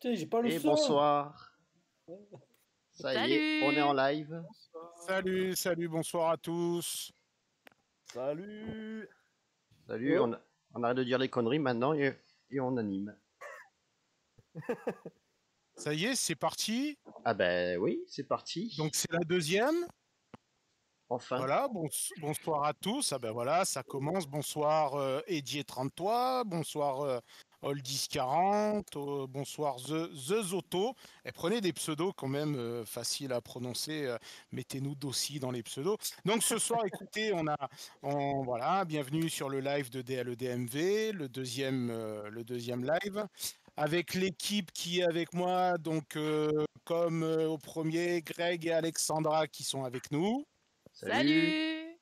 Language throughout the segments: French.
Putain, j'ai pas le Et son. bonsoir. Ça y est, on est en live. Salut, bonsoir à tous. Salut. Salut, on arrête de dire les conneries maintenant et on anime. Ça y est, c'est parti. Ah ben oui, c'est parti. Donc c'est la deuxième. Enfin. Voilà, bonsoir à tous. Ah ben voilà, ça commence. Bonsoir Edier33, bonsoir Oldis40, bonsoir The Zoto. Et prenez des pseudos quand même faciles à prononcer. Mettez-nous d'aussi dans les pseudos. Donc ce soir, écoutez, voilà, bienvenue sur le live de DLEDMV, le deuxième live. Avec l'équipe qui est avec moi, donc comme au premier, Greg et Alexandra qui sont avec nous. Salut.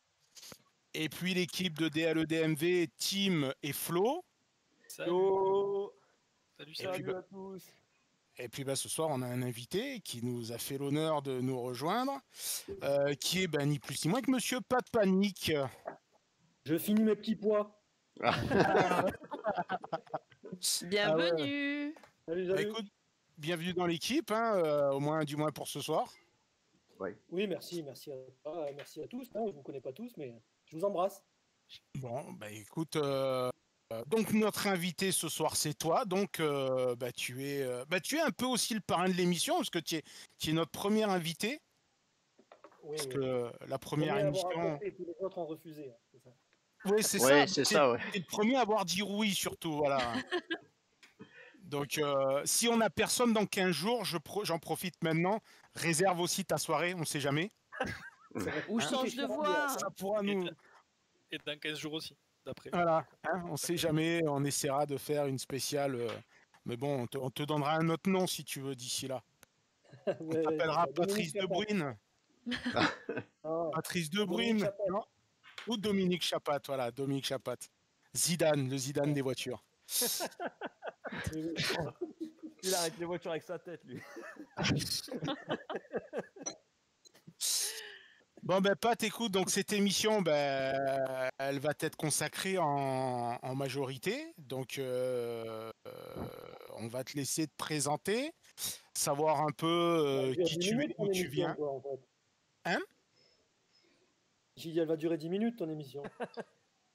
Et puis l'équipe de DLEDMV, Tim et Flo. Salut. Salut à tous. Et puis ce soir, on a un invité qui nous a fait l'honneur de nous rejoindre, qui est ni plus ni moins que Monsieur Pas de Panique. Je finis mes petits pois. Bienvenue. Salut. Écoute, bienvenue dans l'équipe, du moins pour ce soir. Oui, merci à toi, merci à tous. Je vous connais pas tous, mais je vous embrasse. Bon, écoute, donc notre invité ce soir, c'est toi. Donc, tu es un peu aussi le parrain de l'émission parce que tu es notre premier invité. Oui, parce que la première émission. Tous les autres ont refusé. C'est ça. Oui, c'est ça. C'est le premier à avoir dit oui, surtout. Voilà. Donc, si on n'a personne dans 15 jours, j'en profite maintenant. Réserve aussi ta soirée, on ne sait jamais. Ou change de voix. Ça pourra nous. Et dans 15 jours aussi, d'après. Voilà, on ne sait jamais. On essaiera de faire une spéciale. Mais bon, on te donnera un autre nom si tu veux d'ici là. On t'appellera Patrice De Bruyne. Patrice De Bruyne. Ou Dominique Chapat. Voilà, Dominique Chapat. Zidane, le Zidane des voitures. Il arrête les voitures avec sa tête, lui. Bon, Pat, écoute, donc cette émission, elle va être consacrée en majorité. Donc, on va te laisser te présenter, savoir un peu qui tu es, d'où tu viens. Quoi, en fait. Hein? J'ai dit, elle va durer 10 minutes, ton émission.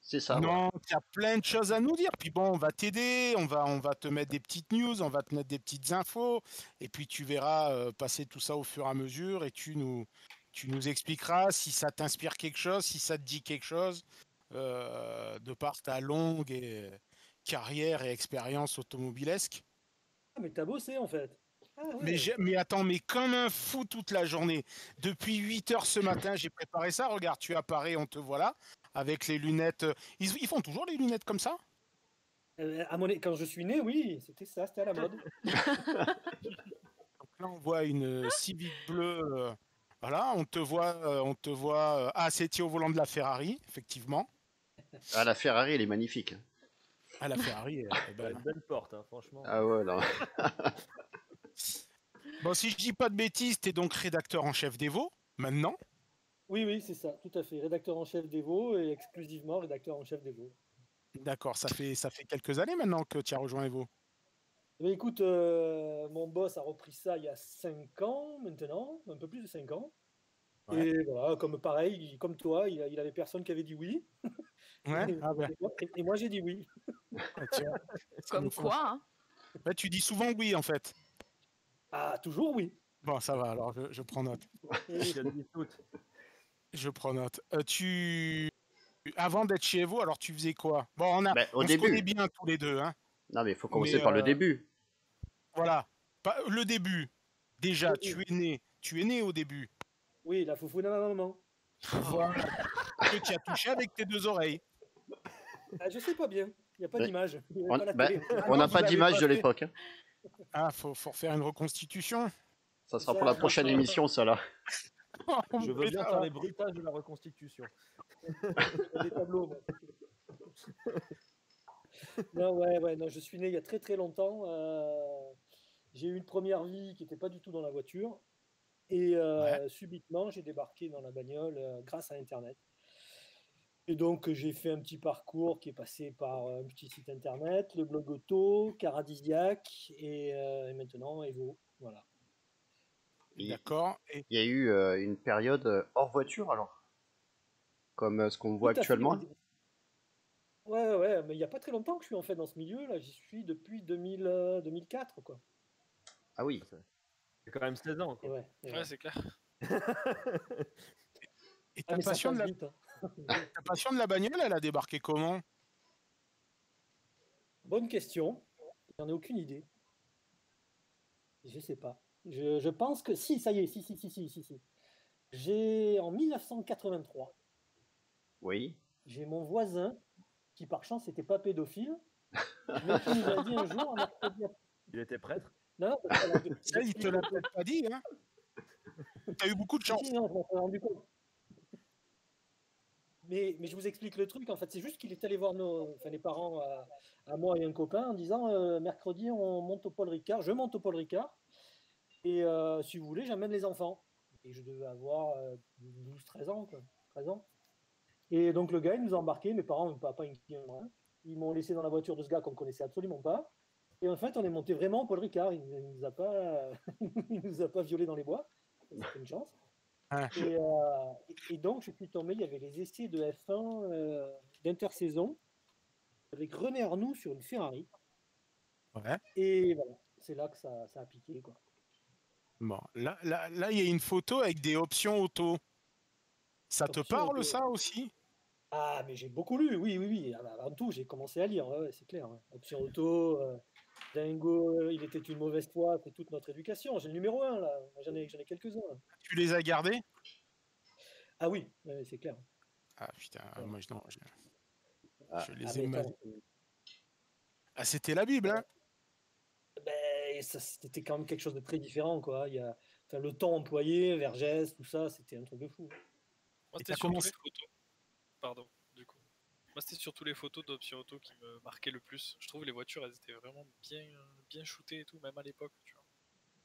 C'est ça. Non, il y a plein de choses à nous dire. Puis bon, on va t'aider, on va te mettre des petites news, on va te mettre des petites infos. Et puis tu verras passer tout ça au fur et à mesure et tu nous expliqueras si ça t'inspire quelque chose, si ça te dit quelque chose, de par ta longue carrière et expérience automobilesque. Ah, mais t'as bossé en fait. Ah, ouais. Mais attends, mais comme un fou toute la journée. Depuis 8 heures ce matin, j'ai préparé ça. Regarde, tu apparais, on te voit là, avec les lunettes. Ils font toujours les lunettes comme ça? Quand je suis né, oui, c'était à la mode. Donc là, on voit une Civic bleue. Voilà, on te voit. Ah, c'est au volant de la Ferrari, effectivement. Ah, la Ferrari, elle est magnifique. Ah, la Ferrari, elle est belle. Une belle porte, franchement. Ah ouais, non. Bon, si je dis pas de bêtises, t'es donc rédacteur en chef d'Evo, maintenant? Oui, c'est ça, tout à fait. Rédacteur en chef d'Evo et exclusivement rédacteur en chef d'Evo. D'accord, ça fait quelques années maintenant que tu as rejoint Evo. Mais écoute, mon boss a repris ça il y a 5 ans maintenant, un peu plus de 5 ans. Ouais. Et voilà, pareil, comme toi, il avait personne qui avait dit oui. Ouais. Et moi, j'ai dit oui. Comme quoi, hein. Bah, tu dis souvent oui, en fait. Ah, toujours oui. Bon, ça va, alors je prends note. Je prends note. Avant d'être chez Evo, alors tu faisais quoi? Bon, on se connaît bien tous les deux, hein. Non, mais il faut commencer par le début. Voilà, le début. Déjà, tu es né au début. Oui, la foufou de ma maman. Voilà. Que tu as touché avec tes 2 oreilles. Je sais pas bien, il n'y a pas d'image. On n'a pas d'image de l'époque. Hein. Ah, faut refaire une reconstitution. Ça sera pour la prochaine émission, ça là. Je veux bien faire les bruitages de la reconstitution. Des tableaux. Non, je suis né il y a très très longtemps. J'ai eu une première vie qui n'était pas du tout dans la voiture. Et subitement, j'ai débarqué dans la bagnole grâce à Internet. Et donc, j'ai fait un petit parcours qui est passé par un petit site internet, le blog auto, Caradisiac et maintenant Evo. Voilà. D'accord. Il y a eu une période hors voiture alors, comme ce qu'on voit Tout à fait. actuellement. Ouais, mais il n'y a pas très longtemps que je suis en fait dans ce milieu. Là, j'y suis depuis 2004, quoi. Ah oui. C'est quand même 16 ans, quoi. Ouais, c'est clair. Et ta passion de la bagnole, elle a débarqué comment? Bonne question. J'en ai aucune idée. Je sais pas. Je pense que si, ça y est, si. En 1983. Oui. J'ai mon voisin qui, par chance, n'était pas pédophile, mais qui nous a dit un jour, il était prêtre. Non, ça, il te l'a peut-être pas dit, hein. T'as eu beaucoup de chance. Non, je m'en suis rendu compte. Mais je vous explique le truc, en fait, c'est juste qu'il est allé voir les parents à moi et un copain en disant mercredi, on monte au Paul Ricard, je monte au Paul Ricard, et si vous voulez, j'amène les enfants. Et je devais avoir 12-13 ans, quoi. 13 ans. Et donc le gars, il nous a embarqués, mes parents, papa, ils m'ont laissé dans la voiture de ce gars qu'on ne connaissait absolument pas. Et en fait, on est monté vraiment au Paul Ricard. Il ne nous a pas, il nous a pas violés dans les bois. C'était une chance. Et donc, je suis tombé, il y avait les essais de F1 d'intersaison avec René Arnoux sur une Ferrari. Ouais. Et voilà, c'est là que ça a piqué, quoi. Bon, là, il y a une photo avec des options auto. Ça te parle, auto, ça aussi? Ah, mais j'ai beaucoup lu, oui. Avant tout, j'ai commencé à lire, ouais, c'est clair. Ouais. Option auto, Dingo, il était une mauvaise foi, c'est toute notre éducation. J'ai le numéro 1, là. J'en ai quelques-uns. Là. Tu les as gardés? Ah oui, c'est clair. Ah putain, moi je les ai mal. Ah, c'était la Bible, hein? Ben, c'était quand même quelque chose de très différent, quoi. Il y a, le temps employé, Vergès, tout ça, c'était un truc de fou. Moi, c'était surtout les photos. Pardon, du coup. Moi, c'était surtout les photos d'option auto qui me marquaient le plus. Je trouve les voitures, elles étaient vraiment bien shootées et tout, même à l'époque, tu vois.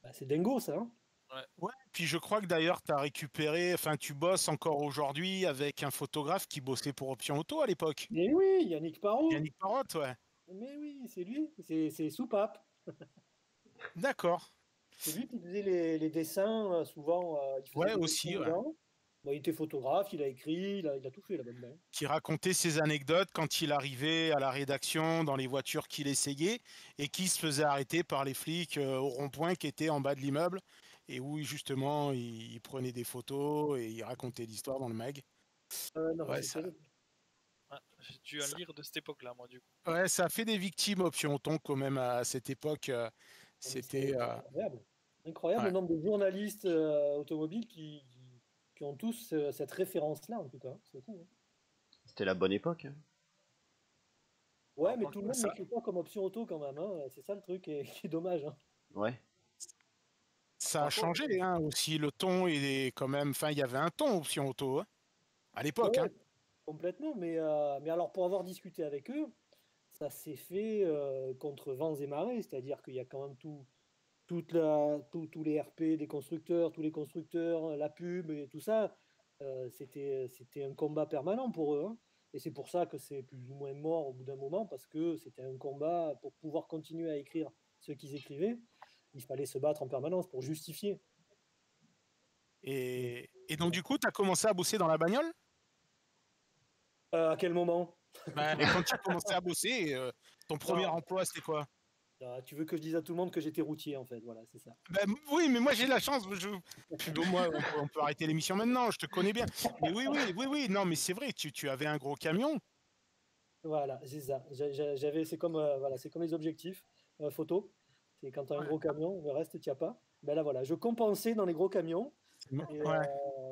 Bah, c'est dingo, ça, hein? Ouais, puis je crois que d'ailleurs, tu as récupéré, enfin, tu bosses encore aujourd'hui avec un photographe qui bossait pour Option Auto à l'époque. Mais oui, Yannick Parot. Yannick Parot, ouais. Mais oui, c'est lui, c'est Soupape. D'accord. C'est lui qui faisait les dessins, souvent. Ouais, aussi, ouais. Bon, il était photographe, il a écrit, il a tout fait, la bonne main. Qui racontait ses anecdotes quand il arrivait à la rédaction dans les voitures qu'il essayait et qui se faisait arrêter par les flics au rond-point qui était en bas de l'immeuble et où justement il prenait des photos et il racontait l'histoire dans le mag. Non, ouais, ça... j'ai dû en lire de cette époque-là, moi, du coup. Ouais, ça a fait des victimes Option Auto quand même à cette époque. C'était incroyable le nombre de journalistes automobiles qui ont tous cette référence-là, en tout cas. C'est fou. Hein. C'était la bonne époque. Hein. Ouais, mais tout le monde n'écrit pas comme Option Auto quand même. Hein. C'est ça le truc qui est dommage. Hein. Ouais. Ça a changé hein, aussi. Le ton, il est quand même. Enfin, il y avait un ton Option Auto hein, à l'époque. Ouais, hein. Complètement. Mais alors, pour avoir discuté avec eux, ça s'est fait contre vents et marées. C'est-à-dire qu'il y a quand même tous les RP des constructeurs, tous les constructeurs, la pub et tout ça, c'était un combat permanent pour eux. Hein. Et c'est pour ça que c'est plus ou moins mort au bout d'un moment, parce que c'était un combat pour pouvoir continuer à écrire ce qu'ils écrivaient. Il fallait se battre en permanence pour justifier. Et donc, du coup, tu as commencé à bosser dans la bagnole? À quel moment? Quand tu as commencé à bosser, ton premier emploi, c'était quoi? Tu veux que je dise à tout le monde que j'étais routier, en fait, voilà, c'est ça. Oui, mais moi j'ai la chance. Moi, on peut arrêter l'émission maintenant, je te connais bien. Mais oui, non, mais c'est vrai, tu avais un gros camion. Voilà, c'est ça. C'est comme les objectifs photo. C'est quand tu as un gros camion, le reste, tu n'y as pas. Ben là, voilà, je compensais dans les gros camions. Et,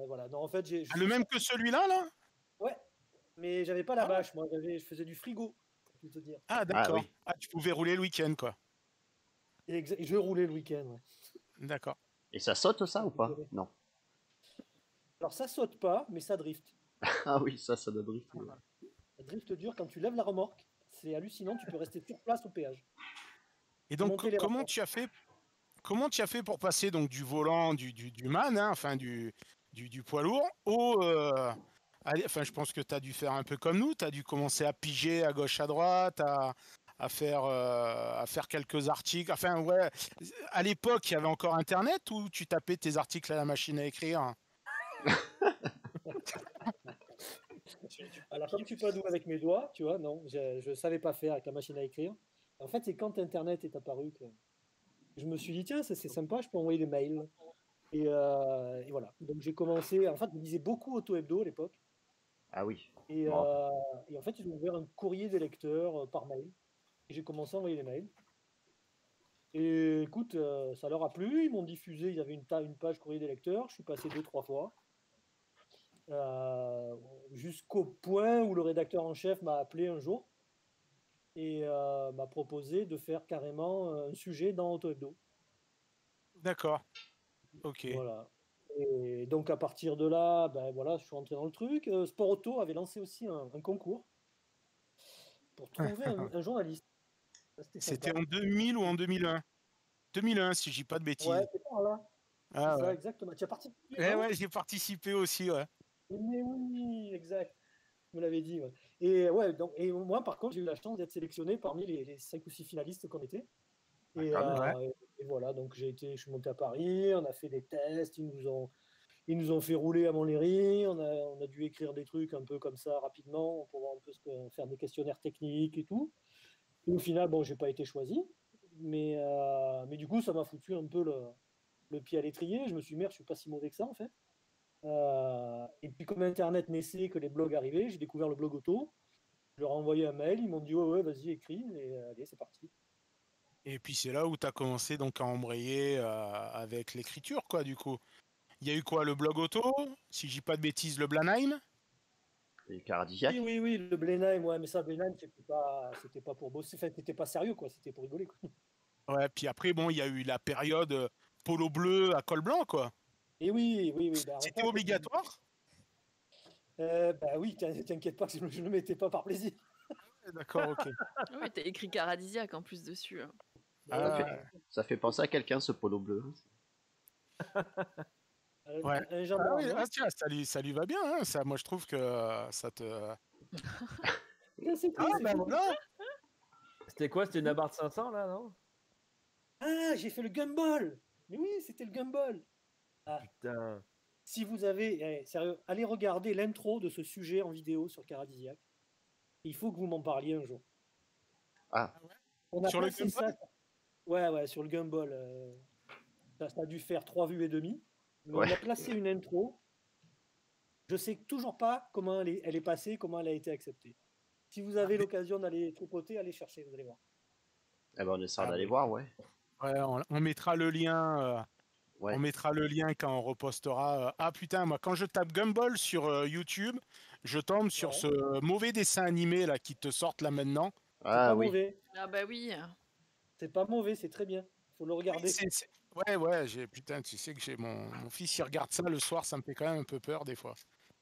voilà. Non, en fait, le même que celui-là, là? Ouais, mais j'avais pas la bâche, moi, je faisais du frigo, pour tout te dire. Ah, d'accord. Tu pouvais rouler le week-end, quoi. Et je roulais le week-end, ouais. D'accord. Et ça saute, ça, ou pas? Non. Alors, ça saute pas, mais ça drift. Ah oui, ça doit drifter. Ouais. Ça drift dur quand tu lèves la remorque. C'est hallucinant, tu peux rester sur place au péage. Et donc, comment tu as fait pour passer donc du volant du man, hein, enfin du poids lourd, je pense que tu as dû faire un peu comme nous. Tu as dû commencer à piger à gauche, à droite, à faire quelques articles. Enfin, ouais. À l'époque, il y avait encore Internet ou tu tapais tes articles à la machine à écrire? Alors, comme je suis pas doué avec mes doigts, tu vois, non, je savais pas faire avec la machine à écrire. En fait, c'est quand Internet est apparu que je me suis dit, tiens, c'est sympa, je peux envoyer des mails. Et voilà. Donc, j'ai commencé. En fait, je lisais beaucoup Auto Hebdo à l'époque. Ah oui. Et, Bon. et en fait, ils ont ouvert un courrier des lecteurs par mail. Et j'ai commencé à envoyer des mails. Et écoute, ça leur a plu. Ils m'ont diffusé. Il y avait une page courrier des lecteurs. Je suis passé 2-3 fois. Jusqu'au point où le rédacteur en chef m'a appelé un jour et m'a proposé de faire carrément un sujet dans Auto Hebdo. D'accord. Ok. Voilà. Et donc à partir de là, ben voilà, je suis rentré dans le truc. Sport Auto avait lancé aussi un concours pour trouver un journaliste. C'était en 2000 ou en 2001? 2001, si je dis pas de bêtises. Ouais, c'est par là. Ah, C'est ça, ouais. exactement. Tu as participé? Ouais, j'ai participé aussi, ouais. Mais oui, exact. Vous l'avez dit. Ouais. Et ouais, donc, et moi, par contre, j'ai eu la chance d'être sélectionné parmi les 5 ou 6 finalistes qu'on était. Et, et voilà, donc je suis monté à Paris, on a fait des tests, ils nous ont fait rouler à Montlhéry, on a dû écrire des trucs un peu comme ça rapidement pour voir un peu faire des questionnaires techniques et tout. Et au final, bon, j'ai pas été choisi, mais du coup, ça m'a foutu un peu le pied à l'étrier. Je me suis dit, merde, je suis pas si mauvais que ça en fait. Et puis comme Internet naissait, que les blogs arrivaient, j'ai découvert le blog auto. Je leur ai envoyé un mail, ils m'ont dit ouais, vas-y, écris, et allez, c'est parti. Et puis c'est là où tu as commencé donc à embrayer avec l'écriture, quoi, du coup. Il y a eu quoi, le blog auto? Si je dis pas de bêtises, le Blanheim? Et Caradisiac. Oui, le Blenheim, ouais, mais ça, Blenheim, c'était pas pour bosser, enfin, c'était pas sérieux, quoi, c'était pour rigoler, quoi. Ouais, puis après, bon, il y a eu la période polo bleu à col blanc, quoi. Et oui, bah, en C'était fait, obligatoire? bah oui, t'inquiète pas que je ne le mettais pas par plaisir. D'accord, ok. Oui, t'as écrit Caradisiaque en plus dessus. Ça fait penser à quelqu'un, ce polo bleu. Ouais. Un gendarme, oui, non tiens, ça lui va bien, hein, ça, moi je trouve que ça te... voilà. C'était quoi? C'était une Abarth 500 là, non? Ah, j'ai fait le gumball. Mais oui, c'était le gumball. Ah. Putain. Si vous avez, sérieux, allez regarder l'intro de ce sujet en vidéo sur Caradisiac. Il faut que vous m'en parliez un jour. Ah. On a sur le placé ça. Ouais, sur le gumball. Ça a dû faire 3 vues et demi. Mais Ouais. on a placé une intro. Je sais toujours pas comment elle est passée, comment elle a été acceptée. Si vous avez l'occasion d'aller tripoter, allez chercher, vous allez voir. Eh ben, on essaiera d'aller voir, ouais. Ouais, on mettra le lien. Ouais. On mettra le lien quand on repostera. Ah putain, moi quand je tape Gumball sur YouTube, je tombe sur ce mauvais dessin animé là qui te sortent là maintenant. Ah pas oui. Mauvais. Ah bah oui. C'est pas mauvais, c'est très bien. Faut le regarder. Ouais, putain, tu sais que j'ai mon fils, il regarde ça le soir, ça me fait quand même un peu peur des fois.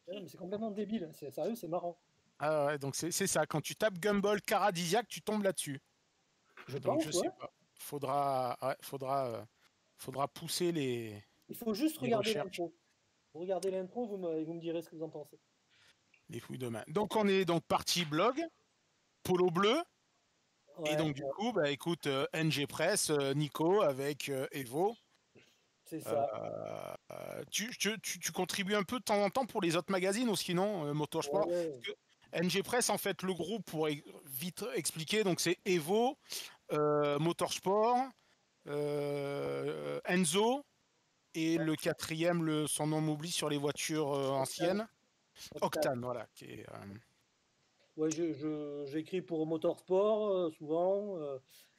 Ouais, mais c'est complètement débile. C'est sérieux, c'est marrant. Ah ouais, donc c'est ça. Quand tu tapes Gumball Caradisiac, tu tombes là-dessus. Je Donc pense, je sais pas. Faudra pousser les. Il faut juste les regarder recherches. l'intro. Vous regardez l'intro, vous me direz ce que vous en pensez. Les fouilles de main. Donc on est donc parti blog, polo bleu. Ouais, et donc du coup, bah écoute, NG Press, Nico avec Evo. C'est ça. Tu contribues un peu de temps en temps pour les autres magazines ou sinon Motorsport. Ouais. Parce que NG Press, en fait, le groupe, pour vite expliquer, donc c'est Evo, Motorsport, Enzo, et le quatrième, son nom m'oublie sur les voitures anciennes. Octane, voilà. Qui est, Ouais, j'écris pour Motorsport souvent.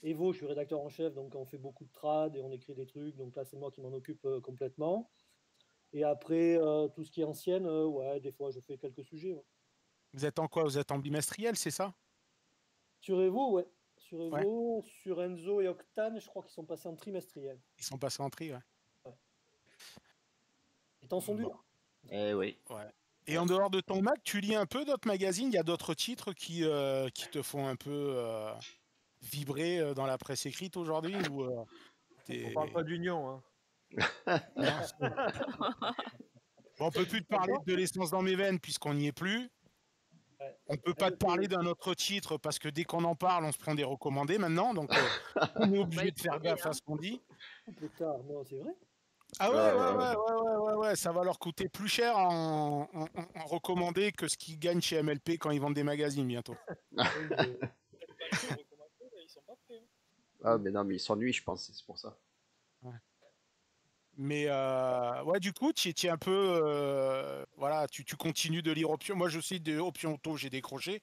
Evo, je suis rédacteur en chef, donc on fait beaucoup de trad et on écrit des trucs. Donc là, c'est moi qui m'en occupe complètement. Et après, tout ce qui est ancienne, ouais, des fois, je fais quelques sujets. Ouais. Vous êtes en quoi? Vous êtes en bimestriel, c'est ça? Sur Evo, ouais. Sur Evo, sur Enzo et Octane, je crois qu'ils sont passés en trimestriel. Ils sont passés en tri, ouais. Les temps sont durs. Eh oui. Ouais. Et en dehors de ton Mac, tu lis un peu d'autres magazines? Il y a d'autres titres qui te font un peu vibrer dans la presse écrite aujourd'hui ou On parle pas d'union, hein. bon, Bon, on peut plus te parler de l'essence dans mes veines puisqu'on n'y est plus. Ouais. On peut pas te parler d'un autre titre parce que dès qu'on en parle, on se prend des recommandés maintenant. Donc, on est obligé de faire gaffe à ce qu'on dit. Putain, non, c'est vrai. Ah ouais, ça va leur coûter plus cher en recommandé que ce qu'ils gagnent chez MLP quand ils vendent des magazines bientôt. Ils sont pas prêts. Ah, mais non, mais ils s'ennuient, je pense, c'est pour ça. Ouais. Mais ouais, du coup, tu es un peu. Voilà, tu continues de lire Option. Moi, je sais de Option Auto, j'ai décroché.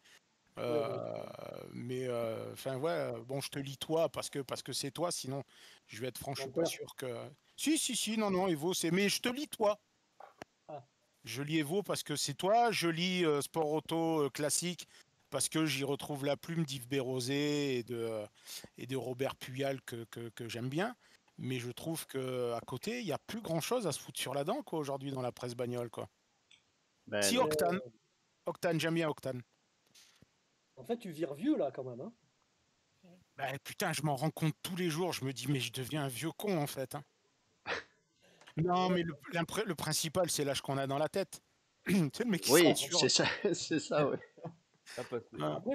Mais enfin, ouais, bon, je te lis toi parce que c'est toi, sinon, je vais être franc, je suis pas sûr que. Si, non, Evo, c'est. Mais je te lis toi. Ah. Je lis Evo parce que c'est toi. Je lis Sport Auto classique parce que j'y retrouve la plume d'Yves Bérosé et de Robert Puyal que j'aime bien. Mais je trouve que à côté, il n'y a plus grand chose à se foutre sur la dent, quoi, aujourd'hui dans la presse bagnole, quoi. Ben, Si non. Octane, j'aime bien Octane. En fait, tu vires vieux là quand même. Hein. Bah, putain, je m'en rends compte tous les jours. Je me dis, mais je deviens un vieux con en fait. Hein. Non, mais le principal, c'est l'âge qu'on a dans la tête. Tu sais, le mec qui Oui, censure. c'est ça, ouais. Après,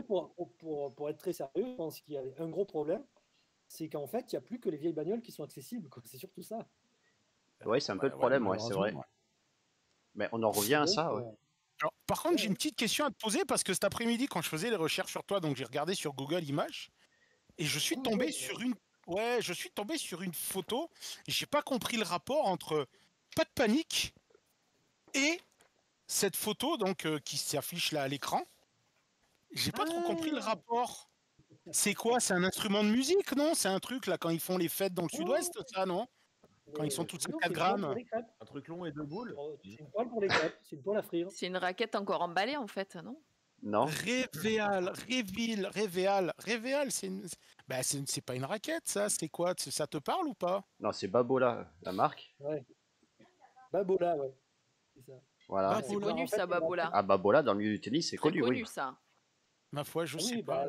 pour être très sérieux, je pense qu'il y a un gros problème, c'est qu'en fait, il n'y a plus que les vieilles bagnoles qui sont accessibles. Quoi. C'est surtout ça. Ouais, c'est un peu le problème, ouais, c'est vrai. Ouais. Mais on en revient à ça, ouais. Alors, par contre, j'ai une petite question à te poser parce que cet après-midi, quand je faisais les recherches sur toi, donc j'ai regardé sur Google Images et je suis tombé sur une photo. J'ai pas compris le rapport entre Pas de panique et cette photo donc qui s'affiche là à l'écran. J'ai pas trop compris le rapport. C'est quoi? C'est un instrument de musique, non? C'est un truc là quand ils font les fêtes dans le sud-ouest, ça, non? Quand ils sont tous à 4 grammes. Un truc long et deux boules. C'est une poêle pour les crêpes, c'est une poêle à frire. C'est une raquette encore emballée en fait, non? Non. Révéal, c'est pas une raquette, ça. C'est quoi? Ça te parle ou pas? Non, c'est Babola, la marque. Ouais. Babola, ouais. C'est ça. Voilà. C'est connu ça, Babola. Ah, Babola, dans le milieu du tennis, c'est connu, oui. Ça. Ma foi, je sais pas.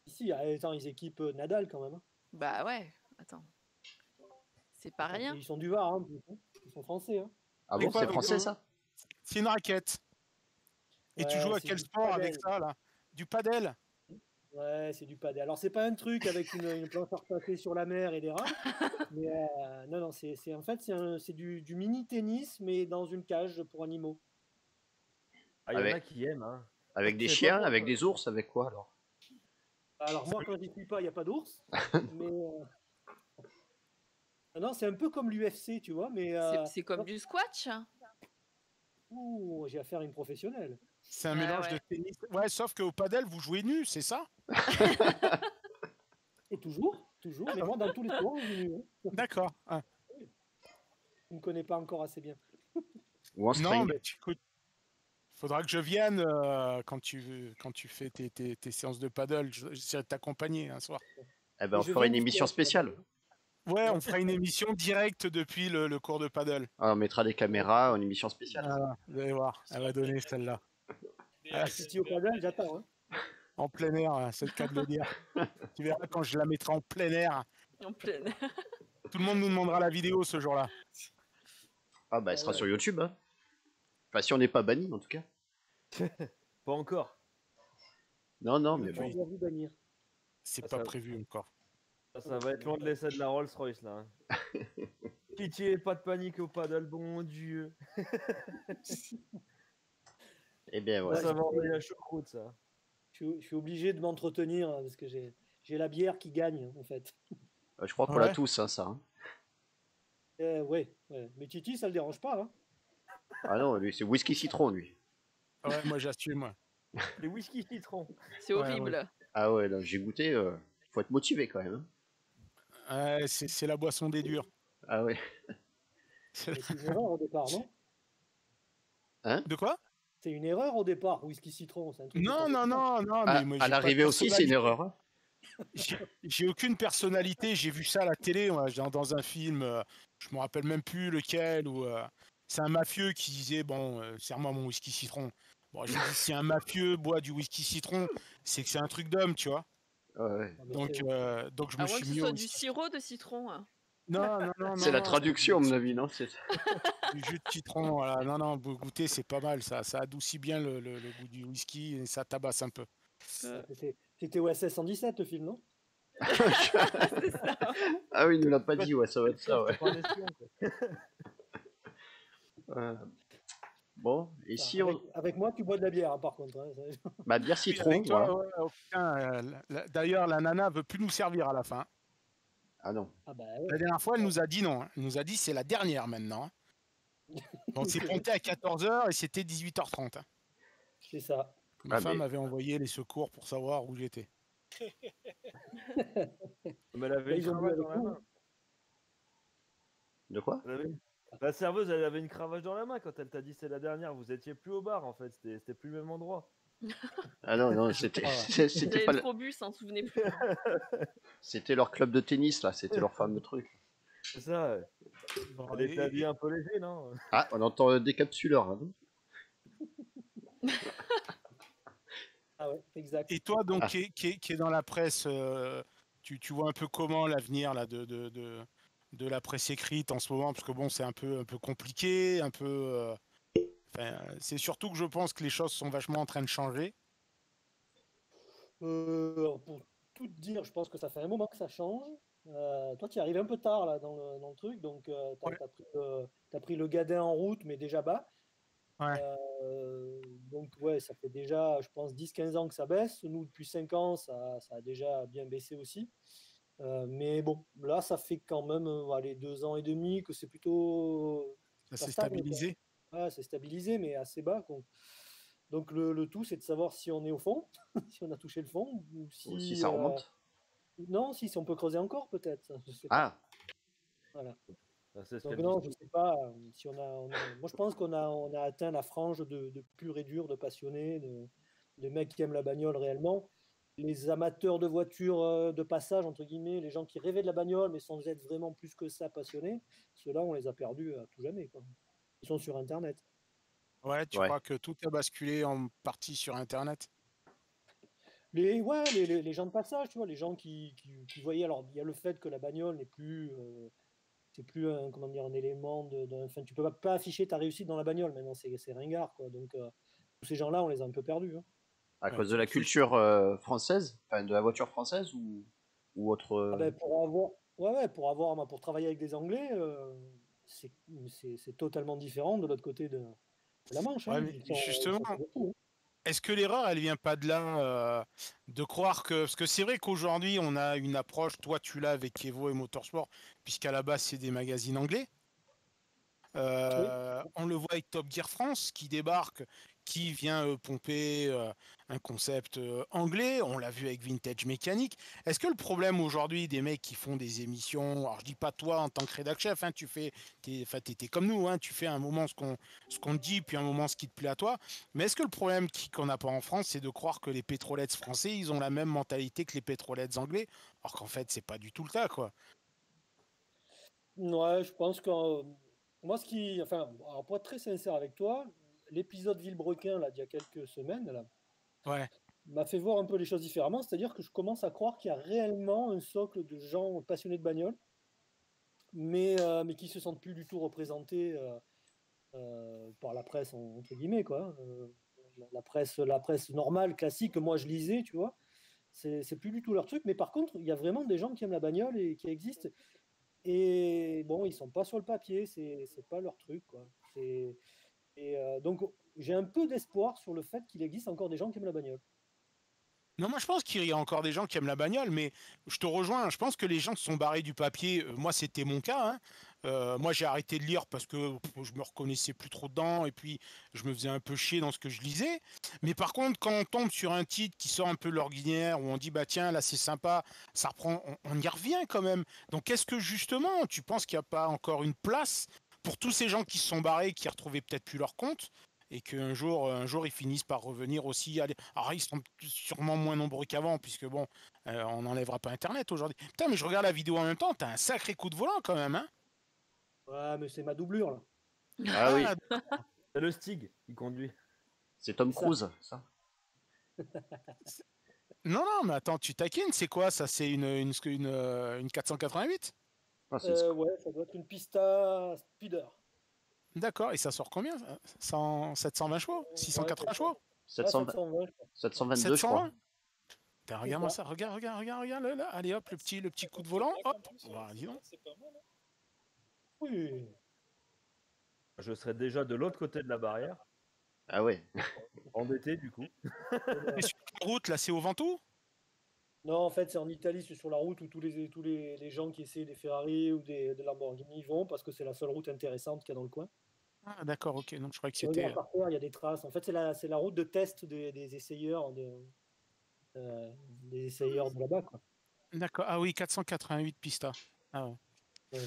Ici, attends, ils équipent Nadal quand même. Hein. Bah ouais, attends. C'est pas rien. Ils sont du Var, hein. Ils sont français. Hein. Ah bon, c'est français, ça? C'est une raquette. Et tu joues à quel sport avec ça, là? Du padel? Ouais, c'est du padel. Alors, c'est pas un truc avec une planche à repasser sur la mer et des rames. Mais non, en fait, c'est du mini-tennis, mais dans une cage pour animaux. Ah, il y en a qui aiment. Hein. Avec des chiens, avec des ours, avec quoi alors? Alors, moi, quand j'y suis pas, il n'y a pas d'ours. Mais. Non, c'est un peu comme l'UFC, tu vois. Mais c'est comme du squash. Ouh, j'ai affaire à une professionnelle. C'est un mélange de tennis. Ouais, sauf qu'au padel, vous jouez nu, c'est ça? Et toujours. Mais moi, dans tous les sports, je joue nu. Hein. D'accord. Ah. Je ne me connais pas encore assez bien. Non, mais écoute, faudra que je vienne quand tu fais tes séances de paddle. J'essaierai de t'accompagner un soir. Eh ben, on fera une émission spéciale. Ouais, on fera une émission directe depuis le cours de paddle. Ah, on mettra des caméras, une émission spéciale. Ah, vous allez voir, elle va donner celle-là. Si au paddle, j'attends. Hein. En plein air, c'est le cas de le dire. Tu verras quand je la mettrai en plein air. En plein air. Tout le monde nous demandera la vidéo ce jour-là. Ah bah elle sera sur YouTube. Hein. Enfin si on n'est pas banni en tout cas. Pas encore. Non, mais bon. C'est pas prévu encore. Ça va être loin de l'essai de la Rolls-Royce là. Hein. Pitié, pas de panique au paddle, bon Dieu. Eh bien voilà. Ça va envoyer la choucroute ça. Je suis obligé de m'entretenir hein, parce que j'ai la bière qui gagne en fait. Je crois qu'on l'a tous hein, ça. Hein. Ouais. Mais Titi ça le dérange pas. Hein. Ah non, lui c'est whisky citron lui. Ouais, moi j'assume. Les whisky citron. C'est horrible. Ouais. Ah ouais, j'ai goûté. Faut être motivé quand même. Hein. C'est la boisson des durs. Ah ouais. C'est une erreur au départ, non? Hein? De quoi? C'est une erreur au départ, whisky citron. Un truc non. Ah, mais à l'arrivée aussi, c'est une erreur. Hein. J'ai aucune personnalité. J'ai vu ça à la télé, dans un film. Je me rappelle même plus lequel. C'est un mafieux qui disait bon, serre-moi mon whisky citron. Bon, j'ai dit si un mafieux boit du whisky citron, c'est que c'est un truc d'homme, tu vois. Ouais. Donc je me suis mis. Soit du sirop de citron. Hein. Non, C'est la non, traduction, à mon avis, non? du jus de citron, voilà. Non, goûter, c'est pas mal, ça adoucit bien le goût du whisky et ça tabasse un peu. C'était OSS 117 le film, non? C'est ça. Ah oui, il nous l'a pas dit, ouais, ça va être ça, ouais. C'est pas un espion, quoi. Bon, et Enfin, si on... avec moi, tu bois de la bière, hein, par contre. Hein, ça- Bah, bière Oui, citron, avec toi, voilà. ouais, oh, putain, d'ailleurs, la nana veut plus nous servir à la fin. Ah non. Ah bah La ouais. dernière fois, elle nous a dit non. Elle nous a dit c'est la dernière maintenant. On s'est pointé à 14h et c'était 18h30. C'est ça. Ma Ah, femme mais- avait envoyé les secours pour savoir où j'étais. Mais elle avait Là, une ils ont bu cravache avec dans la nous. main. De quoi? Elle avait une- La serveuse, elle avait une cravache dans la main quand elle t'a dit c'est la dernière. Vous étiez plus au bar en fait, c'était plus le même endroit. Ah non, non, c'était crois, c'était J'avais pas trop bu, s'en souvenait plus. c'était leur club de tennis, là, c'était leur fameux truc. C'est ça. Bon, Elle était habillée un peu léger, non? Ah, on entend un décapsuleur, hein, non? Ah ouais, exact. et toi, donc, Ah. qui est dans la presse, tu vois un peu comment l'avenir là, de la presse écrite en ce moment, parce que bon, c'est un peu compliqué, un peu. Enfin, c'est surtout que je pense que les choses sont vachement en train de changer. Alors, pour tout te dire, je pense que ça fait un moment que ça change. Toi, tu y arrives un peu tard là, dans le truc, donc Ouais. t'as pris le gadin en route, mais déjà bas. Ouais. Donc ouais, ça fait déjà, je pense, 10-15 ans que ça baisse. Nous, depuis 5 ans, ça a déjà bien baissé aussi. Mais bon, là, ça fait quand même allez, 2 ans et demi que c'est plutôt... Ça Ça s'est stagne, quoi. stabilisé. Ouais, c'est stabilisé, mais assez bas, quoi. Donc le tout, c'est de savoir si on est au fond, si on a touché le fond, ou Ou si si... ça remonte. non, si on peut creuser encore, peut-être. Je sais pas. Ah, Voilà. Ah, c'est ce Donc qu'elle non, dit. je sais pas si moi, je pense qu'on a atteint la frange de pur et dur, de passionnés, de mecs qui aiment la bagnole réellement. Les amateurs de voitures de passage, entre guillemets, les gens qui rêvaient de la bagnole, mais sans être vraiment plus que ça passionnés, ceux-là, on les a perdus à tout jamais, quoi. Ils sont sur Internet. Ouais, tu ouais. crois que tout a basculé en partie sur Internet? Ouais, les gens de passage, tu vois, les gens qui voyaient. Alors, il y a le fait que la bagnole n'est plus, c'est plus un, comment dire, un élément enfin, tu peux pas afficher ta réussite dans la bagnole maintenant, c'est ringard, quoi. Donc, tous ces gens-là, on les a un peu perdus, hein. À Ouais, cause de la c'est triste. culture française, enfin de la voiture française ou autre. Ah ben, ouais, pour travailler avec des Anglais, c'est c'est totalement différent de l'autre côté de la Manche, Ouais, hein. mais Ils justement, sont sur le coup, hein. est-ce que l'erreur, elle vient pas de là, de croire que... Parce que c'est vrai qu'aujourd'hui, on a une approche, toi tu l'as avec Evo et Motorsport, puisqu'à la base, c'est des magazines anglais. Oui. On le voit avec Top Gear France qui débarque, qui vient pomper un concept anglais. On l'a vu avec Vintage Mécanique. Est-ce que le problème aujourd'hui des mecs qui font des émissions, alors je dis pas toi en tant que rédac chef, hein, t'es comme nous, hein, tu fais un moment ce qu'on te dit, puis un moment ce qui te plaît à toi. Mais est-ce que le problème qu'on n'a pas en France, c'est de croire que les pétrolheads français, ils ont la même mentalité que les pétrolheads anglais, alors qu'en fait, c'est pas du tout le cas, quoi. Ouais, je pense que moi, enfin, alors, pour être très sincère avec toi, l'épisode Villebrequin là d'il y a quelques semaines là Ouais. m'a fait voir un peu les choses différemment. C'est-à-dire que je commence à croire qu'il y a réellement un socle de gens passionnés de bagnole, mais qui se sentent plus du tout représentés par la presse entre guillemets, quoi. La presse normale, classique que moi je lisais, tu vois. C'est plus du tout leur truc. Mais par contre, il y a vraiment des gens qui aiment la bagnole et qui existent. Et bon, ils sont pas sur le papier, c'est pas leur truc, quoi. Donc j'ai un peu d'espoir sur le fait qu'il existe encore des gens qui aiment la bagnole. Non, moi je pense qu'il y a encore des gens qui aiment la bagnole, mais je te rejoins. Je pense que les gens se sont barrés du papier. Moi, c'était mon cas, hein. Moi, j'ai arrêté de lire parce que je me reconnaissais plus trop dedans et puis je me faisais un peu chier dans ce que je lisais. Mais par contre, quand on tombe sur un titre qui sort un peu de l'ordinaire, où on dit bah tiens là c'est sympa, ça reprend, on y revient quand même. Donc est-ce que justement, tu penses qu'il n'y a pas encore une place pour tous ces gens qui se sont barrés, qui retrouvaient peut-être plus leur compte? Et qu'un jour, ils finissent par revenir aussi. Alors, ils sont sûrement moins nombreux qu'avant, puisque bon, on n'enlèvera pas Internet aujourd'hui. Putain, mais je regarde la vidéo en même temps, t'as un sacré coup de volant quand même, hein? Ouais, mais c'est ma doublure là. Ah oui, C'est le Stig qui conduit. c'est Tom C'est ça. Cruise, ça. Non, mais attends, tu taquines, c'est quoi ça? C'est une 488? Ah, c'est une Ouais, ça doit être une Pista Speeder. D'accord, et ça sort combien? 720 chevaux? Ouais, 680 chevaux? 720 720, je crois. 722, je crois. 720? Putain, regarde-moi ça, regarde là. Allez hop, le petit coup de volant, hop. Bah, dis donc. C'est pas mal. Hein. Oui. Je serais déjà de l'autre côté de la barrière, Ah ouais. endetté du coup. Et sur la route, là, c'est au Ventoux? Non, en fait, c'est en Italie, c'est sur la route où tous les gens qui essaient des Ferrari ou des Lamborghini vont parce que c'est la seule route intéressante qu'il y a dans le coin. Ah, d'accord, ok. Donc je croyais que Tu c'était. regardes par terre, il y a des traces. En fait, c'est la route de test des essayeurs des essayeurs de là-bas, quoi. D'accord. Ah oui, 488 pistas. Ah ouais. Ouais.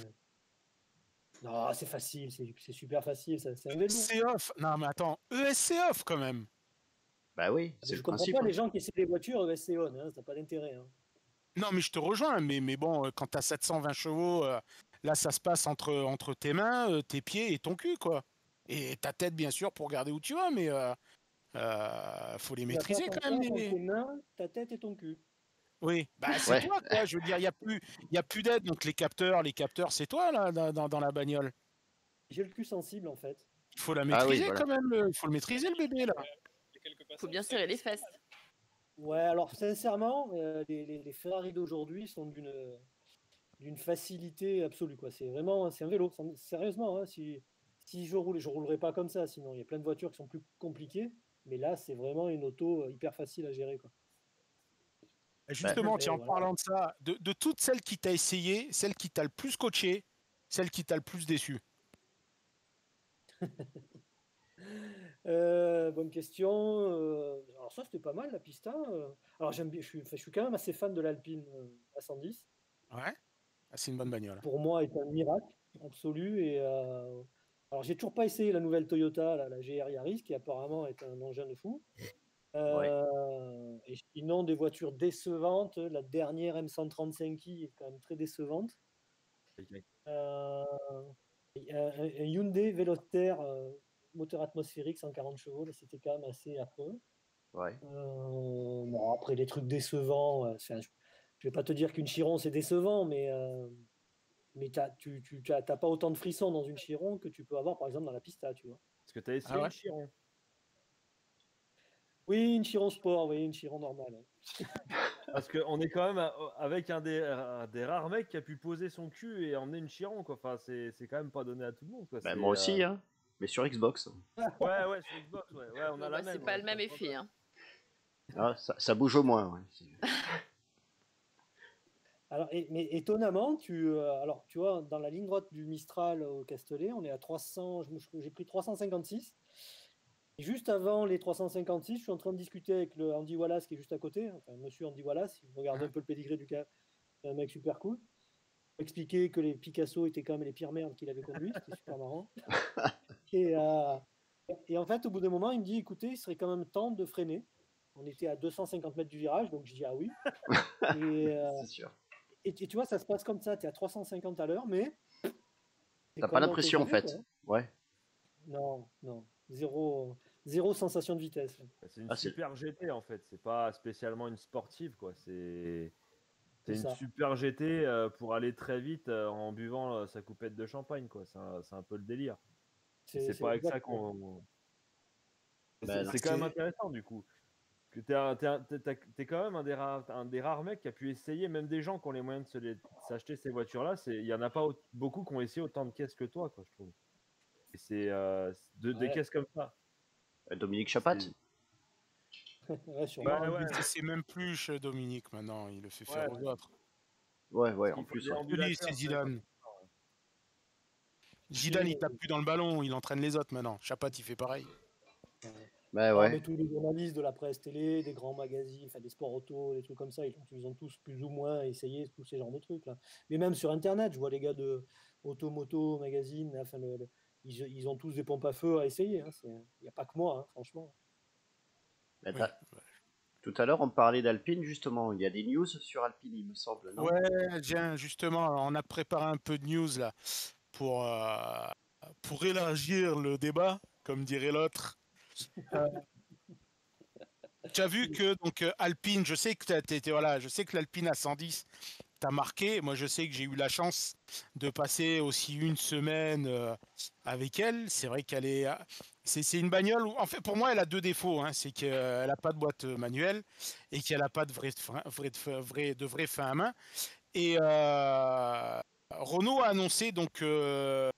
Non, c'est facile, c'est super facile, c'est un vélo. ESC off. Non, mais attends, ESC off quand même. Bah oui, Mais c'est je le comprends principe. pas Hein. les gens qui essaient des voitures ESC on, hein, ça n'a pas d'intérêt. Hein. Non, mais je te rejoins. Mais bon, quand t'as 720 chevaux, là, ça se passe entre tes mains, tes pieds et ton cul, quoi. Et ta tête, bien sûr, pour regarder où tu vas, mais faut les Tu vas faire maîtriser ton quand même. temps entre tes mains, ta tête et ton cul. Oui, bah c'est Ouais. toi, quoi. Je veux dire, il y a plus d'aide, donc les capteurs, c'est toi là, dans la bagnole. J'ai le cul sensible, en fait. Il faut la Ah oui, maîtriser voilà. quand même. Il faut le maîtriser le bébé là. Il y a quelques Faut passages, bien ça serrer les glisse pas fesses. mal. Ouais, alors sincèrement, les Ferrari d'aujourd'hui sont d'une facilité absolue, quoi. C'est un vélo. Sérieusement, hein, si je roule, je roulerai pas comme ça. Sinon, il y a plein de voitures qui sont plus compliquées. Mais là, c'est vraiment une auto hyper facile à gérer, quoi. Et justement, Et tiens, en voilà. parlant de ça, de toutes celles qui t'a essayé, celle qui t'a le plus coaché, celle qui t'a le plus déçu. Bonne question. Alors ça, c'était pas mal, la Pista. Alors j'aime bien, je suis quand même assez fan de l'Alpine A110. Ouais, ah, c'est une bonne bagnole. Pour moi, est un miracle absolu. Alors j'ai toujours pas essayé la nouvelle Toyota, la GR Yaris, qui apparemment est un engin de fou. Ouais. Et sinon, des voitures décevantes. La dernière M135i est quand même très décevante. Euh, un Hyundai Veloster moteur atmosphérique 140 chevaux, là, c'était quand même assez affreux. Ouais. Bon, après, les trucs décevants, je vais pas te dire qu'une Chiron c'est décevant, mais tu t'as pas autant de frissons dans une Chiron que tu peux avoir par exemple dans la Pista, tu vois. Est-ce que tu as essayé Ah ouais? une Chiron? Oui, une Chiron Sport, oui, une Chiron normale. Ouais. Parce qu'on est quand même avec un des rares mecs qui a pu poser son cul et emmener une Chiron, quoi. Enfin, c'est quand même pas donné à tout le monde, quoi. Bah, moi aussi, hein. Mais sur Xbox. Ouais, sur Xbox, ouais, on a Bon, la bah, c'est même. pas ouais, le même ça, effet. Hein. Ah, ça bouge au moins. Ouais. Alors, mais étonnamment, alors, tu vois, dans la ligne droite du Mistral au Castellet, on est à 300, j'ai pris 356. Et juste avant les 356, je suis en train de discuter avec le Andy Wallace qui est juste à côté, enfin monsieur Andy Wallace, il regarde un peu le pédigré du gars, c'est un mec super cool. Il expliquait que les Picasso étaient quand même les pires merdes qu'il avait conduits, c'était super marrant. Et, euh, et en fait, au bout d'un moment, il me dit, écoutez, il serait quand même temps de freiner. On était à 250 mètres du virage, donc je dis ah oui. C'est sûr. Et tu vois, ça se passe comme ça, tu es à 350 à l'heure, mais t'es T'as quand pas même l'impression en autogéré, fait. quoi. Ouais. Non, zéro sensation de vitesse. C'est une Ah, c'est super GT en fait. C'est pas spécialement une sportive, quoi. C'est C'est une ça. super GT pour aller très vite en buvant sa coupette de champagne, quoi. C'est un peu le délire. Et c'est pas avec ça exactement. qu'on. bah, non. C'est quand même intéressant du coup. Que t'es quand même un des rares mecs qui a pu essayer, même des gens qui ont les moyens de s'acheter ces voitures-là. Il y en a pas beaucoup qui ont essayé autant de caisses que toi, quoi, je trouve. Et c'est des Ouais. caisses comme ça. Dominique Chapat. Ouais, sûrement. Ouais, Non, ouais. lui, c'est même plus chez Dominique maintenant, il le fait faire Ouais. aux autres. Ouais, Parce en qu'il faut plus. des Ouais. Lui, c'est ambulateurs, Zidane. Zidane, il tape plus dans le ballon, il entraîne les autres maintenant. Chapat, il fait pareil. Bah, Non, ouais. mais tous les journalistes de la presse télé, des grands magazines, enfin des sports auto, des trucs comme ça, ils ont tous plus ou moins essayé tous ces genres de trucs là. Mais même sur Internet, je vois les gars de Automoto Magazine, enfin ils ont tous des pompes à feu à essayer. Hein. Il n'y a pas que moi, hein, franchement. Bah, Oui. tout à l'heure, on parlait d'Alpine, justement. Il y a des news sur Alpine, il me semble, non? Ouais, tiens, justement, on a préparé un peu de news là pour, pour élargir le débat, comme dirait l'autre. Tu as vu que donc Alpine, je sais que voilà, je sais que l'Alpine A110 t'a marqué? Moi, je sais que j'ai eu la chance de passer aussi une semaine avec elle. C'est vrai qu'elle est, c'est une bagnole où, en fait, pour moi, elle a deux défauts, hein. C'est qu'elle n'a pas de boîte manuelle et qu'elle n'a pas de vrai frein à main. Et Renault a annoncé donc que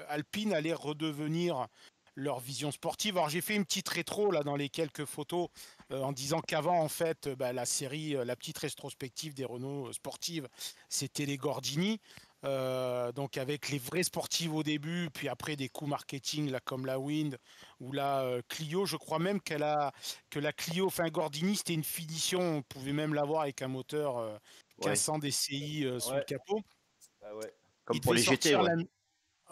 Alpine allait redevenir leur vision sportive. Alors j'ai fait une petite rétro là dans les quelques photos en disant qu'avant en fait la série, la petite rétrospective des Renault sportives, c'était les Gordini. Donc avec les vrais sportives au début, puis après des coups marketing là comme la Wind ou la Clio. Je crois même que la Clio, enfin Gordini, c'était une finition. On pouvait même l'avoir avec un moteur Ouais. 1500 DCI sous le Ouais. capot. Ah ouais. Comme Il pour devait les GT, sortir ouais.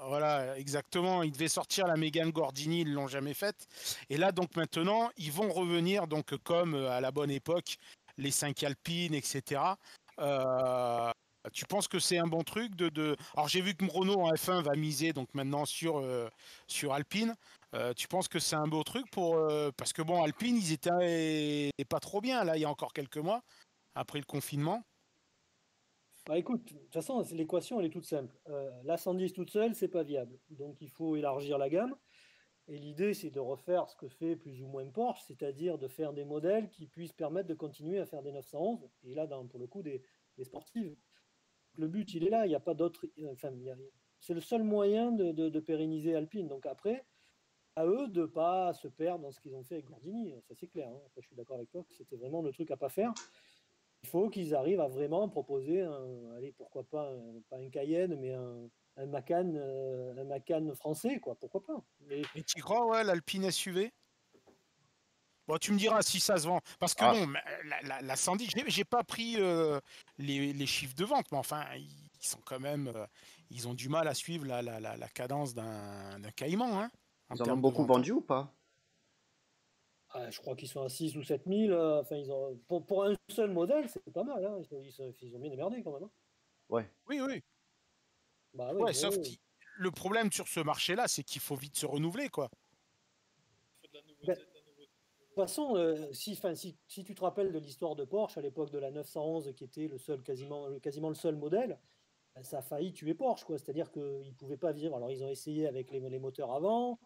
voilà, exactement. Ils devaient sortir la Mégane Gordini, ils l'ont jamais faite. Et là, donc maintenant, ils vont revenir, donc comme à la bonne époque, les 5 Alpines, etc. Euh, Tu penses que c'est un bon truc Alors j'ai vu que Renault en F1 va miser donc maintenant sur Alpine. Tu penses que c'est un beau truc parce que bon, Alpine, ils étaient pas trop bien là il y a encore quelques mois après le confinement. Bah écoute, de toute façon, l'équation, elle est toute simple. La 110 toute seule, c'est pas viable. Donc il faut élargir la gamme. Et l'idée, c'est de refaire ce que fait plus ou moins Porsche, c'est-à-dire de faire des modèles qui puissent permettre de continuer à faire des 911. Et là, pour le coup, des sportives. Le but, il est là. Il n'y a pas d'autre. Enfin, c'est le seul moyen de pérenniser Alpine. Donc après, à eux de ne pas se perdre dans ce qu'ils ont fait avec Gordini. Ça, c'est clair. Hein. Après, je suis d'accord avec toi que c'était vraiment le truc à pas faire. Il faut qu'ils arrivent à vraiment proposer allez, pourquoi pas un Cayenne, mais un Macan français, quoi. Pourquoi pas. Et tu crois, ouais, l'Alpine SUV? Bon, tu me diras si ça se vend. Parce que Ah, bon, la 110, j'ai pas pris les chiffres de vente, mais enfin, ils sont quand même. Ils ont du mal à suivre la cadence d'un Caïman, hein, en ils en ont termes de beaucoup vente, hein. vendu ou pas? Je crois qu'ils sont à 6 ou 7 000. Enfin, pour un seul modèle, c'est pas mal. Hein. Ils ont bien démerdé quand même. Hein. Ouais. Oui, oui. Bah oui, Ouais, oui, sauf que oui. le problème sur ce marché-là, c'est qu'il faut vite se renouveler, quoi. Il faut de la Ben, nouveauté, de la nouveauté. de toute façon, si tu te rappelles de l'histoire de Porsche à l'époque de la 911, qui était quasiment le seul modèle, ben, ça a failli tuer Porsche, quoi. C'est-à-dire qu'ils ne pouvaient pas vivre. Alors, ils ont essayé avec les moteurs avant,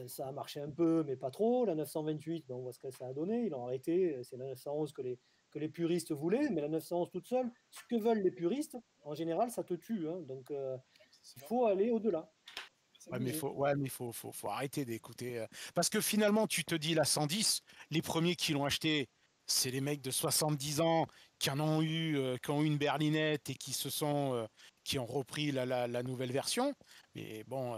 ça a marché un peu, mais pas trop. La 928, ben, on voit ce que ça a donné. Ils l'ont arrêté. C'est la 911 que les puristes voulaient, mais la 911 toute seule, ce que veulent les puristes, en général, ça te tue. Hein. Donc, C'est il ça. faut aller au-delà. C'est Ouais, mais Obligé. faut arrêter d'écouter. Parce que finalement, tu te dis la 110, les premiers qui l'ont acheté, c'est les mecs de 70 ans qui ont eu une berlinette et qui ont repris la nouvelle version. Mais bon,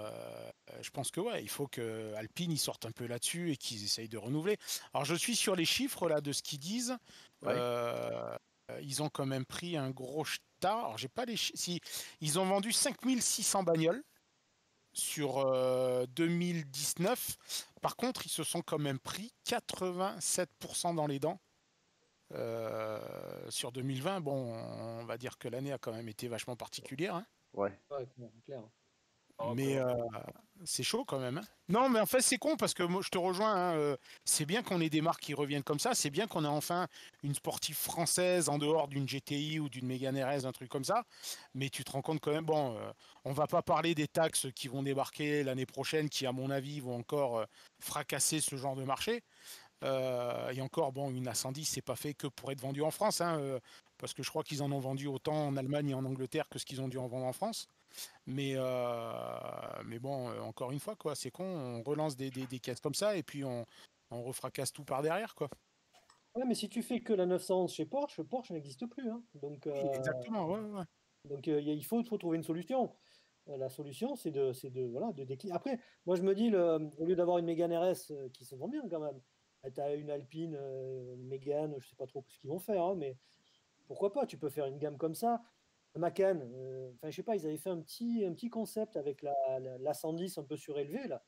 je pense que ouais, il faut que Alpine ils sortent un peu là-dessus et qu'ils essayent de renouveler. Alors je suis sur les chiffres là de ce qu'ils disent. Ouais. Ils ont quand même pris un gros tas. Alors j'ai pas si ils ont vendu 5600 bagnoles sur 2019. Par contre, ils se sont quand même pris 87% dans les dents sur 2020. Bon, on va dire que l'année a quand même été vachement particulière, hein. Ouais. Ouais, clair. Mais c'est chaud quand même, hein. Non, mais en fait, c'est con parce que moi, je te rejoins, hein, c'est bien qu'on ait des marques qui reviennent comme ça. C'est bien qu'on ait enfin une sportive française en dehors d'une GTI ou d'une Mégane RS, un truc comme ça. Mais tu te rends compte quand même, bon, on va pas parler des taxes qui vont débarquer l'année prochaine, qui, à mon avis, vont encore fracasser ce genre de marché. Et encore, bon, une A110, c'est pas fait que pour être vendu en France, hein, parce que je crois qu'ils en ont vendu autant en Allemagne et en Angleterre que ce qu'ils ont dû en vendre en France. Mais bon, encore une fois, quoi, c'est con, on relance des caisses comme ça et puis on refracasse tout par derrière, quoi. Ouais, mais si tu fais que la 911 chez Porsche, Porsche n'existe plus. Hein. Donc, Oui, exactement, ouais, ouais. il faut trouver une solution. La solution, voilà, de décliner. Après, moi, je me dis, au lieu d'avoir une Mégane RS qui se vend bien quand même, tu as une Alpine, une Mégane, je sais pas trop ce qu'ils vont faire, hein, mais pourquoi pas, tu peux faire une gamme comme ça. Macan, enfin, je sais pas, ils avaient fait un petit concept avec la 110 un peu surélevée, là.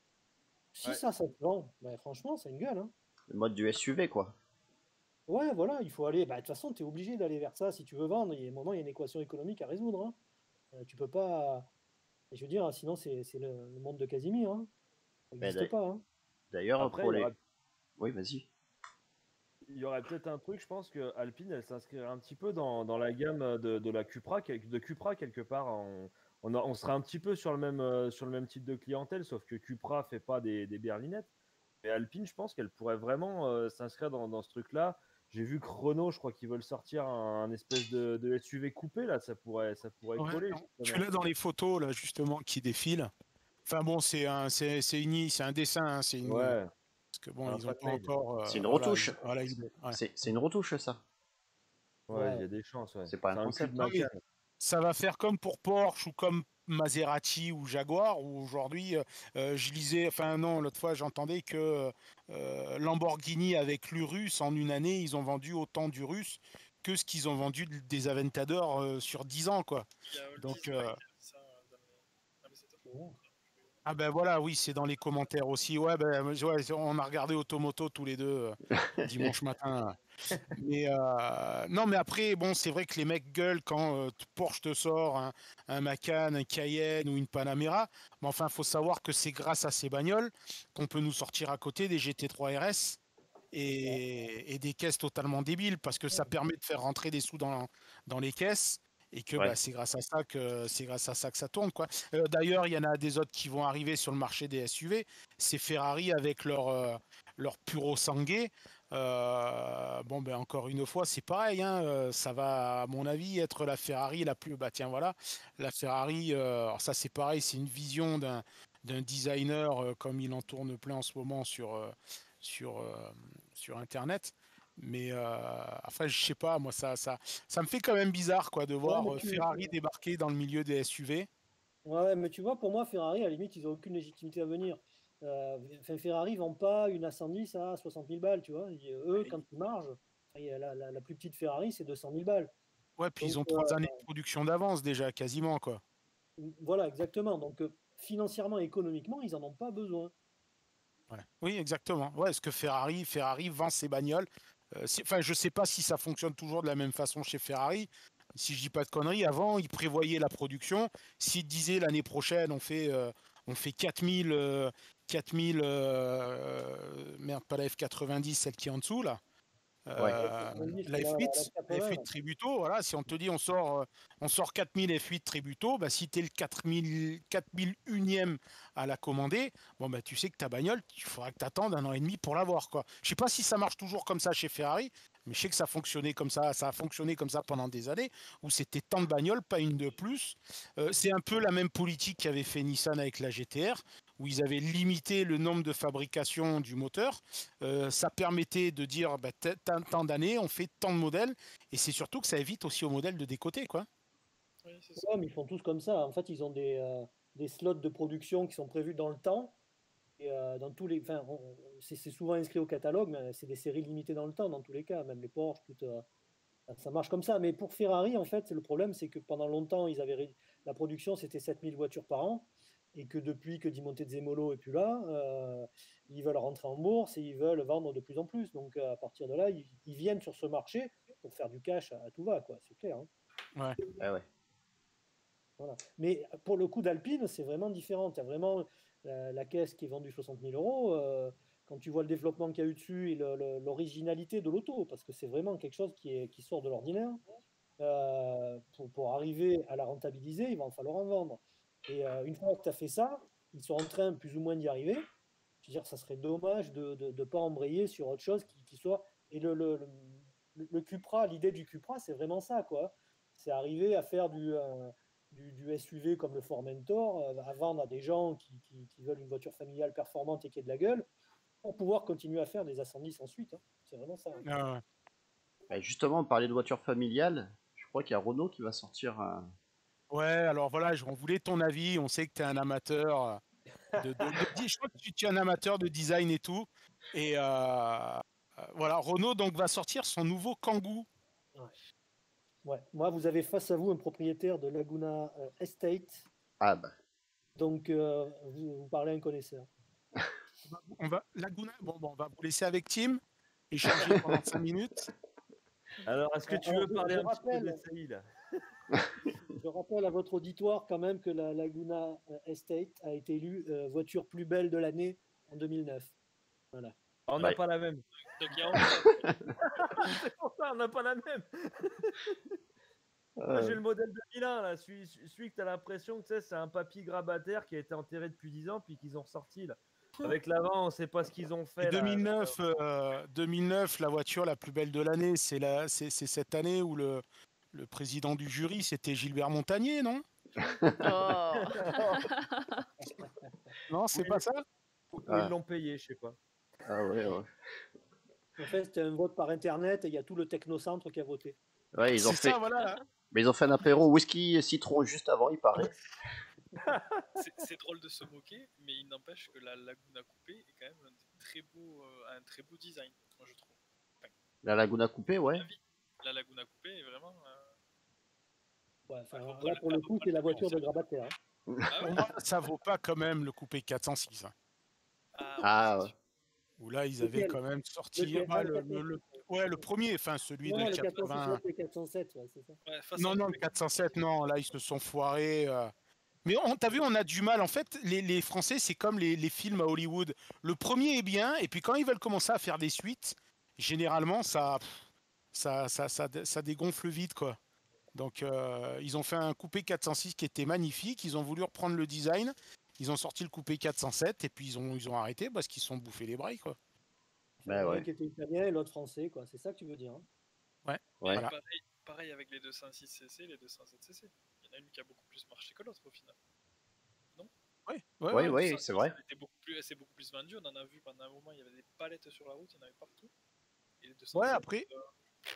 Si Ouais. ça se vend, ben, franchement, c'est une gueule. Hein. Le mode du SUV, quoi. Ouais, voilà, il faut aller. Bah, de toute façon, tu es obligé d'aller vers ça si tu veux vendre. Il y a un moment, il y a une équation économique à résoudre. Hein. Tu peux pas. Je veux dire, sinon, c'est le monde de Casimir. Hein. Ça Ben, n'existe pas. Hein. d'ailleurs, Après, pour les. Oui, vas-y. il y aurait peut-être un truc, je pense que Alpine, elle s'inscrirait un petit peu dans la gamme de la Cupra, de Cupra quelque part. On serait un petit peu sur le même type de clientèle, sauf que Cupra fait pas des berlinettes. Mais Alpine, je pense qu'elle pourrait vraiment s'inscrire dans ce truc-là. J'ai vu que Renault, je crois qu'ils veulent sortir un espèce de SUV coupé, là, ça pourrait Ouais, coller, non, tu justement. l'as dans les photos là justement qui défilent. Enfin bon, c'est un dessin, hein, c'est une Ouais, parce que bon, un ils ont pas fan-made. encore C'est une voilà, retouche. ouais. C'est une retouche, ça. Ouais, il y Ouais. a des chances, ouais. C'est pas un C'est un cul de concept. Ah oui, Macan. ça va faire comme pour Porsche ou comme Maserati ou Jaguar, où aujourd'hui, je lisais, enfin non, l'autre fois j'entendais que Lamborghini avec l'Urus, en une année, ils ont vendu autant d'Urus que ce qu'ils ont vendu des Aventador sur 10 ans, quoi. Il y a Oldies, Donc, ouais, qui a dit ça dans les. Ah, mais c'est top. Ouais. ah ben voilà, oui, c'est dans les commentaires aussi. Ouais, ben, ouais, on a regardé Automoto tous les deux dimanche matin. Mais non, mais après, bon, c'est vrai que les mecs gueulent quand Porsche te sort un Macan, un Cayenne ou une Panamera. Mais enfin, faut savoir que c'est grâce à ces bagnoles qu'on peut nous sortir à côté des GT3 RS et des caisses totalement débiles parce que ça permet de faire rentrer des sous dans les caisses. Et que Ouais. bah, c'est grâce à ça que ça tourne, quoi. D'ailleurs, il y en a des autres qui vont arriver sur le marché des SUV. C'est Ferrari avec leur Puro Sangue. Bon, ben encore une fois, c'est pareil, hein, ça va, à mon avis, être la Ferrari la plus. Bah tiens, voilà, la Ferrari. Alors ça, c'est pareil, c'est une vision d'un designer comme il en tourne plein en ce moment sur sur Internet. Mais enfin, je sais pas, moi, ça me fait quand même bizarre, quoi, de Ouais, voir mais Ferrari débarquer dans le milieu des SUV. ouais, mais tu vois, pour moi, Ferrari, à la limite, ils n'ont aucune légitimité à venir. Enfin, Ferrari vend pas une A110 à 60 000 balles, tu vois. Eux, quand ils margent, la plus petite Ferrari, c'est 200 000 balles. Ouais, puis ils Donc, ont 3 années de production d'avance déjà, quasiment, quoi. voilà, exactement. Donc, financièrement, économiquement, ils n'en ont pas besoin. Ouais. Oui, exactement. Ouais, est-ce que Ferrari vend ses bagnoles? Enfin, je sais pas si ça fonctionne toujours de la même façon chez Ferrari. Si je dis pas de conneries, avant, ils prévoyaient la production. S'ils disaient l'année prochaine, on fait 4000, 4000, merde, pas la F90, celle qui est en dessous, là. Ouais. La La 80, F8 Tributo, voilà, si on te dit on sort 4000 F8 Tributo, bah, si tu es le 4001e à la commander, bon, bah, tu sais que ta bagnole, il faudra que tu attendes 1 an et demi pour l'avoir, quoi. Je sais pas si ça marche toujours comme ça chez Ferrari, mais je sais que ça fonctionnait comme ça a fonctionné comme ça pendant des années, où c'était tant de bagnoles, pas une de plus. C'est un peu la même politique qu'avait fait Nissan avec la GTR, où ils avaient limité le nombre de fabrications du moteur. Ça permettait de dire bah, tant d'années, on fait tant de modèles, et c'est surtout que ça évite aussi aux modèles de décoter, quoi. Oui, c'est ça. ouais, mais ils font tous comme ça. En fait, ils ont des slots de production qui sont prévus dans le temps. Et dans tous les, enfin, c'est souvent inscrit au catalogue, mais c'est des séries limitées dans le temps, dans tous les cas. Même les Porsche, ça marche comme ça. Mais pour Ferrari, en fait, le problème, c'est que pendant longtemps, la production, c'était 7000 voitures par an. Et que depuis que Di Montezemolo est plus là, ils veulent rentrer en bourse et ils veulent vendre de plus en plus. Donc à partir de là, ils viennent sur ce marché pour faire du cash à tout va, quoi. C'est clair, hein. Ouais. Ah ouais. Voilà. Mais pour le coup d'Alpine, c'est vraiment différent. Tu as vraiment la caisse qui est vendue 60 000 euros. Quand tu vois le développement qu'il y a eu dessus et l'originalité de l'auto, parce que c'est vraiment quelque chose qui sort de l'ordinaire. Pour arriver à la rentabiliser, il va en falloir en vendre. Et une fois que tu as fait ça, ils sont en train plus ou moins d'y arriver. Je veux dire, ça serait dommage de ne pas embrayer sur autre chose qui soit. Et le Cupra, l'idée du Cupra, c'est vraiment ça, quoi. C'est arriver à faire du SUV comme le Formentor, à vendre à des gens qui veulent une voiture familiale performante et qui ait de la gueule, pour pouvoir continuer à faire des A110 ensuite, hein. C'est vraiment ça, hein. Ouais. Bah, justement, on parlait de voitures familiales. Je crois qu'il y a Renault qui va sortir un. Ouais, alors voilà, on voulait ton avis. On sait que tu es un amateur je crois que tu es un amateur de design et tout. Et voilà, Renault donc va sortir son nouveau Kangoo. Ouais. Ouais. Moi, vous avez face à vous un propriétaire de Laguna Estate, Ah bah. donc vous parlez à un connaisseur. Laguna, bon, on va vous laisser avec Tim, échanger pendant 5 minutes. Alors, est-ce que tu Alors, veux parler je un petit peu rappelle, de SAI, là? je rappelle à votre auditoire quand même que la Laguna Estate a été élue voiture plus belle de l'année en 2009. Voilà. On Bah, n'a pas la même. Donc il y a encore- C'est pour ça, on n'a pas la même. Moi, j'ai le modèle 2001, là, celui que tu as l'impression que tu sais, c'est un papy grabataire qui a été enterré depuis 10 ans, puis qu'ils ont ressorti. Là. Avec l'avant, on sait pas ce qu'ils ont Et fait. Là. 2009, la voiture la plus belle de l'année, c'est cette année où le président du jury, c'était Gilbert Montagnier, non? Oh. Non, c'est Oui. pas ça? Ou Ah. ils l'ont payé, je sais pas. Ah ouais, ouais. En fait, c'était un vote par internet et il y a tout le technocentre qui a voté. Ouais, ils ont C'est fait, ça, voilà. mais ils ont fait un apéro whisky et citron juste avant, il paraît. c'est drôle de se moquer, mais il n'empêche que la Laguna Coupé est quand même un très beau design, moi je trouve. La Laguna coupée, ouais. La Laguna Coupé est vraiment. Ouais, enfin, Après, là, pour le coup, c'est la voiture de grabataire. Hein. Ah Pour ouais. moi, ça vaut pas quand même le coupé 406. Hein. Ah, c'est ouais. sûr. Où là, ils avaient Lequel? quand même sorti Lequel? bah, Ah, le 407. le premier, enfin celui Non, de le 80. 406 et 407, ouais, c'est ça. Ouais, face Non, à non, le 407, non, là, ils se sont foirés. Mais t'as vu, on a du mal. En fait, les Français, c'est comme les films à Hollywood. Le premier est bien, et puis quand ils veulent commencer à faire des suites, généralement, ça dégonfle vite, quoi. Donc, ils ont fait un coupé 406 qui était magnifique. Ils ont voulu reprendre le design. Ils ont sorti le coupé 407, et puis ils ont arrêté parce qu'ils se sont bouffés les bras, quoi. Bah Un ouais. qui était italien et l'autre français, quoi. C'est ça que tu veux dire. Hein. Ouais. Ouais. Voilà. Pareil avec les 206cc, les 207cc. Il y en a une qui a beaucoup plus marché que l'autre au final. Ouais, Oui, ouais. oui, c'est vrai. Elle s'est beaucoup plus vendue. On en a vu pendant un moment, il y avait des palettes sur la route, il y en avait partout. Et les 207, Ouais, après,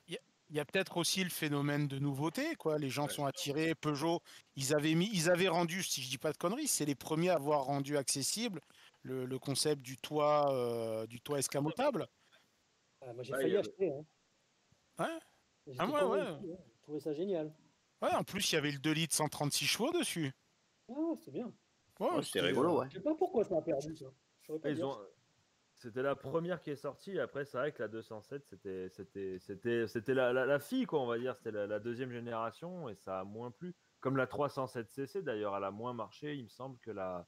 il y a peut-être aussi le phénomène de nouveauté, quoi. Les gens Ouais, sont attirés. Peugeot, ils avaient rendu, si je dis pas de conneries, c'est les premiers à avoir rendu accessible le concept du toit escamotable. Ah, moi, j'ai Ouais, il y failli avait- acheter. Hein. Ouais. J'étais Ah ouais, ouais. convaincu, hein. Je trouvais ça génial. Ouais, en plus, il y avait le 2 litres 136 chevaux dessus. Ah, c'est bien. Ouais, Ouais, c'était rigolo, ouais. Je sais pas pourquoi ça a perdu, ça. Je saurais pas Ils dire. ont... C'était la première qui est sortie. Après, c'est vrai que la 207, c'était la fille, quoi, on va dire. C'était la deuxième génération et ça a moins plu. Comme la 307cc, d'ailleurs, elle a moins marché, il me semble, que la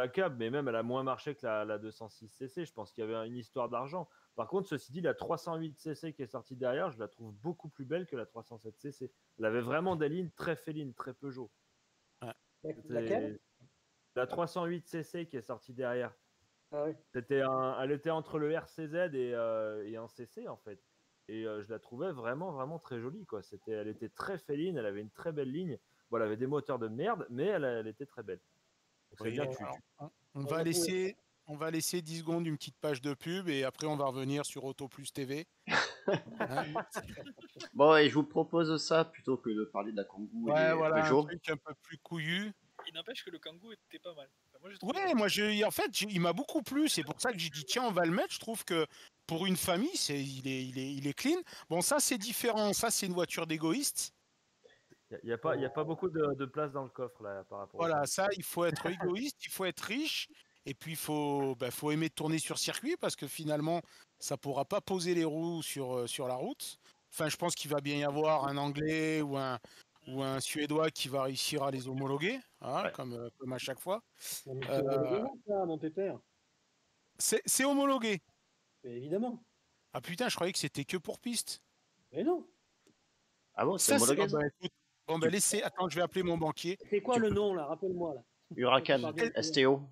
cab, mais même elle a moins marché que la 206cc. Je pense qu'il y avait une histoire d'argent. Par contre, ceci dit, la 308cc qui est sortie derrière, je la trouve beaucoup plus belle que la 307cc. Elle avait vraiment des lignes très félines, très Peugeot. Laquelle? La 308cc qui est sortie derrière. Ah ouais. Elle était entre le RCZ et un CC en fait. Et je la trouvais vraiment, vraiment très jolie, quoi. Elle était très féline, elle avait une très belle ligne. Bon, elle avait des moteurs de merde, mais elle était très belle. Donc, c'est Oui, bien, alors, on On va l'a trouvé. on va laisser 10 secondes une petite page de pub et après on va revenir sur Auto Plus TV. Hein. Bon, et je vous propose ça plutôt que de parler de la Kangoo et Ouais, des voilà, un Peugeot. truc un peu plus couillu. Il n'empêche que le Kangoo était pas mal. Enfin, moi, j'ai trouvé Ouais, moi, en fait, il m'a beaucoup plu. C'est pour ça que j'ai dit, tiens, on va le mettre. Je trouve que pour une famille, il est clean. Bon, ça, c'est différent. Ça, c'est une voiture d'égoïste. Il n'y a pas beaucoup de place dans le coffre là, par rapport au Voilà, Kangoo. ça, il faut être égoïste, il faut être riche. Et puis, faut aimer tourner sur circuit parce que finalement, ça pourra pas poser les roues sur la route. Enfin, je pense qu'il va bien y avoir un Anglais ou un Suédois qui va réussir à les homologuer, hein, Ouais. comme à chaque fois. Non, mais c'est homologué, ça, mon pépère. C'est homologué. Mais évidemment. Ah putain, je croyais que c'était que pour piste. Mais non. Ah bon, c'est Ça, c'est. homologué ça? Écoute, bon, ben laissez. Attends, je vais appeler mon banquier. C'est quoi Tu le peux- nom, là? Rappelle-moi, là. Huracan Pardon. STO.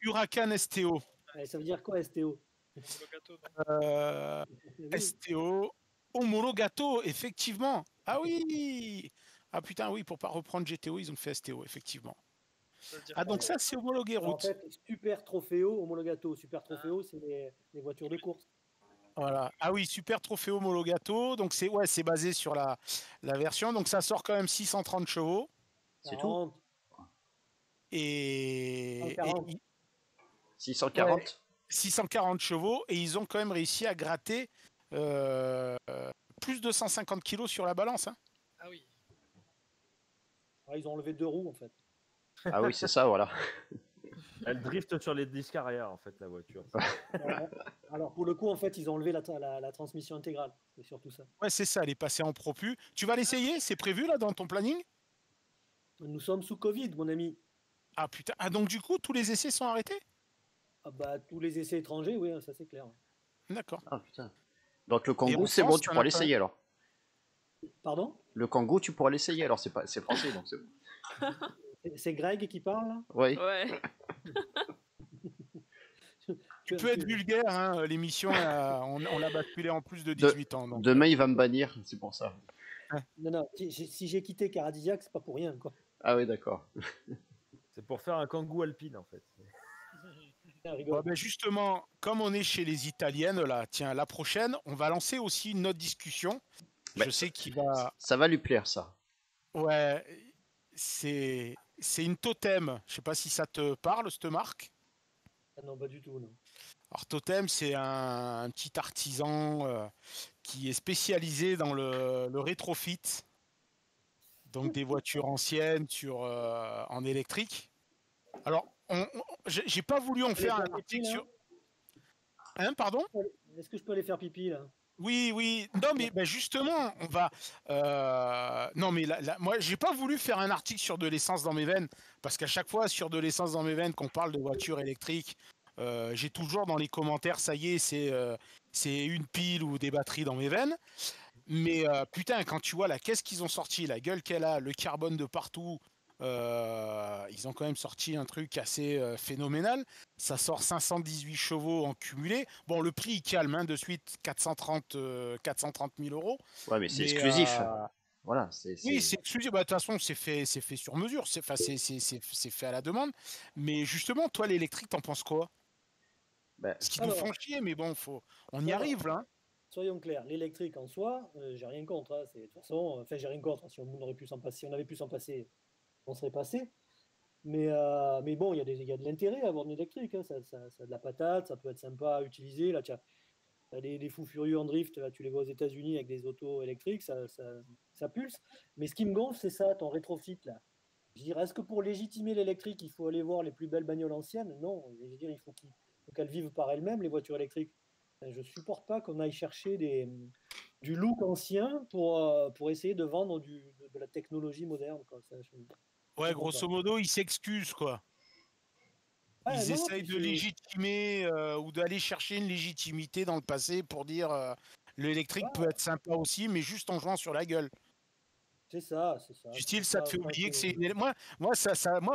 Huracan STO. Ouais, ça veut dire quoi, STO? Homologato, non Oui. STO. Homologato, effectivement. Ah oui. Ah putain, oui, pour pas reprendre GTO, ils ont fait STO, effectivement. Ça veut dire Ah, donc quoi ça, c'est homologué Alors, en route. fait, Super Trofeo, homologato. Super Trofeo, c'est les voitures de course. Voilà. Ah oui, super trophée homologato. Donc c'est basé sur la version. Donc ça sort quand même 630 chevaux. C'est tout 40. Et 140. 640. 640 chevaux. Et ils ont quand même réussi à gratter plus de 150 kilos sur la balance. Hein. Ah oui. Ah, ils ont enlevé 2 roues, en fait. Ah oui, c'est ça, voilà. Elle drift sur les disques arrière en fait la voiture. Alors, pour le coup, en fait, ils ont enlevé la transmission intégrale. C'est surtout ça. Ouais, c'est ça, elle est passée en Pro-Pu. Tu vas l'essayer? C'est prévu là dans ton planning? Nous sommes sous Covid, mon ami. Ah putain. Ah donc du coup, tous les essais sont arrêtés? Ah bah, tous les essais étrangers, oui, ça c'est clair. D'accord. Ah putain. Donc le Et Kangoo, en c'est bon, France, tu t'en pourras as pas? l'essayer alors. Pardon? Le Kangoo, tu pourras l'essayer alors, c'est français, donc c'est bon. C'est Greg qui parle là? Oui. Ouais. Tu peux être vulgaire, hein, l'émission, on l'a basculé en plus de De- 18 ans. Donc, Demain, il va me bannir, c'est pour ça. Non, non, si j'ai quitté Caradisiac, c'est pas pour rien, quoi. Ah oui, d'accord. C'est pour faire un kangou alpine en fait. Ah, rigole. ouais, ben justement, comme on est chez les Italiennes, là, tiens, la prochaine, on va lancer aussi une autre discussion. Ouais, Je sais qu'il va... Ça va lui plaire, ça. Ouais, c'est une totem. Je sais pas si ça te parle, cette marque. Ah non, pas du tout, non. Alors Totem, c'est un petit artisan qui est spécialisé dans le rétrofit, donc des voitures anciennes en électrique. Alors, j'ai pas voulu en faire un article sur... Hein, pardon? Est-ce que je peux aller faire pipi là? Oui. Non, mais ben justement, on va. Non, mais moi, j'ai pas voulu faire un article sur de l'essence dans mes veines, parce qu'à chaque fois, sur de l'essence dans mes veines, qu'on parle de voitures électriques, j'ai toujours dans les commentaires, ça y est, c'est une pile ou des batteries dans mes veines. Mais putain, quand tu vois la caisse qu'ils ont sorti, la gueule qu'elle a, le carbone de partout, ils ont quand même sorti un truc assez phénoménal. Ça sort 518 chevaux en cumulé. Bon, le prix il calme de suite, 430 000 euros. Ouais, mais c'est Mais, exclusif. Voilà, oui, c'est exclusif. Bah, de toute façon, c'est fait sur mesure. C'est fait à la demande. Mais justement, toi, l'électrique, t'en penses quoi? Ben, Ce qui nous font chier, mais bon, on y arrive là. Soyons clairs, l'électrique en soi, j'ai rien contre. Hein, de toute façon, enfin, j'ai rien contre. Si on aurait pu s'en passer, si on avait pu s'en passer, on serait passé. Mais bon, il y a de l'intérêt à avoir une électrique. Hein, ça a de la patate, ça peut être sympa à utiliser. Là, tu as des fous furieux en drift. Là, tu les vois aux États-Unis avec des autos électriques, ça pulse. Mais ce qui me gonfle, c'est ça, ton rétrofit là. Je dirais, est-ce que pour légitimer l'électrique, il faut aller voir les plus belles bagnoles anciennes? Non. Je veux dire, il faut qu'elles vivent par elles-mêmes, les voitures électriques. Je ne supporte pas qu'on aille chercher du look ancien pour essayer de vendre de la technologie moderne. Quoi. Ça, Ouais, comprends grosso pas. modo, ils s'excusent, quoi. Ouais, Ils non, essayent de légitimer ou d'aller chercher une légitimité dans le passé pour dire l'électrique peut être sympa aussi, mais juste en jouant sur la gueule. c'est ça. Du style, ça te fait oublier que c'est. Moi,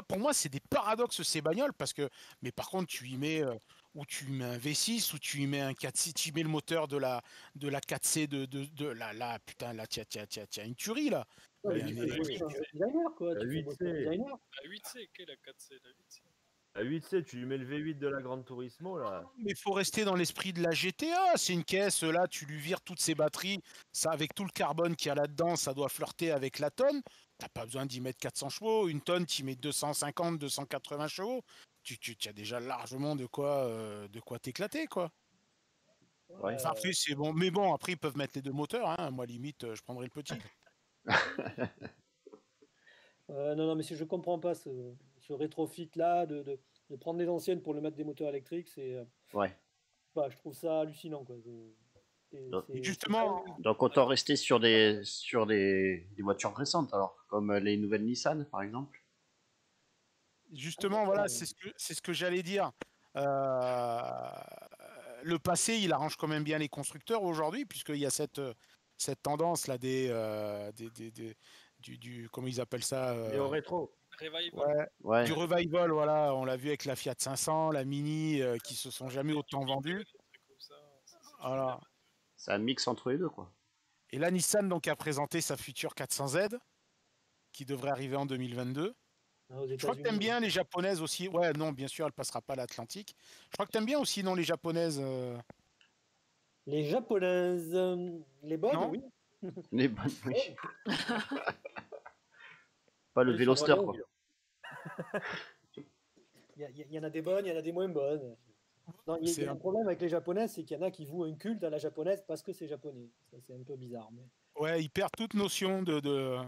pour moi, c'est des paradoxes ces bagnoles parce que. Mais par contre, tu y mets ou tu y mets un V6 ou tu y mets un 4C, tu y mets le moteur de la 4C putain là, tiens, une tuerie là. Ouais, Mais un tu fais électrique. bosser un designer, quoi. La Tu fais 8C. bosser un designer. La 8C, qu'est la 4C? La 8C. La 8C, tu lui mets le V8 de la Grande Turismo là. Mais il faut rester dans l'esprit de la GTA. C'est une caisse, là, tu lui vires toutes ses batteries. Ça, avec tout le carbone qu'il y a là-dedans, ça doit flirter avec la tonne. T'as pas besoin d'y mettre 400 chevaux. Une tonne, tu y mets 250, 280 chevaux. Tu as déjà largement de quoi t'éclater, quoi. Ouais. Enfin, après, c'est bon. Mais bon, après, ils peuvent mettre les deux moteurs. Hein. Moi, limite, je prendrais le petit. Non, mais si je comprends pas ce rétrofit là de prendre des anciennes pour le mettre des moteurs électriques, Ouais. je trouve ça hallucinant, quoi. Justement, Donc autant rester sur des voitures récentes alors, comme les nouvelles Nissan par exemple. Justement, voilà, c'est ce que j'allais dire. Le passé, il arrange quand même bien les constructeurs aujourd'hui, puisqu'il y a cette tendance là comment ils appellent ça Et au rétro. Revival. Ouais. Du revival, voilà. On l'a vu avec la Fiat 500, la Mini, qui se sont jamais autant vendues. Voilà. C'est un mix entre les deux, quoi. Et la Nissan donc a présenté sa future 400Z, qui devrait arriver en 2022. Je crois que t'aimes bien les japonaises aussi. Ouais, non, bien sûr, elle passera pas l'Atlantique. Je crois que t'aimes bien aussi, non, les japonaises. Les japonaises, les bonnes, Non oui. Les bonnes, oui. Pas le Veloster, quoi. Il y en a des bonnes, il y en a des moins bonnes. Non, il y a un problème avec les japonaises, c'est qu'il y en a qui vouent un culte à la japonaise parce que c'est japonais. C'est un peu bizarre. Mais... Ouais, ils perdent toute notion de...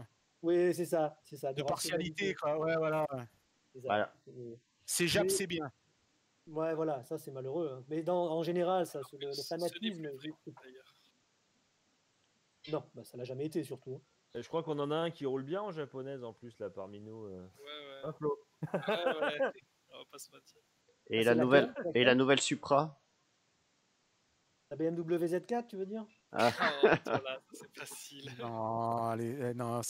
Oui, c'est ça. De partialité, quoi. Ouais, voilà. Voilà. C'est Jap, c'est bien. Ouais, voilà, ça c'est malheureux. Hein. Mais en général, ça, le fanatisme. Non, bah, ça l'a jamais été surtout. Et je crois qu'on en a un qui roule bien en japonaise en plus là parmi nous. Ouais. Un Flo. Ouais. On va pas se mentir. Et c'est la nouvelle, laquelle, et la nouvelle Supra. La BMW Z4, tu veux dire? Ah, Ah, voilà, ça, c'est facile. Non, non,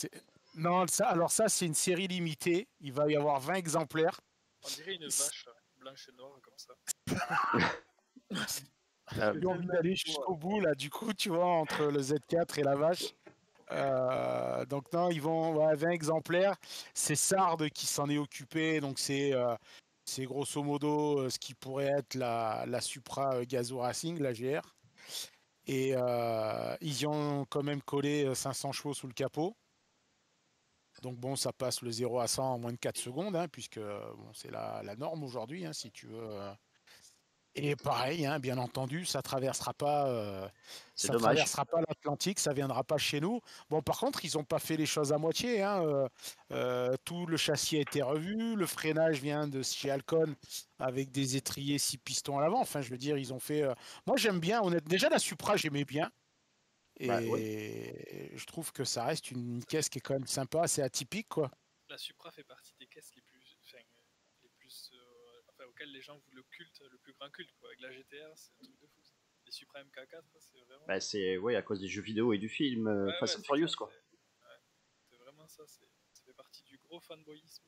non, alors ça, c'est une série limitée. Il va y avoir 20 exemplaires. On dirait une vache blanche et noire comme ça. ah, J'ai envie d'aller jusqu'au bout, là, du coup, tu vois, entre le Z4 et la vache. Donc, non, ils vont, ouais, 20 exemplaires. C'est Sard qui s'en est occupé. Donc, c'est grosso modo ce qui pourrait être la Supra Gazoo Racing, la GR. Et ils y ont quand même collé 500 chevaux sous le capot. Donc bon, ça passe le 0 à 100 en moins de 4 secondes, hein, puisque bon, c'est la norme aujourd'hui, hein, si tu veux. Et pareil, hein, bien entendu, ça traversera pas, c'est dommage. l'Atlantique, ça viendra pas chez nous. Bon, par contre, ils n'ont pas fait les choses à moitié, hein, tout le châssis a été revu, le freinage vient de chez Alcon avec des étriers 6 pistons à l'avant. Enfin, je veux dire, ils ont fait. Moi, j'aime bien. Déjà, la Supra, j'aimais bien. Bah, oui. Et je trouve que ça reste une caisse qui est quand même sympa, assez atypique, quoi. La Supra fait partie des caisses enfin, auxquelles les gens vouent le culte, le plus grand culte, quoi. Avec la GTR, c'est un truc de fou. Ça. Les Supra MK4, c'est vraiment. Bah, c'est ouais, à cause des jeux vidéo et du film Ouais, Fast and c'est Furious, clair, quoi. c'est vraiment ça. Ça fait partie du gros fanboyisme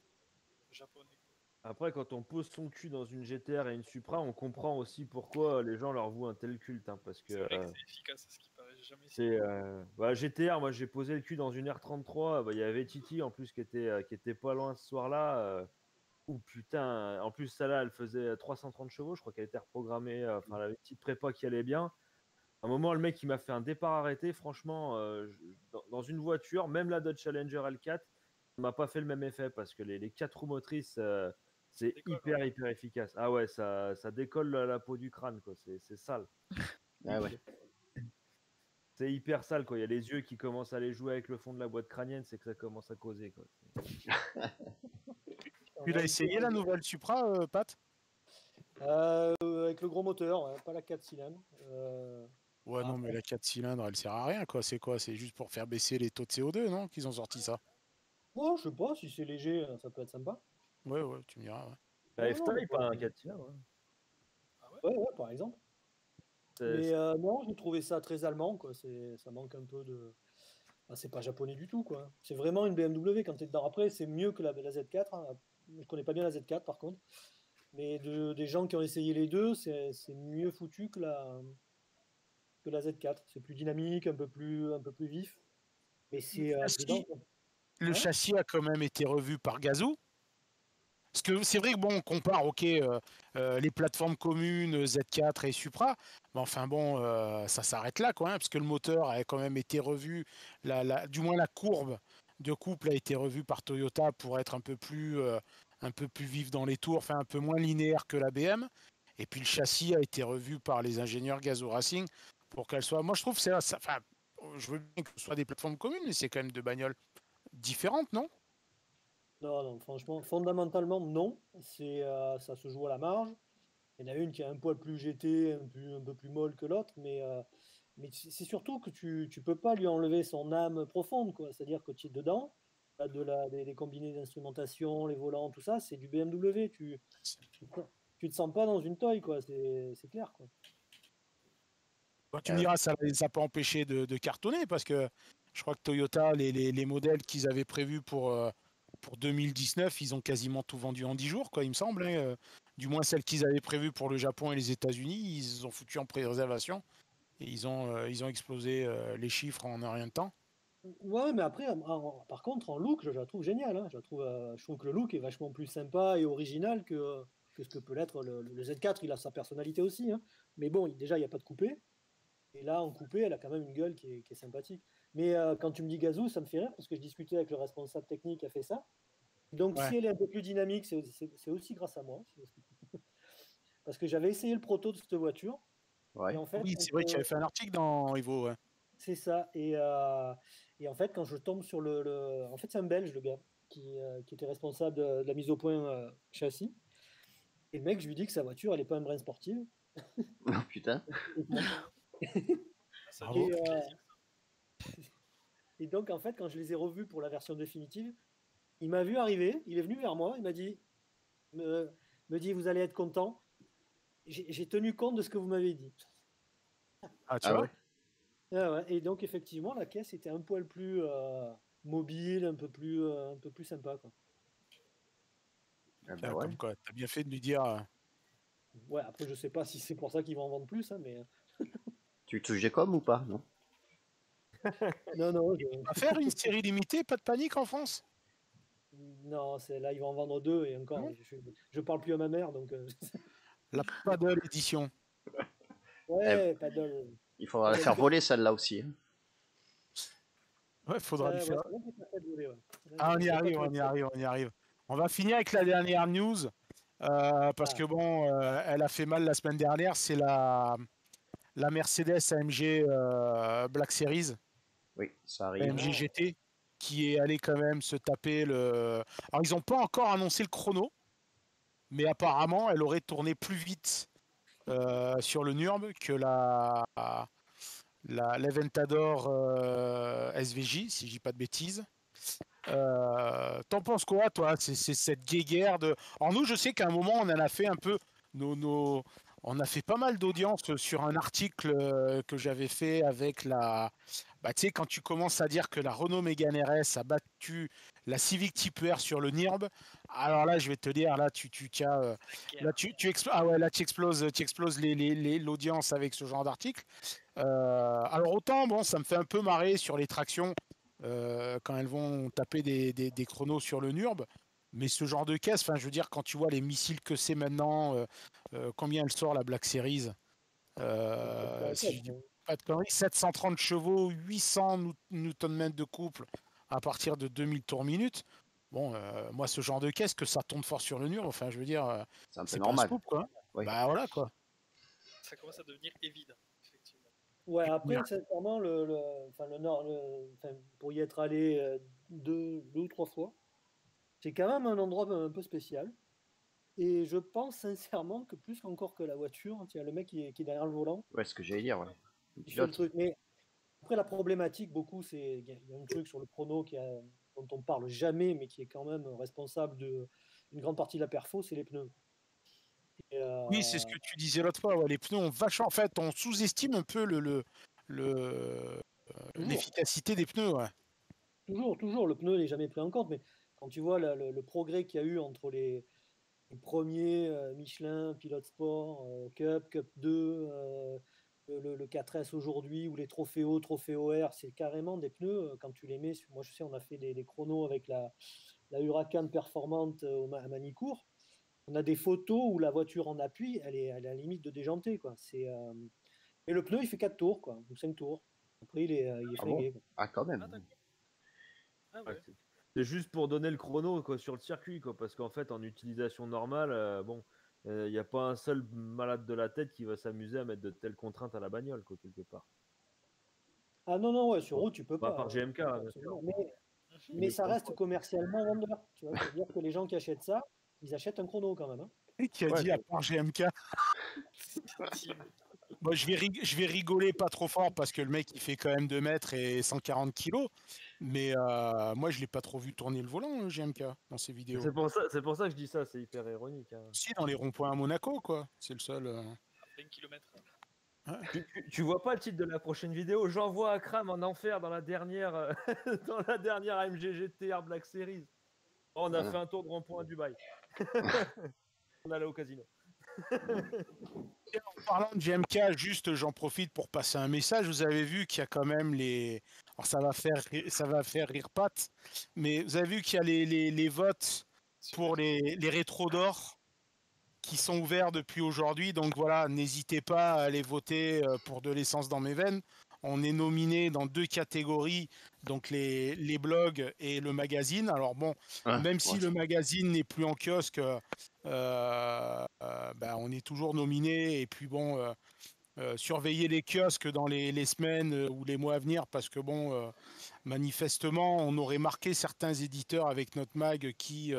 japonais. Après, quand on pose son cul dans une GTR et une Supra, on comprend aussi pourquoi les gens leur vouent un tel culte. Hein, parce C'est que vrai que c'est efficace, ce qui paraît. J'ai jamais c'est essayé. GTR, moi j'ai posé le cul dans une R33. Il y avait Titi en plus qui était pas loin ce soir-là. Ouh putain, en plus celle-là, elle faisait 330 chevaux. Je crois qu'elle était reprogrammée. Enfin, elle avait une petite prépa qui allait bien. À un moment, le mec, il m'a fait un départ arrêté. Franchement, dans une voiture, même la Dodge Challenger L4, ça m'a pas fait le même effet parce que les 4 roues motrices, c'est Décolle, hyper, ouais. hyper efficace. Ah ouais, ça décolle la peau du crâne, quoi. C'est sale. Ah ouais. C'est hyper sale, quoi. Il y a les yeux qui commencent à aller jouer avec le fond de la boîte crânienne, c'est que ça commence à causer, quoi. Tu l'as essayé la nouvelle Supra, Pat? Avec le gros moteur, ouais, pas la 4 cylindres. Ouais, non, mais Après, la 4 cylindres, elle sert à rien, quoi. C'est quoi? C'est juste pour faire baisser les taux de CO2, non? Qu'ils ont sorti ça. ouais, je sais pas, si c'est léger, ça peut être sympa. Ouais, ouais, tu me diras, ouais. La Non, non, mais F-Type, pas un 4 cylindres. Hein. Ah ouais? ouais, ouais, par exemple. C'est- Mais non, j'ai trouvé ça très allemand, quoi. Ça manque un peu de. Ah, c'est pas japonais du tout, quoi. C'est vraiment une BMW quand tu es dedans. Après, c'est mieux que la Z4. Hein. Je connais pas bien la Z4, par contre. Mais des gens qui ont essayé les deux, c'est mieux foutu que la Z4. C'est plus dynamique, un peu plus vif. Mais c'est dedans, quoi. Le Hein. châssis a quand même été revu par Gazoo. Parce que c'est vrai que bon, on compare, ok, les plateformes communes Z4 et Supra, mais enfin bon, ça s'arrête là, quoi, hein, parce que le moteur a quand même été revu, du moins la courbe de couple a été revue par Toyota pour être un peu plus vif dans les tours, enfin un peu moins linéaire que la BM. Et puis le châssis a été revu par les ingénieurs Gazoo Racing pour qu'elle soit. Moi, je trouve que enfin, je veux bien que ce soit des plateformes communes, mais c'est quand même deux bagnoles différentes, non? Non, non, franchement, fondamentalement, non. Ça se joue à la marge. Il y en a une qui est un poil plus GT, un peu plus molle que l'autre, mais c'est surtout que tu peux pas lui enlever son âme profonde, quoi. C'est-à-dire que tu es dedans, t'as des combinés d'instrumentation, les volants, tout ça, c'est du BMW. Tu te sens pas dans une toy, quoi. C'est clair, quoi. Bon, tu me diras, ça ne les a pas empêchés de cartonner parce que je crois que Toyota, les modèles qu'ils avaient prévus pour 2019, ils ont quasiment tout vendu en 10 jours, quoi, il me semble. Hein. Du moins, celles qu'ils avaient prévues pour le Japon et les États-Unis, ils ont foutu en pré-réservation et ils ont explosé les chiffres en un rien de temps. Ouais, mais après, par contre, en look, je la trouve géniale. Hein. Je trouve que le look est vachement plus sympa et original que ce que peut l'être le Z4. Il a sa personnalité aussi. Hein. Mais bon, déjà, il n'y a pas de coupé. Et là, en coupé, elle a quand même une gueule qui est sympathique. Mais quand tu me dis Gazoo, ça me fait rire parce que je discutais avec le responsable technique qui a fait ça. Donc, Ouais. si elle est un peu plus dynamique, c'est aussi grâce à moi. Parce que j'avais essayé le proto de cette voiture. Ouais. Et en fait, Oui, c'est vrai qu'il avait fait un article dans Evo. Ouais. c'est ça. Et en fait, quand je tombe sur En fait, c'est un Belge, le gars, qui était responsable de la mise au point châssis. Et le mec, je lui dis que sa voiture, elle n'est pas un brin sportive. Oh putain. Ça Bravo. fait Et, plaisir. et donc, en fait, quand je les ai revus pour la version définitive, il m'a vu arriver, il est venu vers moi, il m'a dit, me dit, vous allez être content, J'ai tenu compte de ce que vous m'avez dit. Ah, tu Ah vois ouais. Ah ouais, et donc effectivement, la caisse était un poil plus mobile, un peu plus sympa, quoi. Ah bah Tiens, ouais. comme quoi, t'as bien fait de lui dire. Ouais, après je sais pas si c'est pour ça qu'ils vont en vendre plus, hein, mais Tu touches des coms ou pas? Non. non, On va faire une série limitée, pas de panique en France. non, c'est là ils vont en vendre 2 et encore, Non. je parle plus à ma mère, donc La Paddle édition. Eh, ouais, paddle. il faudra la Paddle faire Girl. voler celle-là aussi, hein. Ouais, faudra lui Ouais, faire. c'est vrai qu'il fait pas de voler, ouais. Là, Ah, on y il y a pas arrive, tout on y le- arrive, on y arrive. On va finir avec la dernière news. Parce Ah, que bon, elle a fait mal la semaine dernière. C'est la Mercedes AMG Black Series, Oui, ça arrive. AMG ah, GT, qui est allée quand même se taper le. Alors, ils n'ont pas encore annoncé le chrono, mais apparemment, elle aurait tourné plus vite sur le Nürb que l'Aventador SVJ, si je dis pas de bêtises. T'en penses quoi, toi? C'est cette guéguerre de. Alors nous, je sais qu'à un moment, on en a fait un peu on a fait pas mal d'audience sur un article que j'avais fait avec la. Bah, tu sais, quand tu commences à dire que la Renault Mégane RS a battu la Civic Type R sur le Nürb, alors là, je vais te dire, là, là, ah ouais, là, tu exploses l'audience avec ce genre d'article. Alors autant, bon, ça me fait un peu marrer sur les tractions quand elles vont taper des chronos sur le Nurb. Mais ce genre de caisse, enfin, je veux dire, quand tu vois les missiles que c'est maintenant, combien elle sort la Black Series, c'est pas la si je tête, dis hein. pas de conneries, 730 chevaux, 800 Nm de couple à partir de 2000 tours minute. Bon, moi, ce genre de caisse, que ça tourne fort sur le Nurb, enfin, je veux dire, C'est un peu c'est pas un normal. scoop, quoi. Oui. Bah voilà, quoi. Ça commence à devenir évident, effectivement. Ouais, après, sincèrement, enfin, le Nord, enfin, pour y être allé deux ou trois fois, c'est quand même un endroit un peu spécial. Et je pense sincèrement que plus encore que la voiture, il y a le mec qui est derrière le volant, Ouais, ce que j'allais dire, ouais. Le il fait le pilote. truc. Mais après, la problématique, beaucoup, c'est il y a un truc sur le chrono dont on parle jamais, mais qui est quand même responsable d'une grande partie de la perfo, c'est les pneus. Et, Oui, c'est ce que tu disais l'autre fois. Ouais, les pneus ont vachement. En fait, on sous-estime un peu toujours, l'efficacité des pneus. Ouais. toujours, le pneu n'est jamais pris en compte. Mais quand tu vois le progrès qu'il y a eu entre les premiers Michelin, Pilote Sport, Cup 2, le 4S aujourd'hui, ou les Trofeo, Trofeo R, c'est carrément des pneus, quand tu les mets, moi je sais, on a fait des chronos avec la Huracan performante à Manicourt, on a des photos où la voiture en appui, elle est à la limite de déjanter, quoi. Et le pneu, il fait 4 tours, quoi, ou 5 tours. Après, il est Ah bon? flingué, quoi. Ah, quand Ah, même. d'accord. Ah Ouais, ouais. c'est juste pour donner le chrono quoi, sur le circuit, quoi, parce qu'en fait, en utilisation normale, bon, il n'y a pas un seul malade de la tête qui va s'amuser à mettre de telles contraintes à la bagnole, quoi, quelque part. Ah non, non, ouais, sur Bon, route, tu peux bah, à pas, part GMK, tu peux pas, bien sûr. absolument. Mais Mais ça pour reste commercialement vendeur. Tu vois, c'est-à-dire que les gens qui achètent ça, ils achètent un chrono quand même, hein. Et qui a ouais, dit à part GMK. Team. Moi, je vais rigoler pas trop fort parce que le mec il fait quand même 2 mètres et 140 kilos. Mais moi, je l'ai pas trop vu tourner le volant, GMK, dans ses vidéos. c'est pour ça que je dis ça, c'est hyper ironique, hein. Si, dans les ronds-points à Monaco, quoi. C'est le seul. À 20 km. Tu vois pas le titre de la prochaine vidéo? J'envoie Akram en enfer dans la dernière, dans la dernière AMG GTR Black Series. Oh, on a Ah. fait un tour de rond-point à Dubaï. On allait au casino. En parlant de GMK, juste j'en profite pour passer un message. Vous avez vu qu'il y a quand même les. Alors ça va faire rire Pat, mais vous avez vu qu'il y a les votes pour les rétros d'or qui sont ouverts depuis aujourd'hui. Donc voilà, n'hésitez pas à aller voter pour de l'essence dans mes veines. On est nominé dans 2 catégories, donc les blogs et le magazine. Alors bon, Ah, même si ouais. le magazine n'est plus en kiosque, ben, on est toujours nominé. Et puis bon, surveiller les kiosques dans les semaines ou les mois à venir, parce que bon, manifestement, on aurait marqué certains éditeurs avec notre mag qui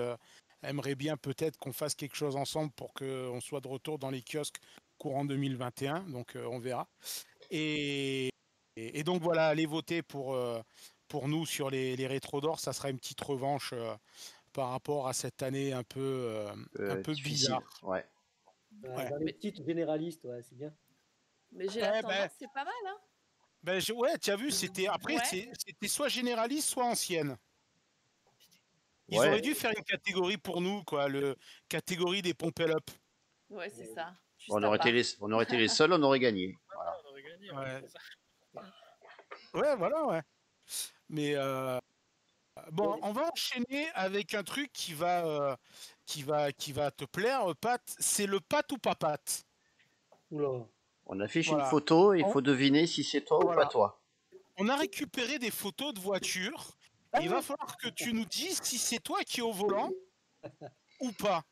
aimeraient bien peut-être qu'on fasse quelque chose ensemble pour qu'on soit de retour dans les kiosques courant 2021. Donc on verra. Et donc voilà, allez voter pour nous sur les rétros d'or. Ça sera une petite revanche par rapport à cette année un peu Difficile. bizarre. Ouais. Ouais. Dans les titres généralistes, ouais, c'est bien. Mais j'ai Ouais, la ben, tendance, c'est pas mal, hein. ouais, tu as vu, c'était après, Ouais. c'était soit généraliste, soit ancienne. Ils Ouais. auraient dû faire une catégorie pour nous, quoi, le catégorie des pompel up. Ouais, c'est ça. Juste On à aurait, part. on aurait été les seuls, on aurait gagné. Ah, Voilà. on aurait gagné. Ouais. c'est ça. Ouais, voilà, ouais. Mais bon, on va enchaîner avec un truc qui va te plaire, Pat. C'est le Pat ou pas Pat. Oula. On affiche une Voilà. photo et il On- faut deviner si c'est toi ou Voilà. pas toi. On a récupéré des photos de voitures. Et il va falloir que tu nous dises si c'est toi qui es au volant ou pas.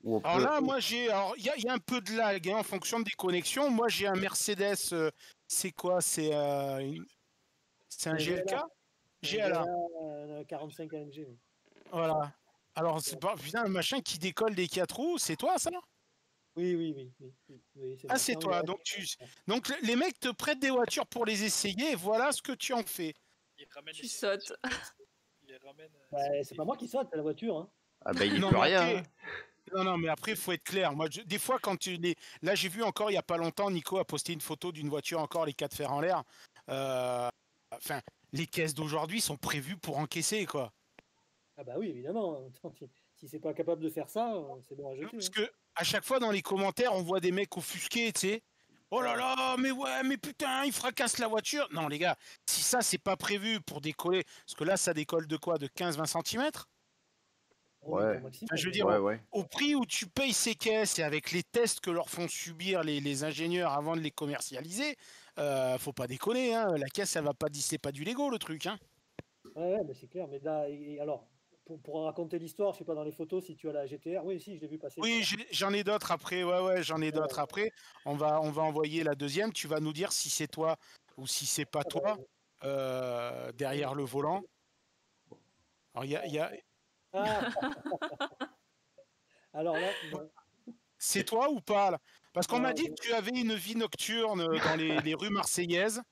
Ou on Alors peut- là, moi j'ai. Alors, il y a un peu de lag hein, en fonction des connexions. Moi j'ai un Mercedes. C'est quoi? C'est un GLK? GLA. 45 AMG. Oui. Voilà. Alors, c'est pas. Putain, un machin qui décolle des 4 roues, c'est toi ça? Oui, c'est Ah, vrai. c'est Non, toi. il- Donc les mecs te prêtent des voitures pour les essayer et voilà ce que tu en fais. Il ramène Tu les sautes. surprises. Il les ramène. Bah, c'est pas moi qui saute, c'est la voiture. Hein. Ah ben, il n'y Non, peut mais rien. après- hein. Non, mais après, il faut être clair. Moi, des fois, quand tu les. Là, j'ai vu encore il n'y a pas longtemps, Nico a posté une photo d'une voiture encore, les 4 fers en l'air. Enfin, les caisses d'aujourd'hui sont prévues pour encaisser, quoi. Ah bah oui, évidemment. Attends, si c'est pas capable de faire ça, c'est bon à jeter. Parce Hein. que à chaque fois dans les commentaires, on voit des mecs offusqués, tu sais. Oh là là, mais ouais, mais putain, il fracasse la voiture. Non, les gars, si ça, c'est pas prévu pour décoller, parce que là, ça décolle de quoi? De 15-20 cm? Oui, Ouais. au maximum. Enfin, je veux dire, Ouais. au prix où tu payes ces caisses et avec les tests que leur font subir les ingénieurs avant de les commercialiser, faut pas déconner, hein. La caisse, ça va pas, c'est pas du Lego, le truc, hein. Ouais, mais c'est clair. Mais là, alors, pour raconter l'histoire, je sais pas dans les photos si tu as la GTR. Oui, si, je l'ai vu passer. Oui, j'en ai d'autres après. Ouais, j'en ai d'autres après. On va envoyer la deuxième. Tu vas nous dire si c'est toi ou si c'est pas toi derrière le volant. Alors, il y a... Ah. Alors là, non. C'est toi ou pas là? Parce qu'on m'a Non, dit que tu avais une vie nocturne dans les rues marseillaises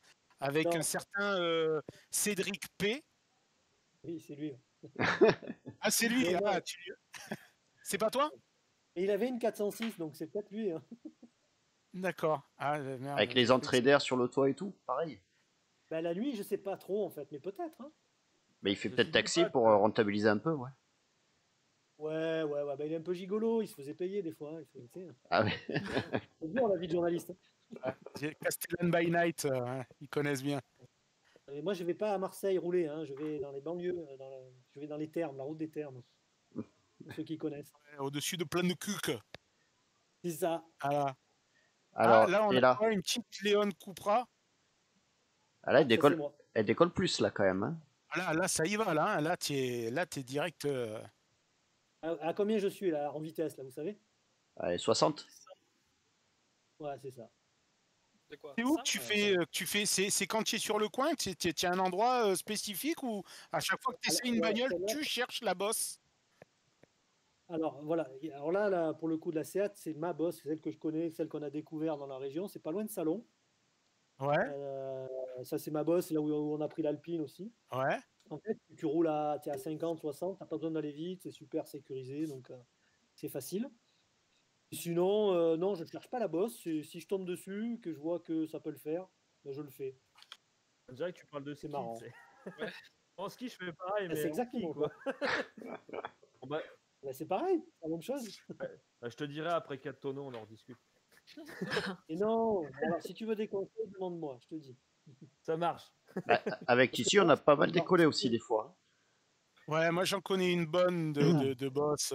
avec Non. un certain Cédric P. Oui, c'est lui. Ah, c'est lui. Mais non. Ah, c'est pas toi? Et il avait une 406, donc c'est peut-être lui. Hein. D'accord. Ah, merde. Avec les entrées d'air sur le toit et tout, pareil. Bah, la nuit, je sais pas trop en fait, mais peut-être. Hein. Mais il fait Je peut-être suis taxi pas- pour rentabiliser un peu, ouais. Ouais. Bah, il est un peu gigolo, il se faisait payer des fois. Hein. Tu sais, Ah ouais. c'est dur la vie de journaliste. Hein. Castellan by Night, ils connaissent bien. Et moi, je vais pas à Marseille rouler, hein. Je vais dans les banlieues, je vais dans les Thermes, la route des Thermes. Pour ceux qui connaissent. Au-dessus de plein de cuc. C'est ça. Voilà. Alors, là, on et a là, quoi, une petite Léon Cupra. ah, là, Ça, c'est moi. elle décolle plus, là, quand même. Hein. Là, ça y va, là. Hein. Là, t'es direct. À combien je suis là, en vitesse, là, vous savez? Allez, 60. Ouais, c'est ça. C'est quoi? C'est où Ça que tu fais c'est quand tu es sur le coin, tu as un endroit spécifique ou à chaque fois que tu essaies une bagnole, tu cherches la bosse? Alors voilà, alors là, pour le coup de la Seat, c'est ma bosse, c'est celle que je connais, celle qu'on a découvert dans la région, c'est pas loin de Salon. Ouais, Ça c'est ma bosse, là où on a pris l'Alpine aussi. ouais. En fait, tu roules t'es à 50, 60, t'as pas besoin d'aller vite, c'est super sécurisé, donc c'est facile. Sinon, non, je ne cherche pas la bosse, si je tombe dessus, que je vois que ça peut le faire, ben, je le fais. On dirait que tu parles de C'est ski. marrant. tu sais. En ski, je fais pareil, mais C'est en exactement ski, quoi. Bon, bah, Ben, c'est pareil, c'est la même chose. je te dirai après 4 tonneaux, on en rediscute. Et non, alors si tu veux des conseils, demande-moi, je te dis. Ça marche. Bah, avec Tissu, on a pas mal décollé aussi, des fois. hein. Ouais, moi j'en connais une bonne de boss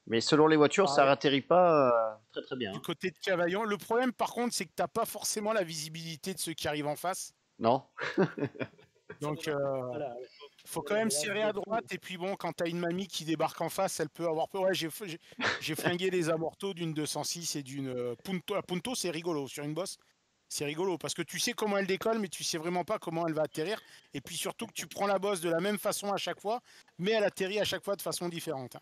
Mais selon les voitures, ça ouais. atterrit pas très très bien. du hein. côté de Cavaillon. Le problème, par contre, c'est que t'as pas forcément la visibilité de ceux qui arrivent en face. Non. Donc, Voilà. faut quand même Là, serrer je à vois droite. Et puis bon, quand t'as une mamie qui débarque en face, elle peut avoir peur. Ouais, j'ai flingué les amortos d'une 206 et d'une Punto. La Punto, c'est rigolo sur une bosse. C'est rigolo parce que tu sais comment elle décolle, mais tu sais vraiment pas comment elle va atterrir. Et puis surtout que tu prends la bosse de la même façon à chaque fois, mais elle atterrit à chaque fois de façon différente.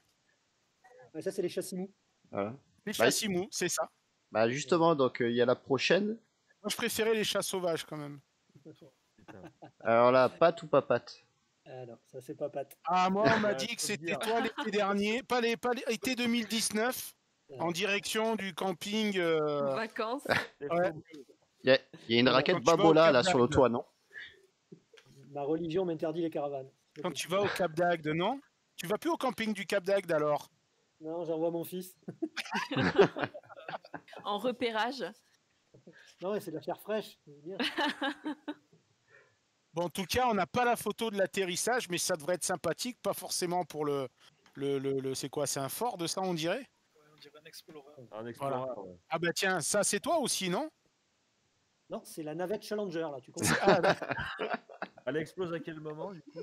Ouais, ça, c'est les châssis mous. Voilà. Les Bah, châssis mous, c'est ça. Bah justement, donc il y a la prochaine. Moi, je préférais les chats sauvages quand même. Alors là, Pat ou pas Pat? Ah non, ça, c'est pas Pat. Ah, moi, on m'a Ouais, dit faut que le c'était dire. toi l'été dernier, pas l'été 2019. En direction du camping. Vacances. Les Ouais. faux blues. Il y a une Quand raquette tu vas au Babola Cap là sur le d'Agde. toit, non? Ma religion m'interdit les caravanes. C'est pas Quand tu possible. vas au Cap d'Agde, non? Tu vas plus au camping du Cap d'Agde alors? Non, j'envoie mon fils. En repérage. Non, mais c'est de la chair fraîche. C'est bien. Bon, en tout cas, on n'a pas la photo de l'atterrissage, mais ça devrait être sympathique, pas forcément pour c'est quoi? C'est un Ford, ça, on dirait? Ouais, on dirait un Explorer. Un Explorer, ouais. Ah bah tiens, ça c'est toi aussi, non? Non, c'est la navette Challenger, là, tu comprends? Ah, d'accord. Elle explose à quel moment, du coup?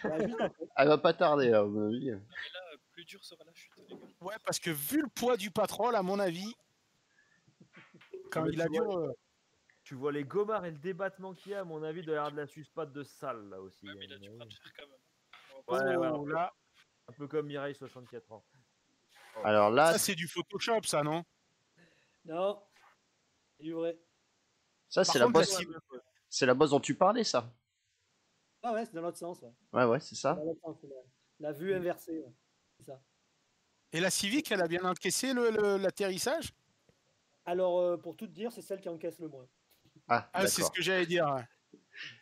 Ouais, juste après. Elle va pas tarder, à mon avis. Non, mais là, plus dur sera la chute, les gars. Ouais, parce que vu le poids du pétrole, à mon avis, quand Mais il a tu dû... vois, tu vois les gomards et le débattement qu'il y a, à mon avis, il doit y avoir de la suspade de salle, là aussi. Ouais, à mais il a mon dû avis. prendre cher quand même. On va pas se Ouais, mentir. ouais, là, un peu comme Mireille, 64 ans. Alors là, ça c'est du Photoshop, ça, non? Non, c'est du vrai. ça Par c'est la contre, bosse, c'est la bosse dont tu parlais, ça. Ah ouais, c'est dans l'autre sens. Ouais. Ouais, c'est ça. Dans l'autre sens, c'est la vue inversée. Ouais. C'est ça. Et la Civic, elle a bien encaissé l'atterrissage? Alors, pour tout te dire, c'est celle qui encaisse le moins. Ah, Ah, c'est ce d'accord. que j'allais dire.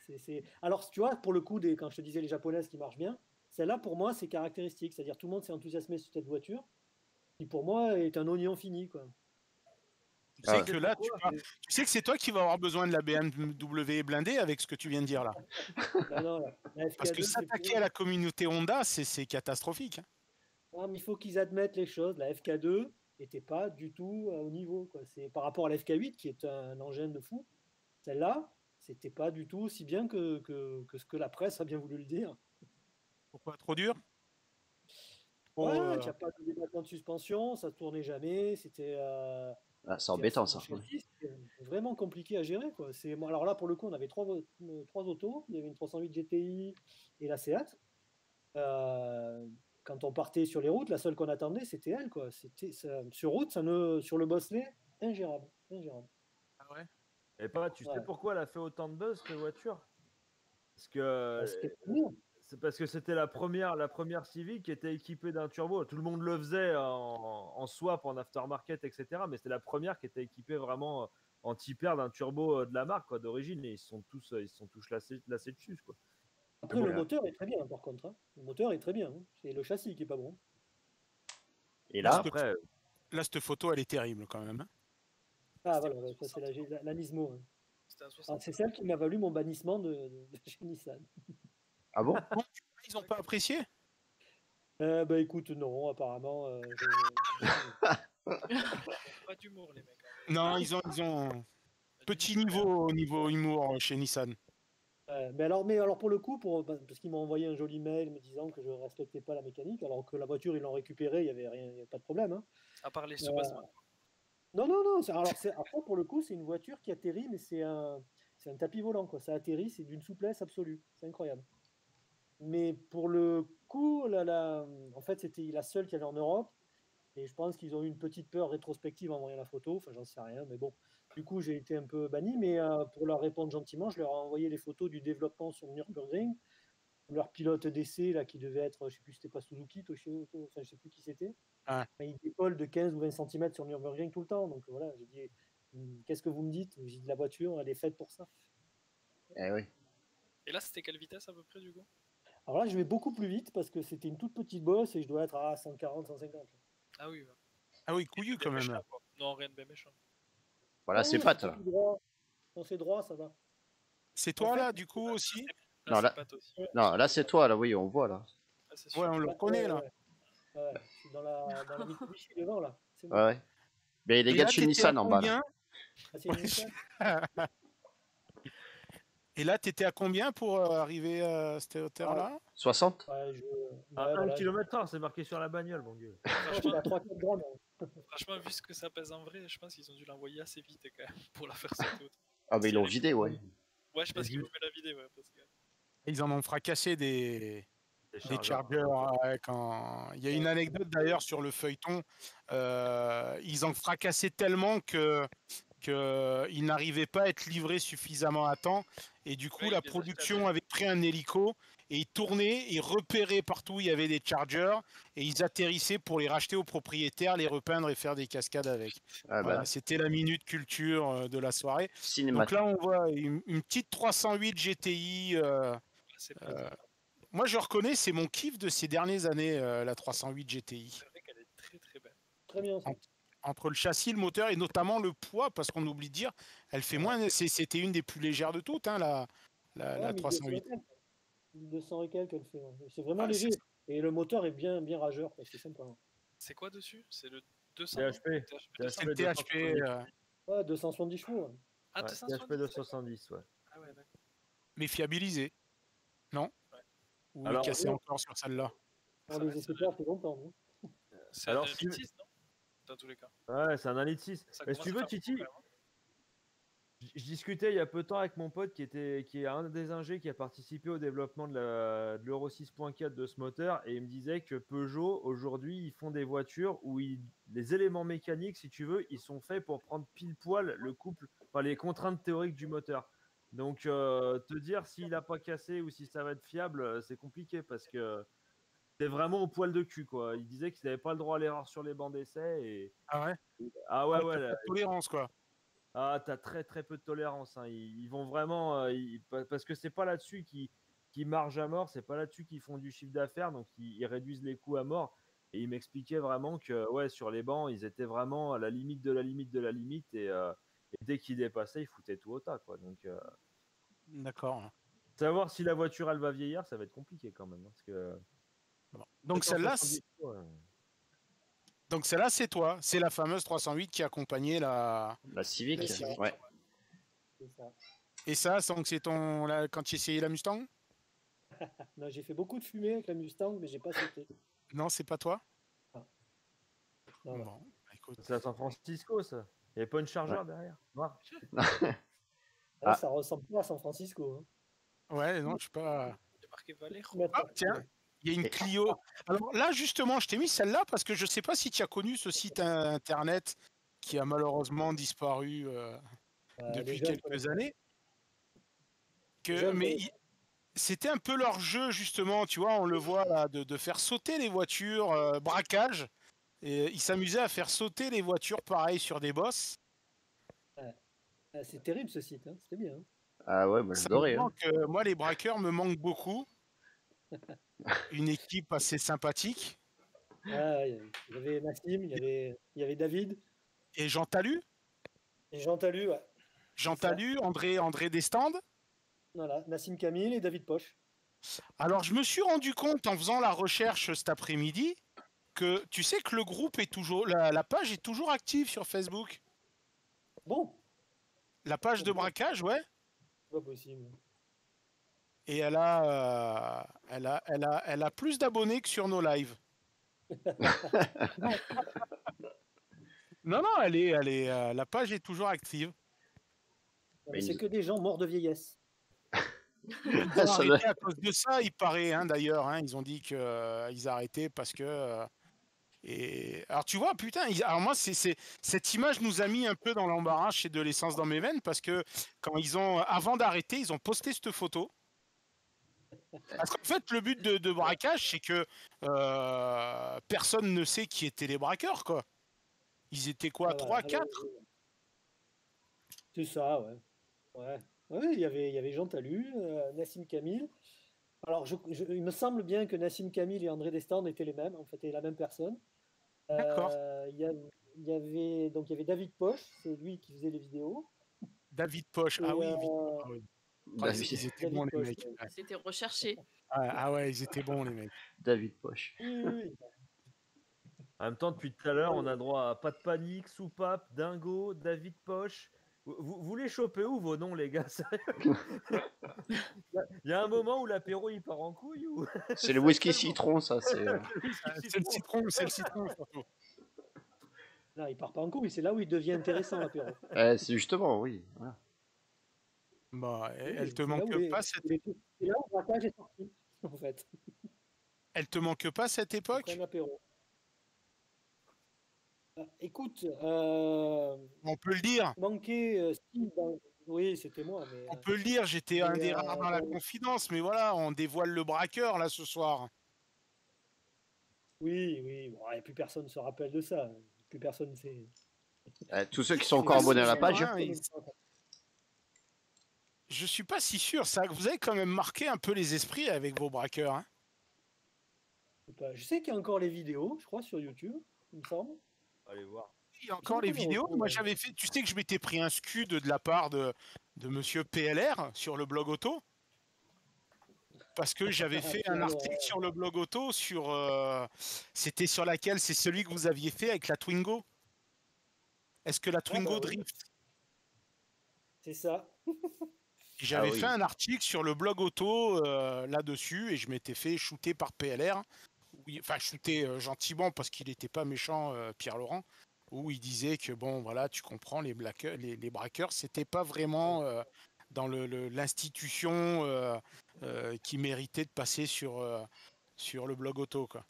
Ouais. Alors, tu vois, pour le coup, quand je te disais les japonaises qui marchent bien, celle-là, pour moi, c'est caractéristique. C'est-à-dire, tout le monde s'est enthousiasmé sur cette voiture, qui pour moi est un oignon fini, quoi. Tu sais Ah ouais. que là, tu sais que c'est toi qui vas avoir besoin de la BMW blindée avec ce que tu viens de dire là. Non, la Parce que FK2, c'est s'attaquer pour- à la communauté Honda, c'est catastrophique. Hein. Ah, mais il faut qu'ils admettent les choses. La FK2 n'était pas du tout au niveau, quoi. C'est par rapport à la FK8, qui est un engin de fou. Celle-là, c'était pas du tout aussi bien que ce que la presse a bien voulu le dire. Pourquoi trop dur? Trop, Ouais, il n'y a pas de débattement de suspension, ça tournait jamais, c'était Ah, c'est embêtant, ça. c'était vraiment compliqué à gérer, quoi. Alors là, pour le coup, on avait trois autos, il y avait une 308 GTI et la Seat. Quand on partait sur les routes, la seule qu'on attendait, c'était elle, quoi. Sur route, sur le bosselet, ingérable. Ah ouais. Et pas, tu sais Ouais. pourquoi elle a fait autant de buzz, cette voiture? Parce que Parce que c'est bien. c'est parce que c'était la première Civic qui était équipée d'un turbo. Tout le monde le faisait en swap, en aftermarket, etc. Mais c'était la première qui était équipée vraiment en typeur d'un turbo de la marque, quoi, d'origine. Et ils se sont tous lassés dessus, quoi. Après, Bon, le moteur est très bien, par contre. Hein. Le moteur est très bien. Hein. C'est le châssis qui est pas bon. Et Là, là, après, Là, cette photo, elle est terrible quand même. Hein. Ah, voilà, ouais, ça, c'est la Nismo. Hein. C'était un Alors, 60. c'est celle qui m'a valu mon bannissement de chez Nissan. ah bon? Ils n'ont pas apprécié? Bah écoute, non, apparemment. Pas d'humour, les mecs. Non, ils ont petit niveau au niveau humour chez Nissan. Mais alors pour le coup, parce qu'ils m'ont envoyé un joli mail me disant que je ne respectais pas la mécanique, alors que la voiture, ils l'ont récupérée, il n'y avait rien, il y avait pas de problème. Hein. À part les soubassements. Non. Après, pour le coup, c'est une voiture qui atterrit, mais c'est un tapis volant, quoi. Ça atterrit, c'est d'une souplesse absolue. C'est incroyable. Mais pour le coup, en fait, c'était la seule qu'il y avait en Europe. Et je pense qu'ils ont eu une petite peur rétrospective en voyant la photo. Enfin, j'en sais rien. Mais bon, du coup, j'ai été un peu banni. Mais pour leur répondre gentiment, je leur ai envoyé les photos du développement sur Nürburgring. Leur pilote d'essai, là, qui devait être, je sais plus, c'était pas Suzuki, Toshio, enfin, je sais plus qui c'était. Ah. Il décolle de 15 ou 20 cm sur Nürburgring tout le temps. Donc voilà, j'ai dit, qu'est-ce que vous me dites? J'ai dit, la voiture, elle est faite pour ça. Eh oui. Et là, c'était quelle vitesse à peu près, du coup? Alors là, je vais beaucoup plus vite parce que c'était une toute petite bosse et je dois être à 140, 150. Ah oui. Ah oui, couillu quand même. Méchant, quoi. Non, rien de bien méchant. Voilà, Ah c'est oui, Pat, c'est là. tout droit. Quand c'est droit, ça va. C'est toi En fait, là, du coup, aussi? Non, là- c'est Pat aussi. Non, là, c'est toi, là, oui, on voit, là. Ah, c'est sûr. Ouais, on le reconnaît là. Ouais, je suis dans la Mitsubishi devant là. C'est moi. Ouais. Mais il y a des Et gars là, de chez t'étais Nissan à en bas, là. combien? Ah, c'est une Nissan. Et là, t'étais à combien pour arriver à cette hauteur-là? 60? Ouais, à ouais, 1 voilà, km/h, c'est marqué sur la bagnole, mon dieu. je suis à 3-4 grammes. Hein. Franchement, vu ce que ça pèse en vrai, je pense qu'ils ont dû l'envoyer assez vite quand même pour la faire sauter. Ah, mais ils l'ont vidé, ouais. Ouais, je pense Et qu'ils du- vont la vider, ouais. Parce que... Ils en ont fracassé des Des chargeurs. Ouais, quand... Il y a une anecdote d'ailleurs sur le feuilleton. Ils en fracassaient tellement qu'ils n'arrivaient pas à être livrés suffisamment à temps. Et du coup, Ouais, la ils les production achetaient avait pris un hélico et ils tournaient, ils repéraient partout où il y avait des chargers et ils atterrissaient pour les racheter aux propriétaires, les repeindre et faire des cascades avec. Ah Voilà, bah, c'était la minute culture de la soirée. cinéma. Donc là, on voit une petite 308 GTI. C'est plaisant. Moi, je reconnais, c'est mon kiff de ces dernières années, la 308 GTI. C'est vrai qu'elle est très très belle. Très bien. Ça. Entre le châssis, le moteur et notamment le poids, parce qu'on oublie de dire, elle fait moins. C'était une des plus légères de toutes, hein, la Ouais, 308. 1200 et quelques, elle fait. Ouais. C'est vraiment Ah, léger. Et le moteur est bien rageur, quoi. C'est sympa. Hein. C'est quoi dessus? C'est le 200 THP. c'est le THP. Ouais, 270 chevaux. Ouais. Ah, Ouais, 270, THP 270, ouais. Ah ouais, d'accord. Mais fiabilisé. Non? Ouais. Ou Alors, cassé oui. encore sur celle-là. On les essaie pas plus longtemps. Hein. C'est Alors, un si- litre 6, non? Dans tous les cas. Ouais, c'est un 1,6 litre. Ça Mais si tu commence à veux, faire Titi, beaucoup, quand même, hein. je discutais il y a peu de temps avec mon pote qui est un des ingés qui a participé au développement de l'Euro 6.4 de ce moteur et il me disait que Peugeot aujourd'hui ils font des voitures où les éléments mécaniques, si tu veux, ils sont faits pour prendre pile poil le couple, enfin les contraintes théoriques du moteur. Donc te dire s'il n'a pas cassé ou si ça va être fiable, c'est compliqué parce que c'est vraiment au poil de cul quoi. Il disait qu'ils n'avaient pas le droit à l'erreur sur les bancs d'essai et Ah ouais? ah ouais Ah, ouais t'as là, pas de tolérance, quoi. ah, t'as très très peu de tolérance. Hein. Ils vont vraiment. Parce que c'est pas là-dessus qu'ils margent à mort, c'est pas là-dessus qu'ils font du chiffre d'affaires, donc ils réduisent les coûts à mort. Et ils m'expliquaient vraiment que ouais, sur les bancs, ils étaient vraiment à la limite de la limite de la limite. Et dès qu'ils dépassaient, ils foutaient tout au tas. Quoi. Donc, D'accord. savoir si la voiture elle va vieillir, ça va être compliqué quand même. Hein, parce que Bon. Donc celle-là, 770 chevaux, donc celle-là, c'est toi. C'est la fameuse 308 qui accompagnait la. La Civic, C'est ça. ouais. C'est ça. Et ça, donc c'est ton quand tu essayais la Mustang? Non, j'ai fait beaucoup de fumée avec la Mustang, mais j'ai pas sauté. Non, c'est pas toi? Non, Bon, bah, écoute. c'est à San Francisco, ça. Il n'y avait pas une chargeur derrière. Noir. Là, Ah. ça ressemble pas à San Francisco. Hein. Ouais, non, je sais pas. Il y a marqué Valero. Mais Ah, attends, tiens, il y a une Clio. Alors là, justement, je t'ai mis celle-là parce que je sais pas si tu as connu ce site internet qui a malheureusement disparu depuis les jeunes quelques années. Les jeunes Mais connaissent. c'était un peu leur jeu, justement, tu vois, on le voit là, de faire sauter les voitures, braquage. Et ils s'amusaient à faire sauter les voitures pareil sur des bosses. Ah, c'est terrible ce site, hein. C'était bien. Hein. Ah ouais, moi Ça me j'adorais. Hein. manque, moi, les braqueurs me manquent beaucoup. Une équipe assez sympathique. Ah, il y avait Nassim, il y avait David, Et Jean Talus, et Jean Talus, ouais. Jean C'est ça. Talus, André Destand. Voilà, Nassim Camille et David Poche. Alors, je me suis rendu compte en faisant la recherche cet après-midi que tu sais que le groupe est toujours, la page est toujours active sur Facebook. Bon, La page de braquage, ouais. pas possible. Et elle a plus d'abonnés que sur nos lives. Non, la page est toujours active. Non, mais Mais c'est ils- que des gens morts de vieillesse. Ils ont Ça arrêté doit- à cause de ça, il paraît, hein, d'ailleurs. Hein, ils ont dit qu'ils arrêtaient parce que. Et alors tu vois, putain, alors moi cette image nous a mis un peu dans l'embarras chez De l'essence dans mes veines parce que quand avant d'arrêter, ils ont posté cette photo. Parce qu'en fait, le but de braquage, c'est que personne ne sait qui étaient les braqueurs, quoi. Ils étaient quoi, Ah, 3, voilà. 4? C'est ça, ouais. Ouais, ouais, il y avait Jean Talus, Nassim Camille. Alors, il me semble bien que Nassim Camille et André Destand étaient les mêmes, en fait, étaient la même personne. D'accord. Il y avait David Poche, c'est lui qui faisait les vidéos. David Poche, Et, ah oui, évidemment. Ah oui. Ah, David, ils étaient David bons, les Poche, mecs. ouais. C'était recherché. Ah ouais, ils étaient bons, les mecs. David Poche. Oui. En même temps, depuis tout à l'heure, on a droit à Pas de panique, Soupape, Dingo, David Poche. Vous les chopez où vos noms, les gars? Sérieux. Il y a un moment où l'apéro il part en couille ou C'est le whisky citron, ça. C'est C'est le citron, surtout. Là, il part pas en couille, c'est là où il devient intéressant, l'apéro. c'est justement, oui. Voilà. Bon, elle Oui, te c'est là manque où pas cette... c'est là où le braquage est sorti, en fait, Elle te manque pas cette époque? après un apéro. Écoute, On peut le dire. manquer, si, Oui, c'était moi, mais, On peut le dire, j'étais un mais, des rares dans la bon, confidence, mais voilà, on dévoile le braqueur là ce soir. oui, oui, bon, et plus personne se rappelle de ça. Plus personne fait. Tous ceux qui sont fait encore Pas aussi si abonnés à la sûr, bien page. hein, comme une fois. je suis pas si sûr. Ça, vous avez quand même marqué un peu les esprits avec vos braqueurs. Hein. Je sais qu'il y a encore les vidéos, je crois, sur YouTube, il me semble. Allez voir. Il y a Il me semble encore les qu'on les vidéos. retrouve, Moi, hein. j'avais fait. Tu sais que je m'étais pris un scud de la part de Monsieur PLR sur le blog auto. Parce que j'avais fait un Quelle article horreur. sur le blog auto sur. C'était sur laquelle c'est celui que vous aviez fait avec la Twingo. Est-ce que la Ah, Twingo bah oui, drift? c'est ça. Et Ah j'avais fait oui. un article sur le blog auto là-dessus et je m'étais fait shooter par PLR. Oui, enfin, shooter gentiment parce qu'il n'était pas méchant, Pierre Laurent, où il disait que bon, voilà, tu comprends, les braqueurs, c'était pas vraiment dans l'institution qui méritait de passer sur le blog auto, quoi.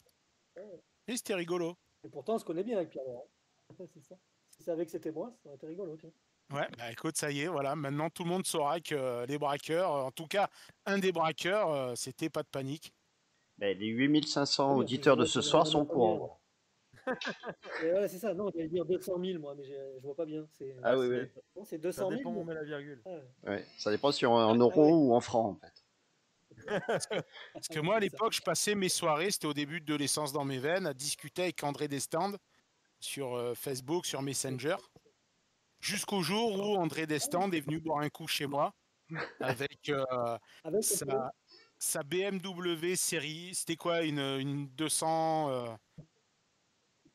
Et c'était rigolo. Et pourtant, on se connaît bien avec Pierre Laurent. Ouais, c'est ça. Si savait que c'était moi, ça aurait été rigolo, tiens. Ouais, bah écoute, ça y est, voilà, maintenant tout le monde saura que les braqueurs, en tout cas, un des braqueurs, c'était pas de panique. Ben, les 8500 Ah oui, enfin, je auditeurs de vois ce qu'on soir on sont est au pas bien. courant. Et ouais, c'est ça. Non, j'allais dire 200 000, moi, mais je vois pas bien. C'est Ah Ouais, oui, oui. non, c'est ça 200 000. dépend où on met la virgule. Ah, ouais. Ouais. Ça dépend si en Ah ouais, euros ou en francs, en fait. Parce que moi, à c'est ça. l'époque, je passais mes soirées, c'était au début de l'essence dans mes veines, à discuter avec André Destandes sur Facebook, sur Messenger, jusqu'au jour où André Destandes est venu boire un coup chez moi avec Avec sa, sa BMW série, c'était quoi, une 200,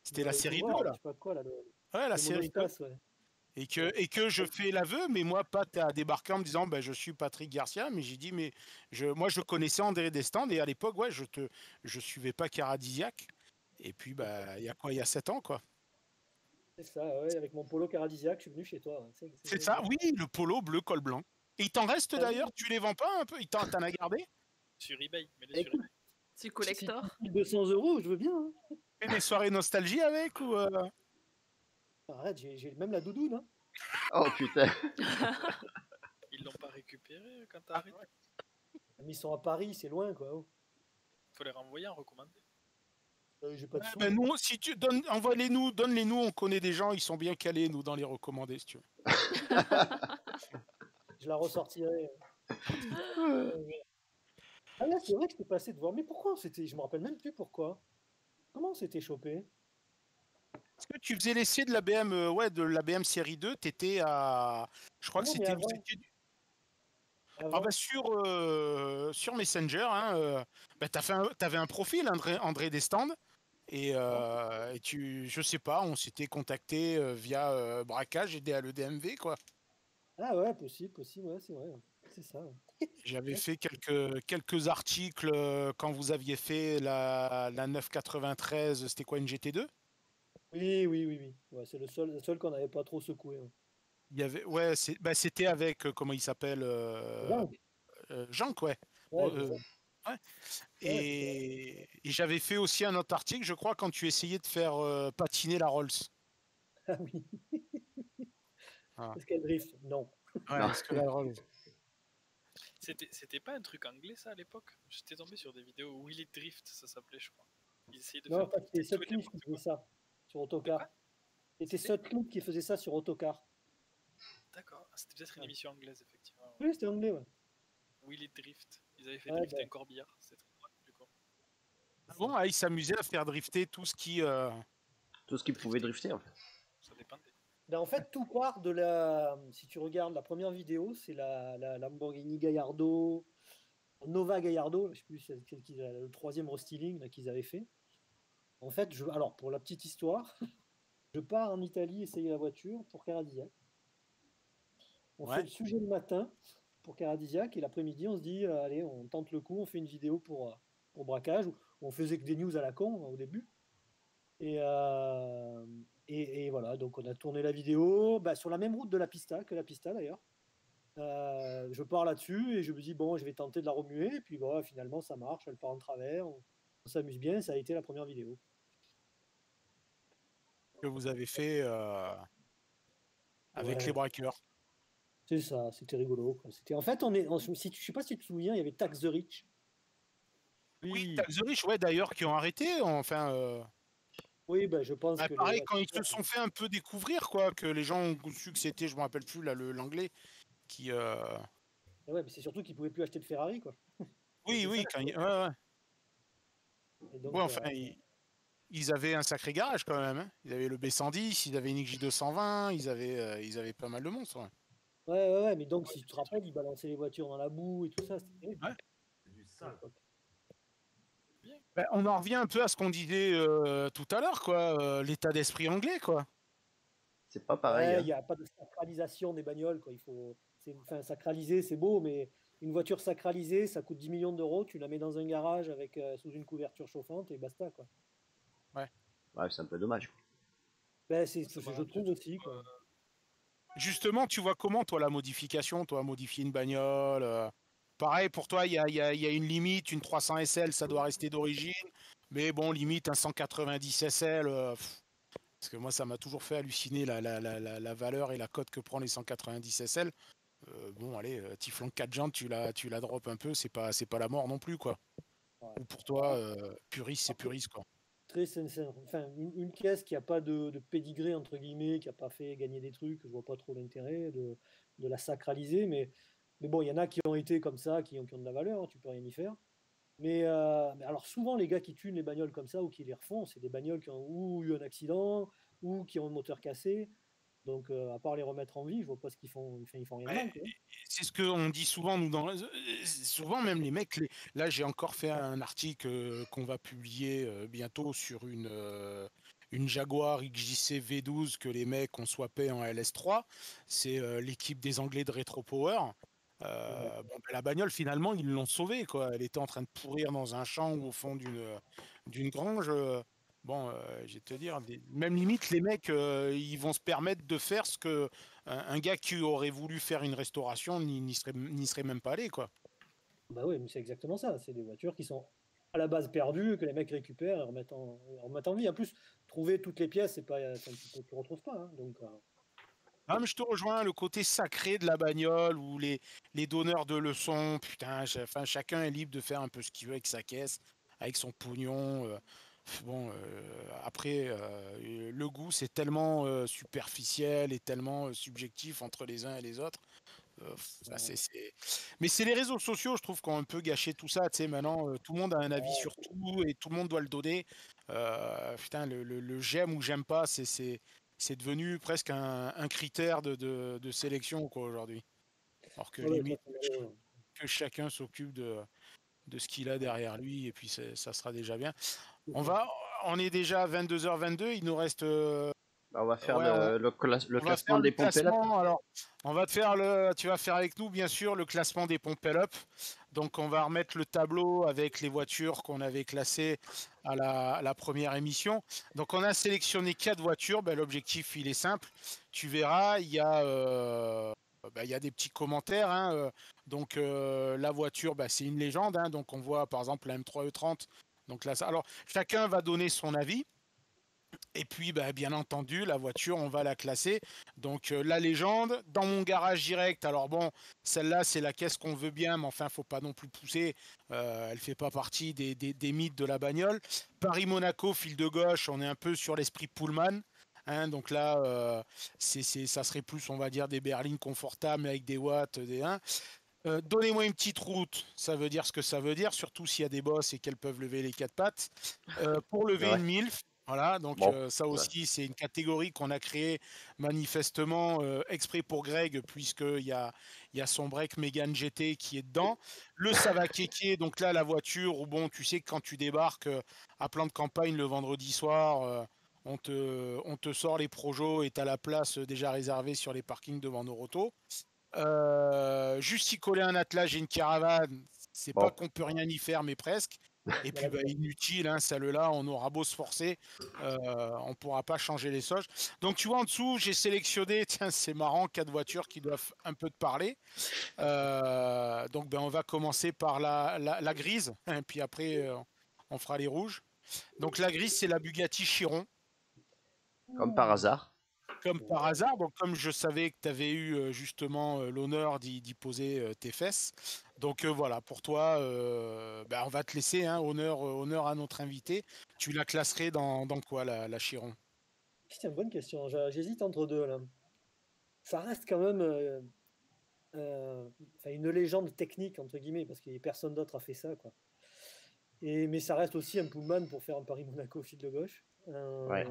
c'était la le série 2, couvreur, je là. sais pas quoi, là, Ouais, la le série 2. monospace, ouais. Et que je fais l'aveu, mais moi, Pat a débarqué en me disant, ben, je suis Patrick Garcia, mais j'ai dit, mais moi, je connaissais André Destandes, et à l'époque, ouais, je suivais pas Caradisiac. Et puis, bah, il y a quoi, il y a 7 ans, quoi. C'est ça, ouais, avec mon polo caradisiaque, je suis venu chez toi. Ouais. C'est ça, oui, le polo bleu col blanc. Et il t'en reste Ah oui, d'ailleurs, tu les vends pas un peu? T'en as gardé? Sur eBay, mais les sur écoute, eBay. Tu si collector? tu dis 200 €, je veux bien. Hein. Fais des soirées nostalgie avec ou Arrête, j'ai même la doudoune. Hein. Oh putain. Ils l'ont pas récupéré quand t'as arrêté. Mais ils sont à Paris, c'est loin, quoi. Oh. Faut les renvoyer en recommandé. J'ai pas de sous. ben nous, si tu donnes, envoie-les-nous, donne-les-nous, on connaît des gens, ils sont bien calés, nous, dans les recommandés, si tu veux. Je la ressortirai. Ah là, c'est vrai que je t'ai passé devant. Mais pourquoi c'était? Je me rappelle même plus pourquoi. Comment on s'était chopé? Est-ce que tu faisais l'essai de la BM, ouais, de la BM série 2, t'étais à, je crois que Non, mais c'était, avant. ah Avant. bah sur Messenger, hein, bah t'avais un profil, André Destandes, et je sais pas, on s'était contacté via braquage et le DMV, quoi. Ah ouais, possible, ouais, c'est vrai. Ouais. C'est ça. Ouais. J'avais fait quelques articles quand vous aviez fait la 993, c'était quoi, une GT2? Oui, oui, oui, oui. Ouais, c'est le seul qu'on n'avait pas trop secoué. Ouais. Il y avait, ouais, c'était avec, comment il s'appelle, Dingue. Jean, ouais. Ouais, c'est ça. Ouais. Ouais, c'est ça. Et j'avais fait aussi un autre article, je crois, quand tu essayais de faire patiner la Rolls. Ah oui. Ah. Est-ce qu'elle drift? Non. Ouais, Non. parce que la Rolls. C'était pas un truc anglais ça à l'époque? J'étais tombé sur des vidéos Willy Drift, ça s'appelait, je crois. Ils essayaient de Non, faire en fait, c'était drifter tout et Sutcliffe qui n'importe faisait quoi. ça sur De Autocar. quoi? C'était C'était Sutcliffe qui faisait ça sur Autocar. D'accord. Ah, c'était peut-être une émission anglaise, effectivement. Ouais. Oui, c'était anglais, ouais. Willy Drift. Ils avaient fait Ouais, drifter bah, un corbillard. C'est très drôle, du coup. Ah bon, ah, il s'amusait à faire drifter tout ce qui. Tout ce qui pouvait drifter, en fait. Ça dépendait. ben, en fait, tout part de la. Si tu regardes la première vidéo, c'est la Lamborghini Gallardo, Nova Gallardo, je sais plus c'est le troisième restyling là, qu'ils avaient fait. En fait, alors pour la petite histoire, je pars en Italie essayer la voiture pour Caradisiac. On fait Ouais. le sujet le matin pour Caradisiac et l'après-midi, on se dit allez, on tente le coup, on fait une vidéo pour braquage. Où on faisait que des news à la con au début. Et voilà, donc on a tourné la vidéo bah, sur la même route de la pista que la pista d'ailleurs. Je pars là-dessus et je me dis bon, je vais tenter de la remuer. Et puis bon, finalement, ça marche, elle part en travers, on s'amuse bien. Ça a été la première vidéo. Que vous avez fait avec Ouais. les braqueurs. C'est ça, c'était rigolo, quoi. En fait, je sais pas si tu te souviens, il y avait Tax the Rich. Oui, Tax the Rich, ouais, d'ailleurs, qui ont arrêté. Enfin, Oui, ben, je pense que pareil, quand ils se sont fait un peu découvrir, quoi, que les gens ont su que c'était, je me rappelle plus, là, l'anglais, qui. Ouais, mais c'est surtout qu'ils pouvaient plus acheter de Ferrari, quoi. Oui, C'est oui, ça. ouais, ouais. Et donc, Ouais, enfin, ils avaient un sacré garage quand même. Hein. Ils avaient le B110, ils avaient une XJ220, ils avaient pas mal de monstres. Ouais. ouais, mais donc, si tu te rappelles, ils balançaient les voitures dans la boue et tout ça, c'était terrible. Ouais. C'est du à sale. l'époque. Ben, on en revient un peu à ce qu'on disait tout à l'heure, quoi. L'état d'esprit anglais, quoi. C'est pas pareil. Ouais, Hein. il n'y a pas de sacralisation des bagnoles, quoi. Enfin, sacraliser, c'est beau, mais une voiture sacralisée, ça coûte 10 millions d'euros. Tu la mets dans un garage avec sous une couverture chauffante et basta, quoi. Ouais, c'est un peu dommage. Quoi. Ben, je trouve aussi, quoi. Justement, tu vois comment, toi, la modification, toi, modifier une bagnole pareil, pour toi, il y a une limite, une 300 SL, ça doit rester d'origine. Mais bon, limite, un 190 SL. Parce que moi, ça m'a toujours fait halluciner la valeur et la cote que prend les 190 SL. Bon, allez, Tiflon 4 jantes, tu la drops un peu, c'est pas la mort non plus, quoi. Ouais. Ou pour toi, puriste, c'est puriste, quoi. Très sincère. Enfin, une caisse qui n'a pas de pédigré, entre guillemets, qui n'a pas fait gagner des trucs, je vois pas trop l'intérêt de la sacraliser. Mais bon, il y en a qui ont été comme ça, qui ont de la valeur, hein, tu peux rien y faire. Mais alors souvent, les gars qui tunent les bagnoles comme ça ou qui les refont, c'est des bagnoles qui ont ou eu un accident ou qui ont un moteur cassé. Donc, à part les remettre en vie, je vois pas ce qu'ils font. Enfin, ils font rien de Ouais, mal, quoi. c'est ce qu'on dit souvent, nous, souvent même les mecs, là j'ai encore fait un article qu'on va publier bientôt sur une Jaguar XJC V12 que les mecs ont swappé en LS3. C'est l'équipe des Anglais de Retro Power. Ouais. Bon, ben, la bagnole, finalement, ils l'ont sauvée, quoi. Elle était en train de pourrir dans un champ ou au fond d'une grange. Bon, je vais te dire, même limite, les mecs, ils vont se permettre de faire ce que un gars qui aurait voulu faire une restauration n'y serait même pas allé, quoi. Bah oui, mais c'est exactement ça. C'est des voitures qui sont à la base perdues, que les mecs récupèrent et remettent en vie. En plus, trouver toutes les pièces, c'est pas, enfin, tu retrouves pas. Hein. Donc, Ah, mais je te rejoins, le côté sacré de la bagnole ou les donneurs de leçons, putain, enfin, chacun est libre de faire un peu ce qu'il veut avec sa caisse, avec son pognon. Bon, après, le goût, c'est tellement superficiel et tellement subjectif entre les uns et les autres. Ça, Mais c'est les réseaux sociaux, je trouve, qui ont un peu gâché tout ça. Tu sais, maintenant, tout le monde a un avis sur tout et tout le monde doit le donner. Putain, le j'aime ou j'aime pas, c'est devenu presque un critère de sélection, quoi, aujourd'hui. Alors que ouais, ouais, ça, limite, c'est malheureux. que chacun s'occupe de ce qu'il a derrière lui et puis ça sera déjà bien. C'est On ça. va, on est déjà à 22h22, il nous reste Bah, on va faire ouais, le on va classement faire le des pompes up. classement. Alors, tu vas faire avec nous, bien sûr, le classement des pompes up. Donc, on va remettre le tableau avec les voitures qu'on avait classées à la première émission. Donc, on a sélectionné 4 voitures. Ben, l'objectif, il est simple. Tu verras, il y a des petits commentaires. Hein. Donc, la voiture, ben, c'est une légende. Hein. Donc, on voit, par exemple, la M3 E30. Donc, là, alors, chacun va donner son avis. Et puis, bah, bien entendu, la voiture, on va la classer. Donc, la légende, dans mon garage direct. Alors bon, celle-là, c'est la caisse qu'on veut bien, mais enfin, faut pas non plus pousser. Elle fait pas partie des mythes de la bagnole. Paris-Monaco, fil de gauche, on est un peu sur l'esprit Pullman. Hein, donc là, ça serait plus, on va dire, des berlines confortables avec des watts, des 1. Donnez-moi une petite route, ça veut dire ce que ça veut dire, surtout s'il y a des bosses et qu'elles peuvent lever les 4 pattes. Pour lever Ouais. une MILF, voilà, donc Bon, ça aussi, c'est une catégorie qu'on a créée manifestement exprès pour Greg, puisqu'il y a son break Mégane GT qui est dedans. Le Savakeke, donc là, la voiture où, bon, tu sais que quand tu débarques à plan de campagne le vendredi soir, on te sort les projos et tu as la place déjà réservée sur les parkings devant nos rotos. Juste y coller un attelage et une caravane, c'est bon. pas qu'on peut rien y faire, mais presque. Et puis bah, inutile, hein, celle-là, on aura beau se forcer, on pourra pas changer les sauges. Donc tu vois en dessous, j'ai sélectionné, tiens c'est marrant, 4 voitures qui doivent un peu te parler. Donc ben, on va commencer par la grise, et puis après on fera les rouges. Donc la grise c'est la Bugatti Chiron. Comme par hasard. comme par hasard. Donc, comme je savais que tu avais eu justement l'honneur d'y poser tes fesses. Donc, voilà, pour toi, on va te laisser, hein, honneur à notre invité. Tu la classerais dans quoi, la Chiron? C'est une bonne question. J'hésite entre deux là. Ça reste quand même enfin, une légende technique, entre guillemets, parce que personne d'autre a fait ça, quoi. Mais ça reste aussi un Pullman pour faire un Paris-Monaco fil de gauche. Ouais.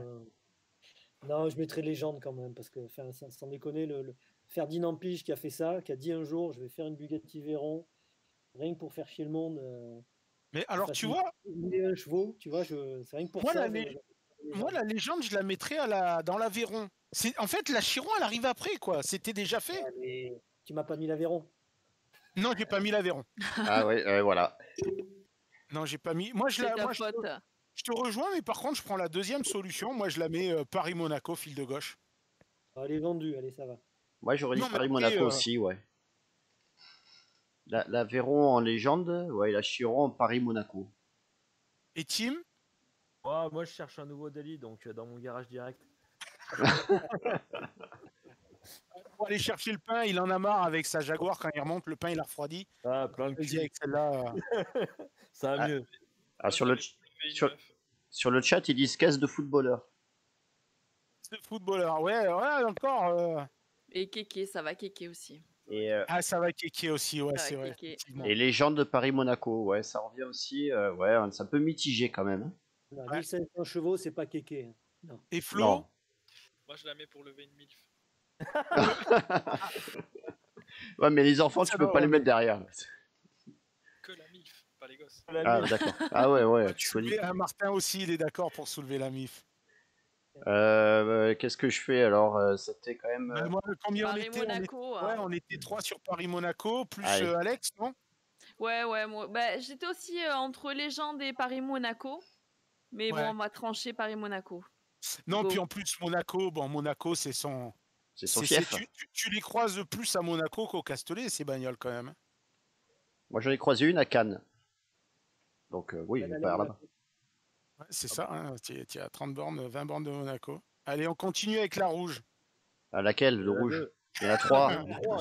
Non, je mettrais légende quand même, parce que, enfin, sans déconner, le Ferdinand Pige qui a fait ça, qui a dit un jour, je vais faire une Bugatti Veyron, rien que pour faire chier le monde. Mais alors, tu vois, 1001 chevaux, tu vois, c'est rien que pour moi, ça. moi, la légende, je la mettrais dans l'Aveyron. En fait, la Chiron, elle arrive après, quoi. C'était déjà fait. Ouais, mais tu m'as pas mis l'Aveyron. Non, j'ai pas mis l'Aveyron. Ah ouais, voilà. Non, j'ai pas mis. Moi, C'est ta faute. je te rejoins, mais par contre, je prends la deuxième solution. Moi, je la mets Paris-Monaco, fil de gauche. Elle est vendue, allez, ça va. Moi, j'aurais dit Non, mais Paris-Monaco après, aussi, ouais. La Véron en légende, ouais, la Chiron en Paris-Monaco. Et Tim? Moi, je cherche un nouveau délit, donc dans mon garage direct. Pour aller chercher le pain, il en a marre avec sa Jaguar. Quand il remonte, le pain, il a refroidi. Ah, plein de Je dis cul. avec celle-là. Ça va Ah. mieux. Ah, sur V9. sur le chat, ils disent caisse de footballeur. Ce footballeur. Ouais, encore. Et Kéké, ça va Kéké aussi. Et, Ah, ça va kéké aussi, ouais, Ça c'est va vrai. kéké. Effectivement. et légende de Paris-Monaco, ouais, ça revient aussi. Ouais, c'est un peu mitigé quand même. Non, Ouais. 1500 chevaux, c'est pas kéké, hein. Non. Et Flo? Non. Moi, je la mets pour lever une MILF. Ouais, mais les enfants, Ça tu peux va, pas les ouais, mettre derrière. Que la MILF, pas les gosses. Ah, d'accord. Ah ouais, tu choisis. Martin aussi, il est d'accord pour soulever la MIF. Qu'est-ce que je fais alors? C'était quand même. Moi, combien on était? Paris-Monaco. Ouais, on était 3 sur Paris-Monaco, plus Allez. Alex, non? Ouais, moi. J'étais aussi entre Légende et Paris-Monaco. Mais Ouais. bon, on va trancher Paris-Monaco. Non, Go. puis en plus, Monaco, c'est son. C'est son fief. Tu les croises plus à Monaco qu'au Castellet, ces bagnoles, quand même. Moi, j'en ai croisé une à Cannes. Donc, oui, Elle je vais allait pas à là-bas. Ouais, c'est ça, hein, tu es à 30 bornes, 20 bornes de Monaco. Allez, on continue avec la rouge. À laquelle? Le Il y en a rouge? deux. Il y en a trois.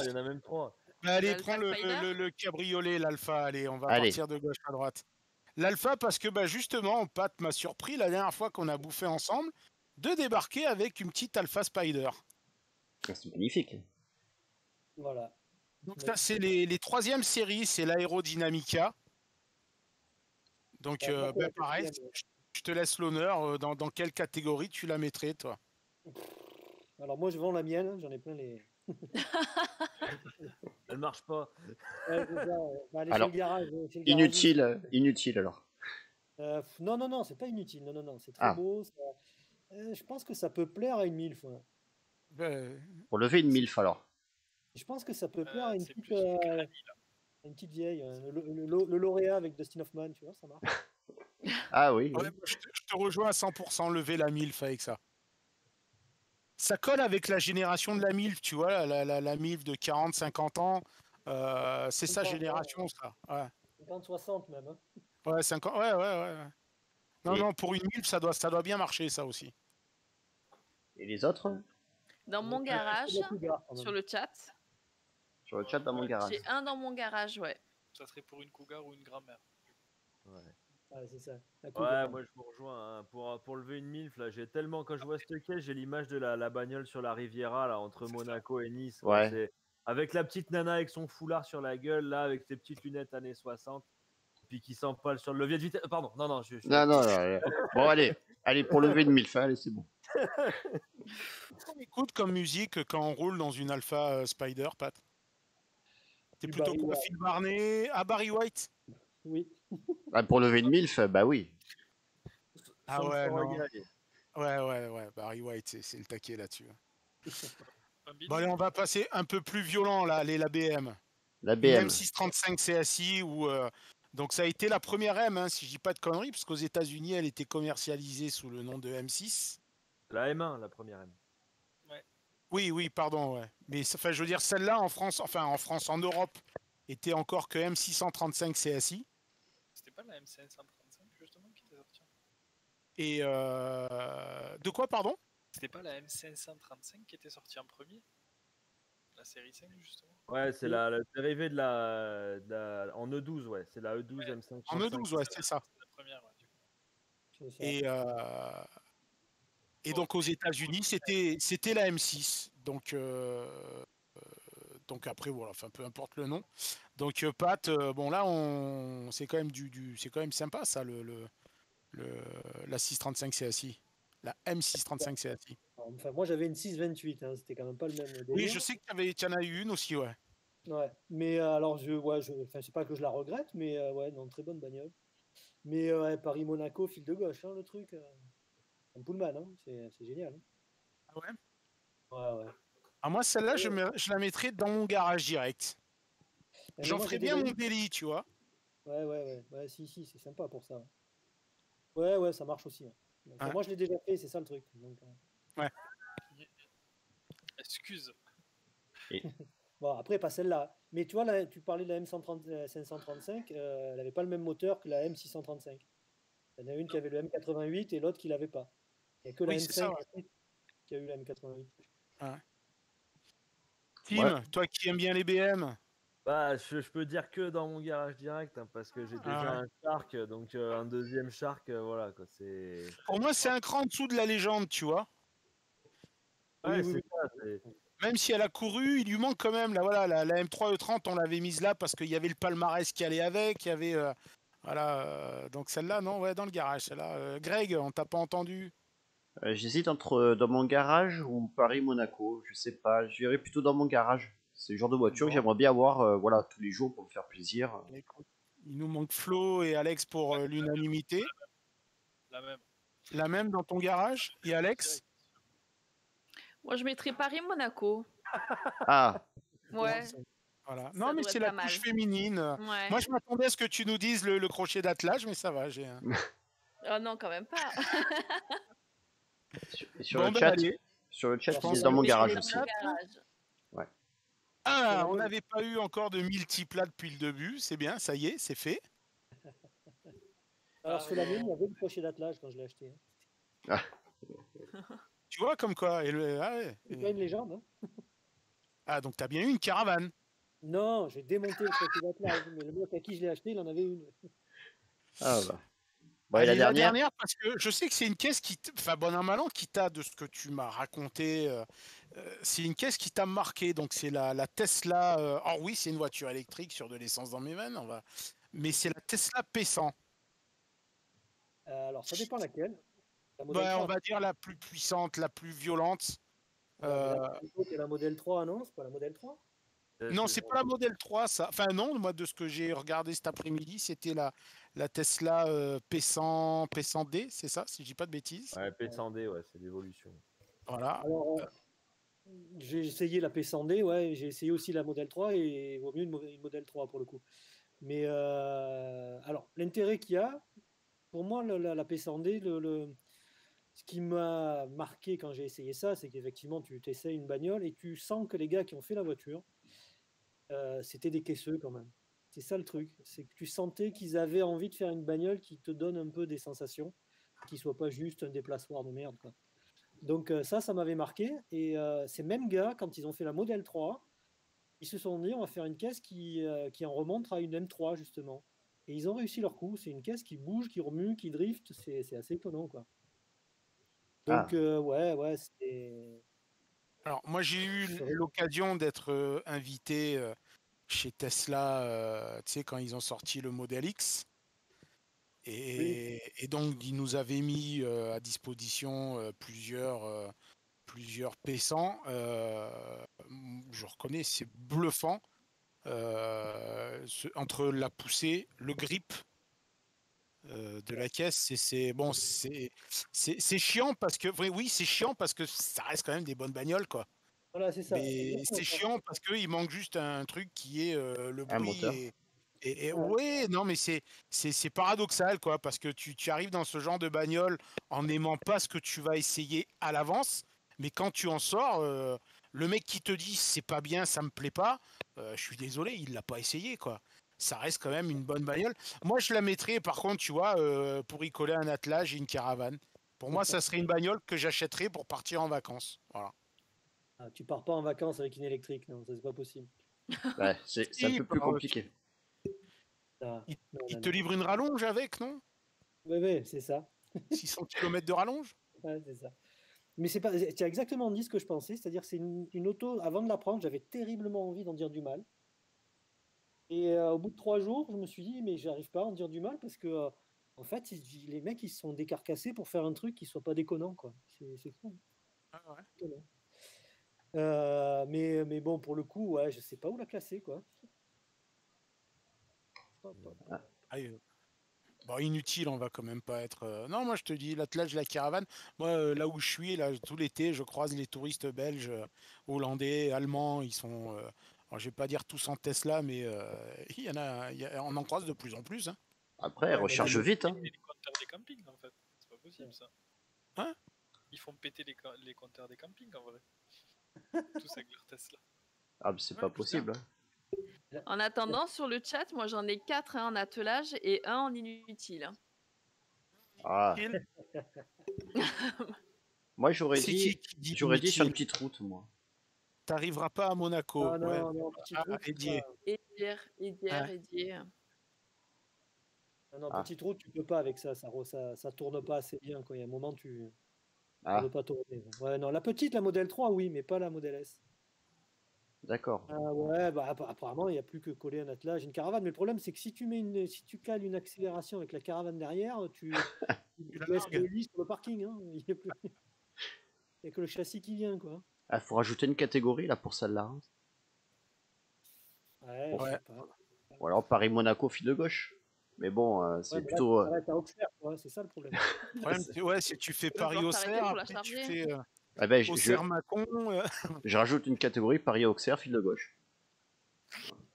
Il y en a même trois. Allez, L'Alpha prends Spider le cabriolet, l'Alpha. Allez, on va Allez. partir de gauche à droite. L'Alpha, parce que justement, Pat m'a surpris la dernière fois qu'on a bouffé ensemble de débarquer avec une petite Alpha Spider. C'est magnifique. Voilà. Donc ça, c'est les troisièmes séries, c'est l'Aerodynamica. Donc, pareil, je te laisse l'honneur. Dans quelle catégorie tu la mettrais, toi? Alors moi, je vends la mienne, j'en ai plein les. Elle marche pas. Ouais, c'est ça, ouais. Bah, elle est Alors, chez le garage, chez le Inutile alors. Non, c'est pas inutile. Non, c'est très Ah. beau. Je pense que ça peut plaire à une MILF. Ouais. Pour lever une MILF alors. Je pense que ça peut plaire à une C'est petite, plus une granny, là. une petite vieille. Le lauréat avec Dustin Hoffman, tu vois, ça marche. Ah oui. Ouais, je te rejoins à 100%, lever la MILF avec ça. Ça colle avec la génération de la MILF, tu vois, la MILF de 40-50 ans. C'est sa 50, génération, ça. Ouais, 50-60 même. Hein. ouais, 50, ouais. Non, Et- non, pour une MILF, ça doit bien marcher, ça aussi. Et les autres? Dans mon garage, C'est de la Cougar, quand même. sur le chat, Sur le chat dans mon garage. j'ai un dans mon garage, ouais. Ça serait pour une cougar ou une grand-mère. Ouais, c'est ça. La Cougar. Ouais, moi je vous rejoins. Hein. Pour lever une MILF, là, j'ai tellement. Quand je vois cette caisse, j'ai l'image de la bagnole sur la Riviera, là, entre C'est Monaco et Nice. quoi. Ouais. C'est- Avec la petite nana avec son foulard sur la gueule, là, avec ses petites lunettes années 60, puis qui s'empale sur le levier de vitesse. Pardon, non, Non. Bon, allez, pour lever une MILF, allez, c'est bon. On écoute comme musique quand on roule dans une Alpha Spider, Pat. T'es Du plutôt Barry quoi, White. Phil Barnet? Ah, Barry White? Oui. Ah, pour lever une MILF, bah oui. Ah Sans me ouais, faire non. régaler. Ouais, Barry White, c'est le taquet là-dessus. Un bidon. Bon, allez, on va passer un peu plus violent, là, la BM. La Une BM. M635 CSI, donc ça a été la première M, hein, si je dis pas de conneries, parce qu'aux États-Unis, elle était commercialisée sous le nom de M6. La M1, la première M. Oui, pardon, ouais. Mais enfin, je veux dire, celle-là, en France, en Europe, était encore que M635 CSI. C'était pas la M535 justement qui était sortie. Et de quoi, pardon? C'était pas la M535 qui était sortie en premier? La série 5, justement? Ouais, c'est la dérivée de la en E12, ouais. C'est la E12 Ouais. M5. En E12, ouais, c'est ça. C'est la première, ouais, du coup. C'est ça. Et donc aux États-Unis, c'était la M6. Donc après voilà, enfin peu importe le nom. Donc Pat, bon là c'est quand même c'est quand même sympa ça la 635 CSI, la M635 CSI. Enfin, moi, j'avais une 628, hein, c'était quand même pas le même délire. Oui, je sais que tu en as eu une aussi, ouais. Ouais, mais alors, enfin, c'est pas que je la regrette, mais ouais, non, très bonne bagnole. Mais ouais, Paris-Monaco, fil de gauche, hein, le truc. Un Pullman, hein, c'est génial. Hein. Ah ouais. Ouais, ouais. Ah, moi celle-là, je la mettrais dans mon garage direct. Mais J'en moi, ferais j'ai bien déjà mon eu- délit, tu vois. Ouais, si, c'est sympa pour ça. Ouais, ça marche aussi. Ouais. Donc, Ouais. moi, je l'ai déjà fait, c'est ça le truc. Donc, Ouais. Excuse. bon, après, pas celle-là. Mais tu vois, là, tu parlais de la M535, elle n'avait pas le même moteur que la M635. Il y en a une qui avait le M88 et l'autre qui l'avait pas. Il n'y a que la Oui, c'est ça. M5 Ouais. qui a eu la M88. Ouais. Tim, Ouais. toi qui aimes bien les BM. Bah, je peux dire que dans mon garage direct, hein, parce que j'ai déjà Ah ouais. un Shark, donc un deuxième Shark, voilà quoi. C'est. Pour moi, c'est un cran en dessous de la légende, tu vois. Ouais, Oui. c'est ça. Même si elle a couru, il lui manque quand même la M3 E30, on l'avait mise là parce qu'il y avait le palmarès qui allait avec, il y avait donc celle-là non, ouais, dans le garage, celle-là. Greg, on t'a pas entendu? J'hésite entre dans mon garage ou Paris-Monaco. Je sais pas. J'irai plutôt dans mon garage. C'est le genre de voiture que Bon. j'aimerais bien avoir voilà, tous les jours pour me faire plaisir. Écoute, il nous manque Flo et Alex pour l'unanimité. La même. La même dans ton garage? Et Alex? Moi, je mettrais Paris-Monaco. Ah, Ouais. Voilà. Ça Non, mais doit c'est être la pas mal. touche féminine. Ouais. Moi, je m'attendais à ce que tu nous dises le crochet d'attelage, mais ça va. Oh non, quand même pas. sur Bon, le ben chat, allez. sur le chat, Je il pense disait dans mon que garage sur aussi. le Garage. Ah, on n'avait pas eu encore de multiplat depuis le début. C'est bien, ça y est, c'est fait. Alors, sur la mienne, il y avait le crochet d'attelage quand je l'ai acheté. Ah, Tu vois, comme quoi. C'est pas une légende. Hein. Ah, donc t'as bien eu une caravane. Non, j'ai démonté le crochet d'attelage, mais le mec à qui je l'ai acheté, il en avait une. ah bah. Bon, et Allez, la dernière, parce que je sais que c'est une caisse enfin, bon an mal an, qui t'a, de ce que tu m'as raconté, c'est une caisse qui t'a marqué. Donc c'est la Tesla. Oh oui, c'est une voiture électrique sur de l'essence dans mes veines. Mais c'est la Tesla P100. Alors, ça dépend laquelle. La modèle Bah, 3. on va dire la plus puissante, la plus violente. Ouais, mais là, c'est la modèle 3, non? C'est pas la modèle 3? Non, c'est pas la modèle 3, ça. Enfin, non, moi, de ce que j'ai regardé cet après-midi, c'était la Tesla P100D, c'est ça, si je dis pas de bêtises. Ouais, P100D, ouais, c'est l'évolution. Voilà. Alors, j'ai essayé la P100D, ouais, j'ai essayé aussi la modèle 3 et il vaut mieux une modèle 3 pour le coup. Mais alors, l'intérêt qu'il y a, pour moi, la P100D, ce qui m'a marqué quand j'ai essayé ça, c'est qu'effectivement, tu t'essayes une bagnole et tu sens que les gars qui ont fait la voiture, c'était des caisseux quand même. C'est ça le truc, c'est que tu sentais qu'ils avaient envie de faire une bagnole qui te donne un peu des sensations, qui soit pas juste un déplaçoir de merde, quoi. Donc ça m'avait marqué. Et ces mêmes gars, quand ils ont fait la modèle 3, ils se sont dit on va faire une caisse qui en remonte à une M3 justement. Et ils ont réussi leur coup. C'est une caisse qui bouge, qui remue, qui drift. C'est assez étonnant, quoi. Donc ouais, c'est... Alors, moi, j'ai eu l'occasion d'être invité chez Tesla, tu sais, quand ils ont sorti le Model X. Et donc, ils nous avaient mis à disposition plusieurs P100. Je reconnais, c'est bluffant. Entre la poussée, le grip de la caisse, c'est chiant parce que oui, c'est chiant parce que ça reste quand même des bonnes bagnoles, quoi. Voilà, c'est ça. Mais c'est chiant parce qu'il manque juste un truc qui est le un bruit moteur. et ouais, non, mais c'est paradoxal, quoi, parce que tu arrives dans ce genre de bagnole en n'aimant pas ce que tu vas essayer à l'avance, mais quand tu en sors, le mec qui te dit c'est pas bien, ça me plaît pas, je suis désolé, il l'a pas essayé, quoi. Ça reste quand même une bonne bagnole. Moi, je la mettrais, par contre, tu vois, pour y coller un attelage et une caravane. Pour moi, ça serait une bagnole que j'achèterais pour partir en vacances. Voilà. Ah, tu pars pas en vacances avec une électrique, non, ça c'est pas possible. Ouais, c'est un Si, peu plus bah, compliqué. Ah, non, Il non, te non. livre une rallonge avec, non? Ouais, ouais, c'est ça. 600 km de rallonge? Ouais, c'est ça. Mais c'est pas, tu as exactement dit ce que je pensais, c'est-à-dire que c'est une auto, avant de la prendre, j'avais terriblement envie d'en dire du mal. Et au bout de 3 jours, je me suis dit, mais j'arrive pas à en dire du mal parce que, en fait, les mecs, ils se sont décarcassés pour faire un truc qui soit pas déconnant, quoi. C'est fou. Ah ouais. Étonnant. Mais bon, pour le coup, ouais, je sais pas où la classer, quoi. Hop, hop. Ah, bon, inutile, on va quand même pas être. Non, moi je te dis, l'attelage de la caravane. Moi, là où je suis, là, tout l'été, je croise les touristes belges, hollandais, allemands. Ils sont, alors, je vais pas dire tous en Tesla, mais on en croise de plus en plus. Hein. Après, Ouais, mais recharge là, vite. Hein. Et les compteurs des campings, en fait. C'est pas possible, ça. Hein? Ils font péter les compteurs des campings, en vrai. Tous avec leur Tesla. Ah, mais c'est Ouais, pas putain. possible. Hein. En attendant, sur le chat, moi j'en ai 4 en attelage et 1 en inutile. Hein. Ah, moi j'aurais C'est dit, qui dit j'aurais dit sur une inutile? petite route, moi. T'arriveras pas à Monaco. non, Ouais. non, petite Ah, route, c'est Edier. pas- Edier. non, Ah. petite route, tu peux pas avec ça, ça tourne pas assez bien, quoi. Il y a un moment, tu ne Ah, veux pas tourner. Ouais, non, la petite, la modèle 3, oui, mais pas la modèle S. d'accord. Ah ouais, bah, apparemment, il n'y a plus que coller un attelage, une caravane. Mais le problème, c'est que si tu cales une accélération avec la caravane derrière, tu la laisses largues. le lit sur le parking. Hein. Il n'y a plus... il y a que le châssis qui vient, quoi. Ah, faut rajouter une catégorie là pour celle-là. Hein. Ouais, Bon. je Ouais. sais pas. Ou alors Paris-Monaco, fil de gauche. Mais bon, Ouais, c'est mais là, plutôt. tu t'arrêtes à Auxerre, quoi. C'est ça le problème. Le problème, ouais, si tu fais Tu vas pouvoir t'arrêter Paris-Auxerre, pour la après tu charger. fais Ah ben, Auxerre-Macon. je rajoute une catégorie Paris-Auxerre, fil de gauche.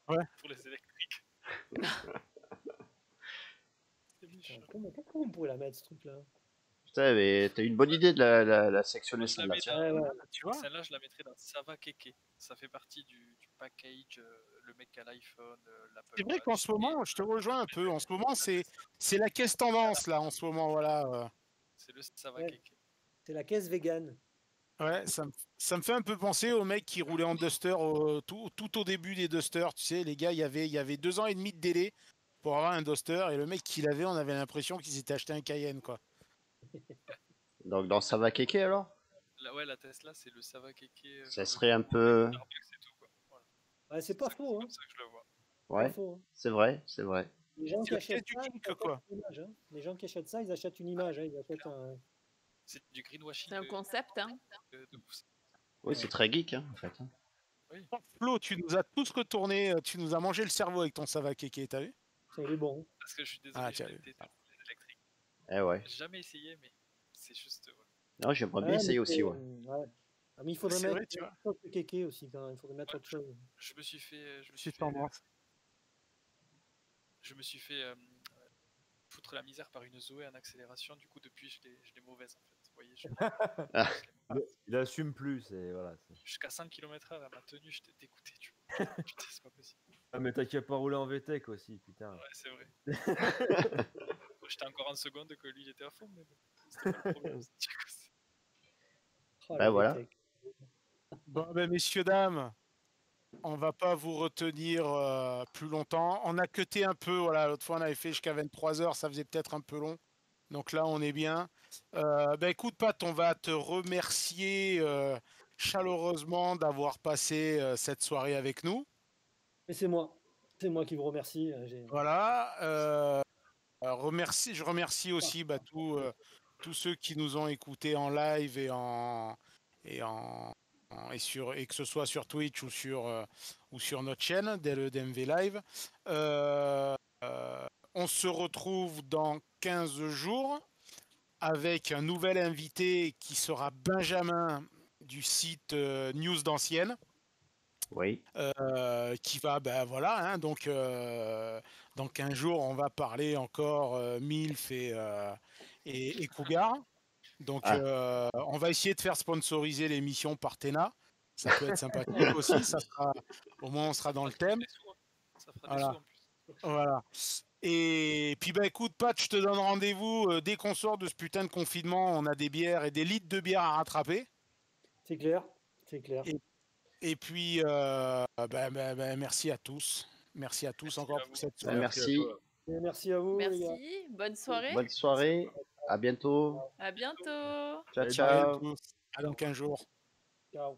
Pour les électriques. C'est méchant. Comment on pourrait la mettre, ce truc-là? Putain, mais t'as une bonne idée de la sectionner Moi, je la celle-là, mets tiens. Ouais, ouais. Tu vois? Celle-là, je la mettrais dans Sava Keke. Ça fait partie du package, le mec à l'iPhone, l'Apple C'est vrai Watch. qu'en ce moment, je te rejoins un peu. En ce moment, c'est la caisse tendance là. En ce moment, voilà. C'est le Sava Ouais. Keke. C'est la caisse vegan. Ouais, ça me fait un peu penser aux mecs qui roulaient en Duster tout au début des Duster. Tu sais, les gars, il y avait 2 ans et demi de délai pour avoir un Duster et le mec qui l'avait, on avait l'impression qu'il s'était acheté un Cayenne, quoi. Donc dans Sava Keke alors Ouais, la Tesla, c'est le Sava Keke. ça serait un peu. Starbucks et tout, quoi. Voilà. Ouais, c'est pas faux, hein. comme ça que je le vois. Pas Ouais, faux, hein. c'est vrai, c'est vrai. Les gens C'est qui la achètent caisse du ça, geek, ils achètent quoi. une image, hein. Les gens qui achètent ça, ils achètent une image, hein. Ils achètent un. C'est du greenwashing. C'est un concept. Hein. De ouf. Oui, c'est très geek, hein, en fait. Hein. Oui. Flo, tu nous as tous retourné, tu nous as mangé le cerveau avec ton Savakeke, t'as vu? Ça, il est bon. Parce que je suis désolé, Ah, je tiens, déteste les électriques. Eh ouais. J'ai jamais essayé, mais c'est juste. Voilà. Non, j'aimerais bien Ouais, essayer mais aussi, c'est- ouais. ouais. Ah, mais il faudrait C'est mettre vrai, tu vois. autre chose que kéké aussi, quand même. Il faudrait mettre autre chose. Je me suis fait. C'est tendance. Je me suis fait foutre la misère par une Zoé en accélération. Du coup, depuis, je l'ai mauvaise en fait. Vous voyez, Ah. Il assume plus. Voilà, jusqu'à 100 km/h, elle m'a tenu, j'étais dégoûté. Putain, c'est pas possible. Ah, mais t'as qu'à pas rouler en VTEC aussi, putain. Ouais, c'est vrai. J'étais encore en seconde que lui, il était à fond, mais bon, c'était pas le problème. Oh, Bah la voilà. VTEC. Bon, ben, messieurs, dames, on va pas vous retenir plus longtemps. On a cuté un peu, voilà, l'autre fois on avait fait jusqu'à 23 heures, ça faisait peut-être un peu long. Donc là, on est bien. Ben écoute, Pat, on va te remercier chaleureusement d'avoir passé cette soirée avec nous. Mais c'est moi. C'est moi qui vous remercie. Voilà. Je remercie aussi tous ceux qui nous ont écoutés en live et que ce soit sur Twitch ou sur notre chaîne dès le DMV Live. On se retrouve dans 15 jours avec un nouvel invité qui sera Benjamin du site News d'Ancienne. Oui. Qui va, ben voilà, hein, donc dans 15 jours, on va parler encore MILF et Cougar. Donc on va essayer de faire sponsoriser l'émission par Tena. Ça peut être sympathique aussi. Au moins, on sera dans le thème. Ça fera des sous en plus. Voilà. Et puis bah écoute, Pat, je te donne rendez-vous dès qu'on sort de ce putain de confinement. On a des bières et des litres de bière à rattraper. C'est clair, c'est clair. Et puis, merci à tous. Merci à tous Merci encore à pour vous. cette soirée. Merci. Et merci à vous, les gars. Merci, bonne soirée. Bonne soirée. À bientôt. À bientôt. Ciao, Bye ciao. à tous. À dans 15 jours. Ciao.